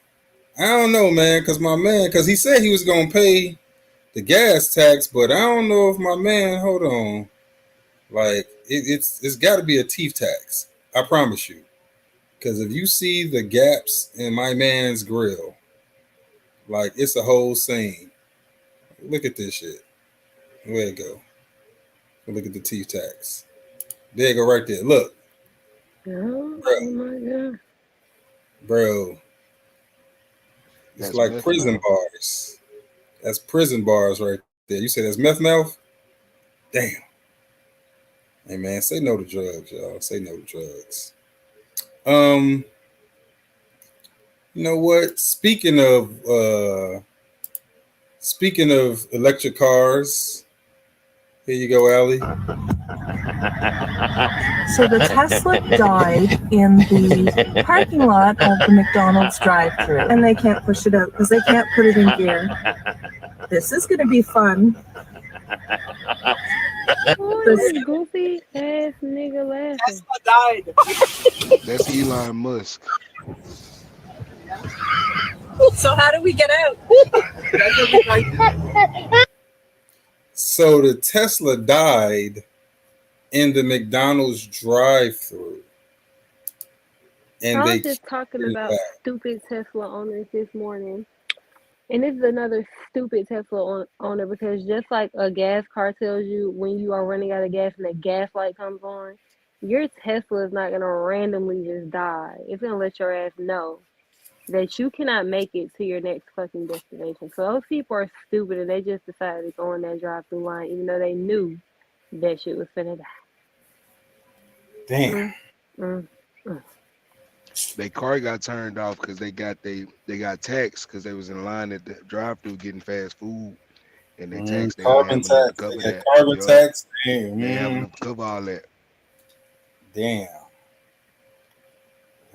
I don't know, man, because he said he was going to pay the gas tax, but I don't know if my man, hold on. Like, it's got to be a teeth tax. I promise you. Because if you see the gaps in my man's grill, like it's a whole scene. Look at this shit. Where it go? Look at the teeth tax. There you go, right there. Look, Oh, bro. oh my God. Bro. It's That's like meth prison mouth. bars. That's prison bars right there. You say that's meth mouth? Damn. Hey man, say no to drugs, y'all. Say no to drugs. You know what? Speaking of electric cars, here you go, Allie. So the Tesla died in the parking lot of the McDonald's drive-thru, and they can't push it out because they can't put it in gear. This is going to be fun. Oh, this goofy ass nigga laughing. Tesla died. That's Elon Musk. So how do we get out? So the Tesla died in the McDonald's drive-thru, and I they was just talking kicked it about back. stupid Tesla owners this morning. And this is another stupid Tesla owner because just like a gas car tells you when you are running out of gas and the gas light comes on, your Tesla is not going to randomly just die. It's going to let your ass know that you cannot make it to your next fucking destination. So those people are stupid and they just decided to go on that drive-through line even though they knew that shit was finna die. Damn. Their car got turned off because they got taxed because they was in line at the drive-through getting fast food, and they taxed. They Carbon having them to tax. cover They that. got carbon Yup. tax. Damn. They having them to cover all that. Damn.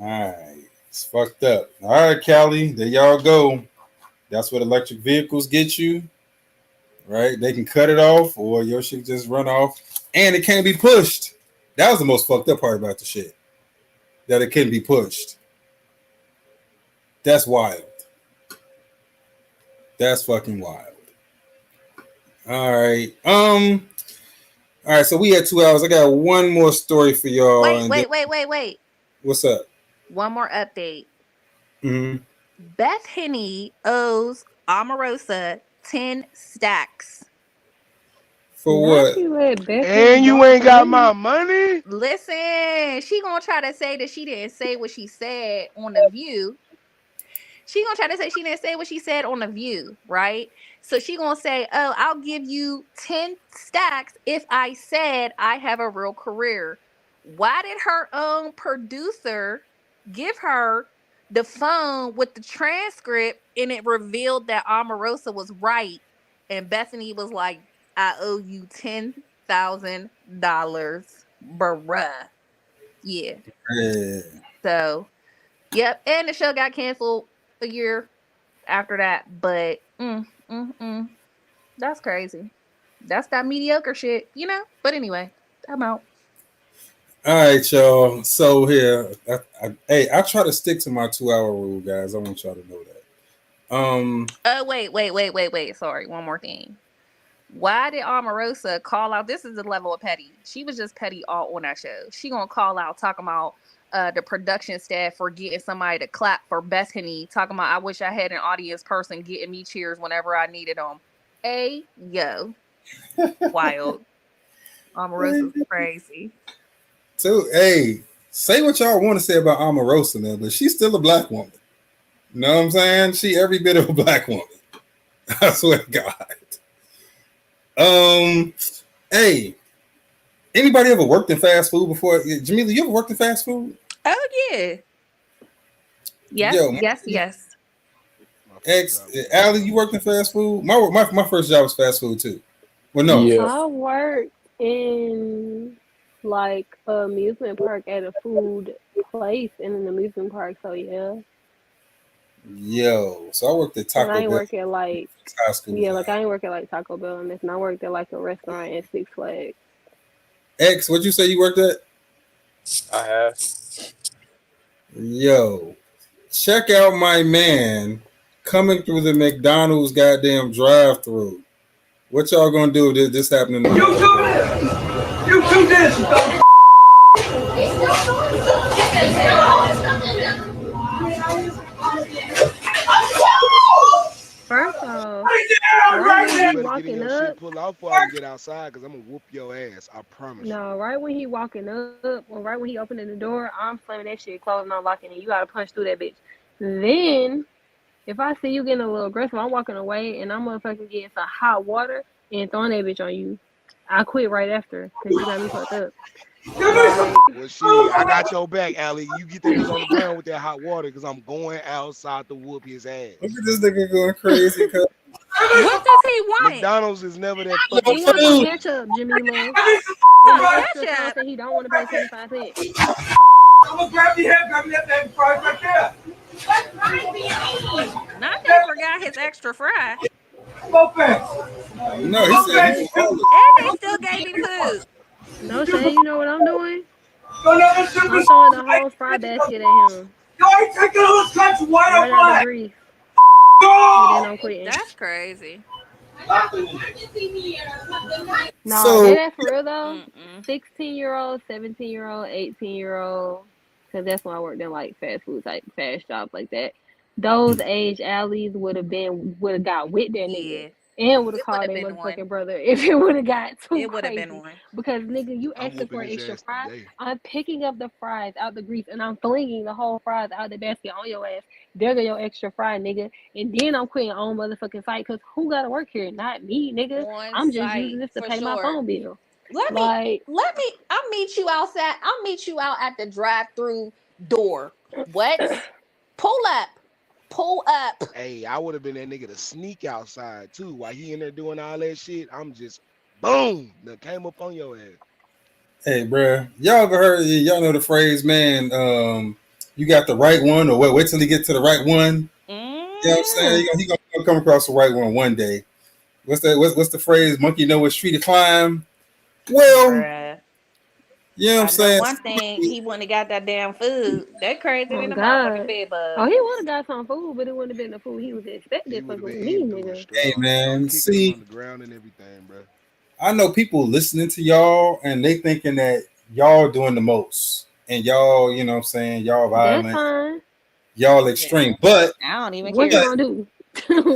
All right. It's fucked up. All right, Callie. There y'all go. That's what electric vehicles get you. Right? They can cut it off or your shit just run off. And it can't be pushed. That was the most fucked up part about the shit. That it couldn't be pushed. That's wild. That's fucking wild. All right. All right, so we had 2 hours. I got one more story for y'all. Wait. What's up? One more update. Mm-hmm. Beth Henney owes Omarosa 10 stacks. For what? And you ain't got my money? Listen, she gonna try to say that she didn't say what she said on The View. She gonna try to say she didn't say what she said on The View, right? So she gonna say, oh, I'll give you 10 stacks if I said I have a real career. Why did her own producer give her the phone with the transcript and it revealed that Omarosa was right? And Bethany was like, I owe you $10,000, bruh. Yeah. So, yep. And the show got canceled a year after that. But, that's crazy. That's that mediocre shit, you know? But anyway, I'm out. All right, y'all. So here, I try to stick to my 2-hour rule, guys. I want y'all to know that. Wait. Sorry, one more thing. Why did Omarosa call out? This is the level of petty. She was just petty all on that show. She gonna call out talking about the production staff for getting somebody to clap for Bethany. Talking about I wish I had an audience person getting me cheers whenever I needed them. Yo, wild. Omarosa's crazy. So, hey, say what y'all want to say about Omarosa, man, but she's still a black woman. You know what I'm saying? She every bit of a black woman. I swear to God. Hey, anybody ever worked in fast food before? Jamila, you ever worked in fast food? Oh yeah. Yes. Allie, you worked in fast food? My first job was fast food too. Well, no. Yeah. I worked in like an amusement park at a food place in an amusement park. So yeah. Yo, so I worked at Taco Bell. I ain't work at like high school. Yeah, like I ain't work at like Taco Bell and this, and I worked at like a restaurant at Six Flags. X, what'd you say you worked at? I have. Yo, check out my man coming through the McDonald's goddamn drive-through. What y'all gonna do if this happening? You do this. You better get in walking your up. shit, pull off before I can get outside, cause I'm gonna whoop your ass. I promise you. No, right when he walking up, or right when he opening the door, I'm slamming that shit, closing, unlocking it. You gotta punch through that bitch. Then, if I see you getting a little aggressive, I'm walking away, and I'm motherfucking getting some hot water and throwing that bitch on you. I quit right after, cause you got me fucked up. Like, Well, shit, I got your back, Allie. You get that bitch on the ground with that hot water, cause I'm going outside to whoop his ass. Look at this nigga going crazy. What does he want? McDonald's is never that he fucking wants some simple. ketchup, Jimmy Love. Some Extra ketchup. sauce, and he don't want to pay 25 cents. I'm gonna grab your head, grab that damn fries right there. Not that forgot his extra fry. Go fast. No, he said he And they still gave him food. No, Shay, you know what I'm doing? Don't ever I'm throwing the whole fry basket at him. Yo, I ain't taking all this country white Right or out the black. grease. And then I'm quitting. That's crazy. No, So- that's for real though. 16-year-old, 17-year-old, 18-year-old, because that's when I worked in like fast food type fast jobs like that. Those age alleys would have got with that nigga. And would have called their motherfucking brother if it would have got too It would have crazy. been one. Because nigga, you I'm asking for whooping an his extra ass fry. today. I'm picking up the fries out the grease and I'm flinging the whole fries out the basket on your ass. There go your extra fry, nigga. And then I'm quitting on motherfucking site because who gotta work here? Not me, nigga. On I'm just site, using this to for pay my sure. phone bill. Let me. I'll meet you outside. I'll meet you out at the drive-through door. What? Pull up. Hey, I would have been that nigga to sneak outside too. While he in there doing all that shit, I'm just boom, that came up on your ass. Hey, bruh, y'all ever heard? Y'all know the phrase, man. You got the right one, or wait till he get to the right one. You know what I'm saying? He gonna come across the right one one day. What's that? What's the phrase? Monkey know what street to climb. Well, Bruh. you know what I'm I know saying? one thing, he wouldn't have got that damn food. That crazy Oh, than a God. motherfucking bed bug. Oh, he would have got some food, but it wouldn't have been the food he was expecting fucking with me, nigga. Hey, man, Kicked him see, on the ground and everything, bro. I know people listening to y'all and they thinking that y'all doing the most, and y'all, you know what I'm saying, y'all That's violent, fine. y'all extreme, but I don't even What you care. gonna do?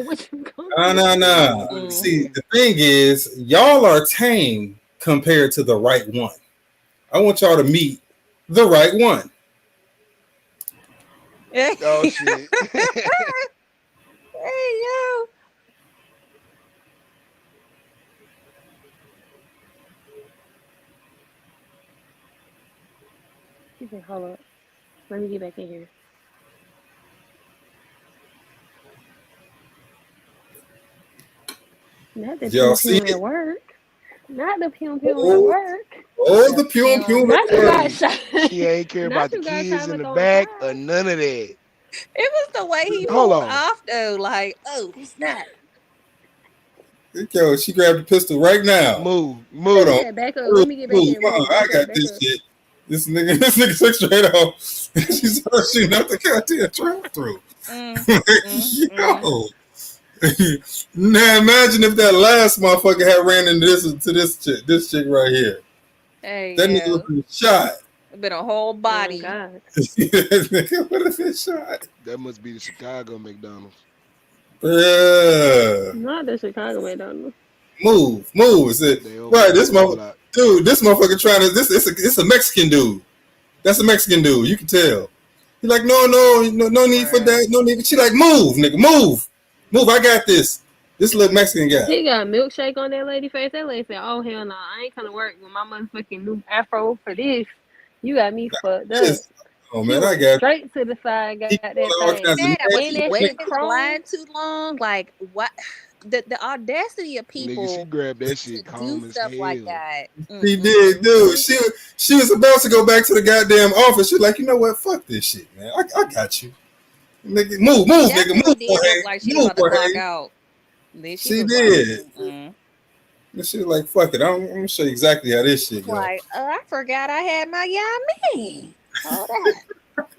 What you gonna do? no. See, the thing is, y'all are tame compared to the right one. I want y'all to meet the right one. Oh shit. Hey yo. He said, hold up. Let me get back in here. Not the Y'all pew see pew it? at work. Not the pew pew at work. Oh, the pew pew. Not you got shot. She ain't care Not about the you got kids shot in for the throwing back fries. or none of that. It was the way he Hold pulled on. off though, like, oh snap. Yo, she grabbed the pistol right now. Move. Hold on. Back up. Let me get back in. I got this shit. This nigga took straight off. She started shooting out the goddamn drive-through. Yo. Now imagine if that last motherfucker had ran into this chick right here. Hey, That nigga would have been shot. Been a whole body. Oh, God. Nigga would have been shot. That must be the Chicago McDonald's. Yeah. Not the Chicago McDonald's. Move. Right, this motherfucker, dude. This motherfucker trying to. It's a Mexican dude. That's a Mexican dude. You can tell. He's like, no need for that. No need. She like, move, nigga, move. I got this. This little Mexican guy. He got a milkshake on that lady face. That lady said, oh, hell no, I ain't gonna work with my motherfucking new afro for this. You got me fucked up. Oh, She man, went I got straight to the side, got that all thing. kinds of That was And that waiting shit his chrome. line too long. Like what? The audacity of Nigga, she people grabbed that shit to calm do as stuff hell. like that. She did, dude. She was about to go back to the goddamn office. She's like, you know what? Fuck this shit, man. I got you. Nigga, move, nigga, Definitely move. did look like she was about to clock out. Then She was did. Like, And she was like, fuck it. I'm gonna show you exactly how this shit goes. like, I forgot I had my Yami. Hold on.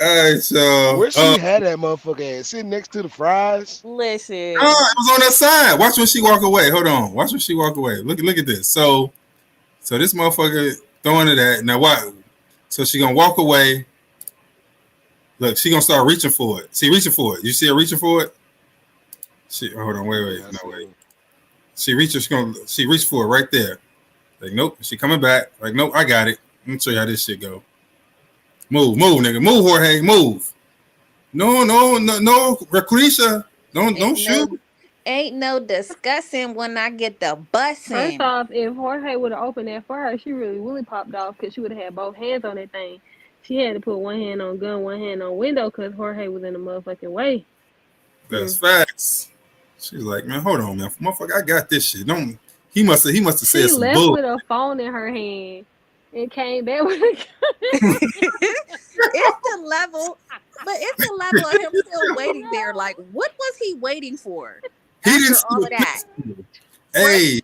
All right, so Where she had that motherfucker at? Sitting next to the fries? Listen. it was on that side. Watch when she walk away. Hold on. Watch when she walk away. Look at this. So this motherfucker throwing it at. Now what? So she gonna walk away. Look, she gonna start reaching for it. See, reaching for it. You see her reaching for it? Hold on, wait. She reached for it right there. Like, nope. She coming back. Like, nope, I got it. Let me show you how this shit go. Move, nigga. Move, Jorge. Move. No, Recretia. Don't shoot. Ain't no discussing when I get the bussing. First off, if Jorge would have opened that for her, she really popped off because she would have had both hands on that thing. She had to put one hand on gun, one hand on window because Jorge was in the motherfucking way. That's facts. She's like, man, hold on, man. Motherfucker, I got this shit. Don't he must have said she some left bull. with a phone in her hand and came back with a gun. It's the level of him still waiting there. Like, what was he waiting for? He After didn't all of that. Hey.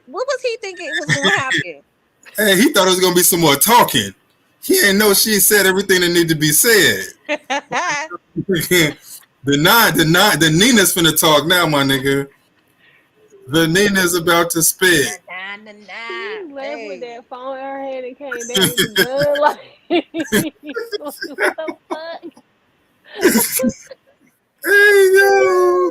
What was he thinking was going to happen? Hey, he thought it was gonna be some more talking. He didn't know she said everything that needed to be said. The Nina's finna talk now, my nigga. The Nina's about to spit. She left with that phone in her hand and came back with the gun. Like, what the fuck? Hey, yo.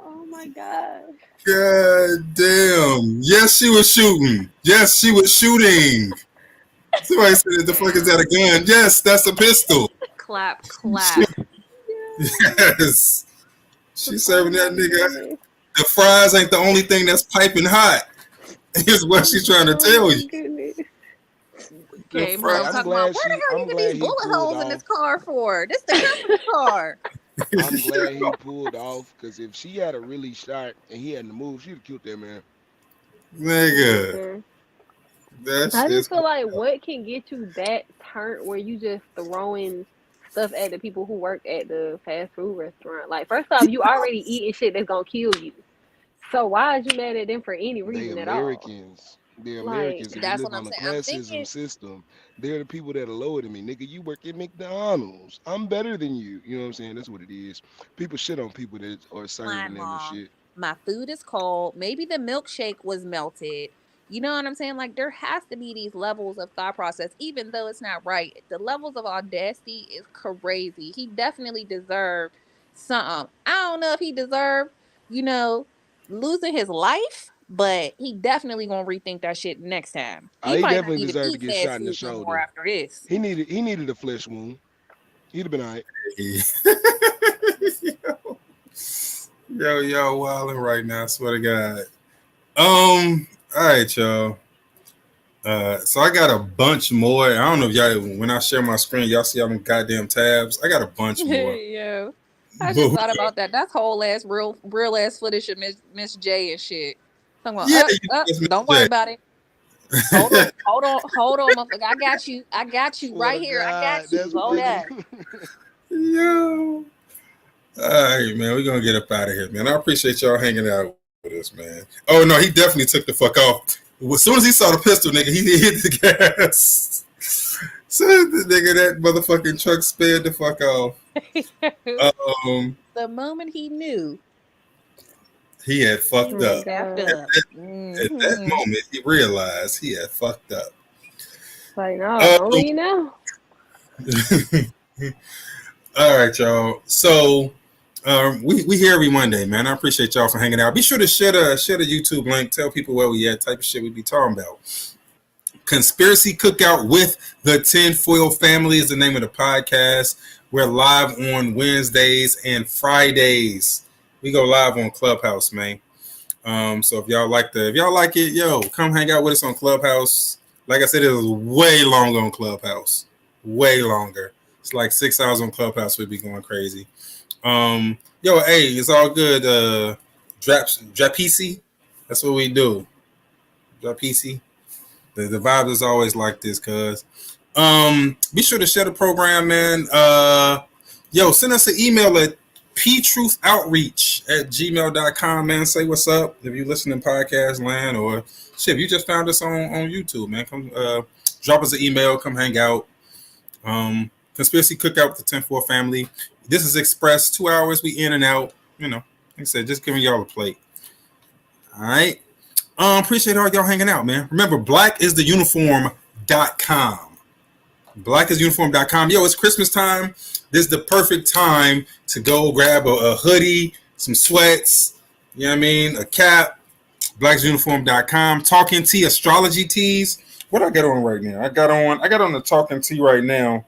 Oh my god. God damn. Yes, she was shooting. Somebody said, the fuck is that, a gun? Yes, that's a pistol. Clap. Yes. She's serving that nigga. The fries ain't the only thing that's piping hot. Is what she's trying to tell you. Came home talking about, where the hell you get these bullet holes in this car for? This the company car. I'm glad he pulled off, because if she had a really shot and he hadn't moved, she'd have killed that man. Nigga. I just feel like, what can get you that turnt where you just throwing stuff at the people who work at the fast food restaurant? Like, first off, you already eating shit that's gonna kill you. So why is you mad at them for any reason at all? The Americans, if that's you what live I'm on the saying. classism system, they're the people that are lower than me. Nigga, you work at McDonald's. I'm better than you. You know what I'm saying? That's what it is. People shit on people that are serving them and shit. My food is cold. Maybe the milkshake was melted. You know what I'm saying? Like, there has to be these levels of thought process, even though it's not right. The levels of audacity is crazy. He definitely deserved something. I don't know if he deserved, losing his life, but he definitely gonna rethink that shit next time. He definitely deserved to get shot in the shoulder. After this, he needed a flesh wound. He'd have been all right. Yo, wilding right now. I swear to God. All right, y'all. So I got a bunch more. I don't know if y'all, when I share my screen, y'all see all them goddamn tabs. I got a bunch more. Yeah. I just thought about that. That's whole ass real ass footage of Miss J and shit. Don't worry about it. Hold on, motherfucker. I got you right here. I got you. Hold that. Yo. All right, man. We're gonna get up out of here, man. I appreciate y'all hanging out with us, man. Oh no, he definitely took the fuck off. As soon as he saw the pistol, nigga, he hit the gas. So the nigga, that motherfucking truck sped the fuck off. The moment he knew, he had fucked up. At that moment, he realized he had fucked up. Like, no, only now. All right, y'all. So we here every Monday, man. I appreciate y'all for hanging out. Be sure to share the YouTube link. Tell people where we at. Type of shit we be talking about. Conspiracy Cookout with the Tinfoil Family is the name of the podcast. We're live on Wednesdays and Fridays. We go live on Clubhouse, man. So if y'all like it, yo, come hang out with us on Clubhouse. Like I said, it was way longer on Clubhouse. Way longer. It's like 6 hours on Clubhouse. We'd be going crazy. Hey, it's all good. Drapc. That's what we do. Drapc. The vibe is always like this, cuz. Be sure to share the program, man. Send us an email at ptruthoutreach@gmail.com, man. Say what's up if you listen in podcast land, or shit, if you just found us on YouTube, man. Come drop us an email, come hang out. Conspiracy Cookout with the 10-4 family. This is Express. 2 hours, we in and out. Like I said, just giving y'all a plate. All right. Appreciate all y'all hanging out, man. Remember, blackistheuniform.com. Blackistheuniform.com. Yo, it's Christmas time. This is the perfect time to go grab a hoodie, some sweats, you know what I mean, a cap, blacksuniform.com, Talking Tea astrology tees. What I got on right now? I got on the Talking Tea right now.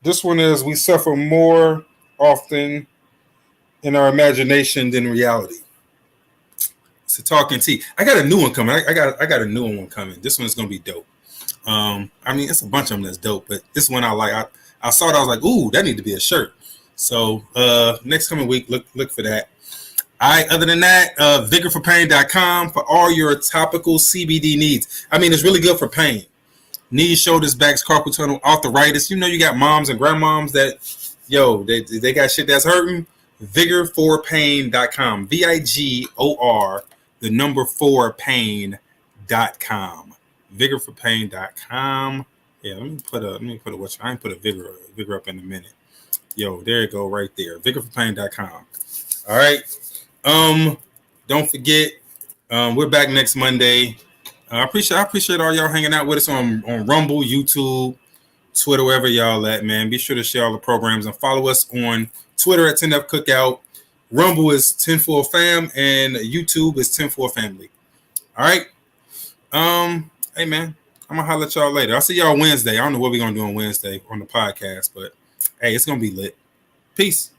This one is we suffer more often in our imagination than reality. It's a Talking Tea. I got a new one coming. I got a new one coming. This one's gonna be dope. I mean, it's a bunch of them that's dope, but this one I like. I saw it. I was like, ooh, that need to be a shirt. So next coming week, look for that. All right. Other than that, vigorforpain.com for all your topical CBD needs. I mean, it's really good for pain. Knees, shoulders, backs, carpal tunnel, arthritis. You know, you got moms and grandmoms that, they got shit that's hurting. Vigorforpain.com. VIGOR, the number 4pain.com. Vigorforpain.com. Yeah, let me put a watch. I ain't put a vigor up in a minute. Yo, there you go, right there. Vigorforpain.com. All right. Don't forget, we're back next Monday. I appreciate all y'all hanging out with us on Rumble, YouTube, Twitter, wherever y'all at, man. Be sure to share all the programs and follow us on Twitter at 10F Cookout. Rumble is 10-4 Fam, and YouTube is 10-4 Family. All right. Hey man, I'm gonna holler at y'all later. I'll see y'all Wednesday. I don't know what we're gonna do on Wednesday on the podcast, but hey, it's gonna be lit. Peace.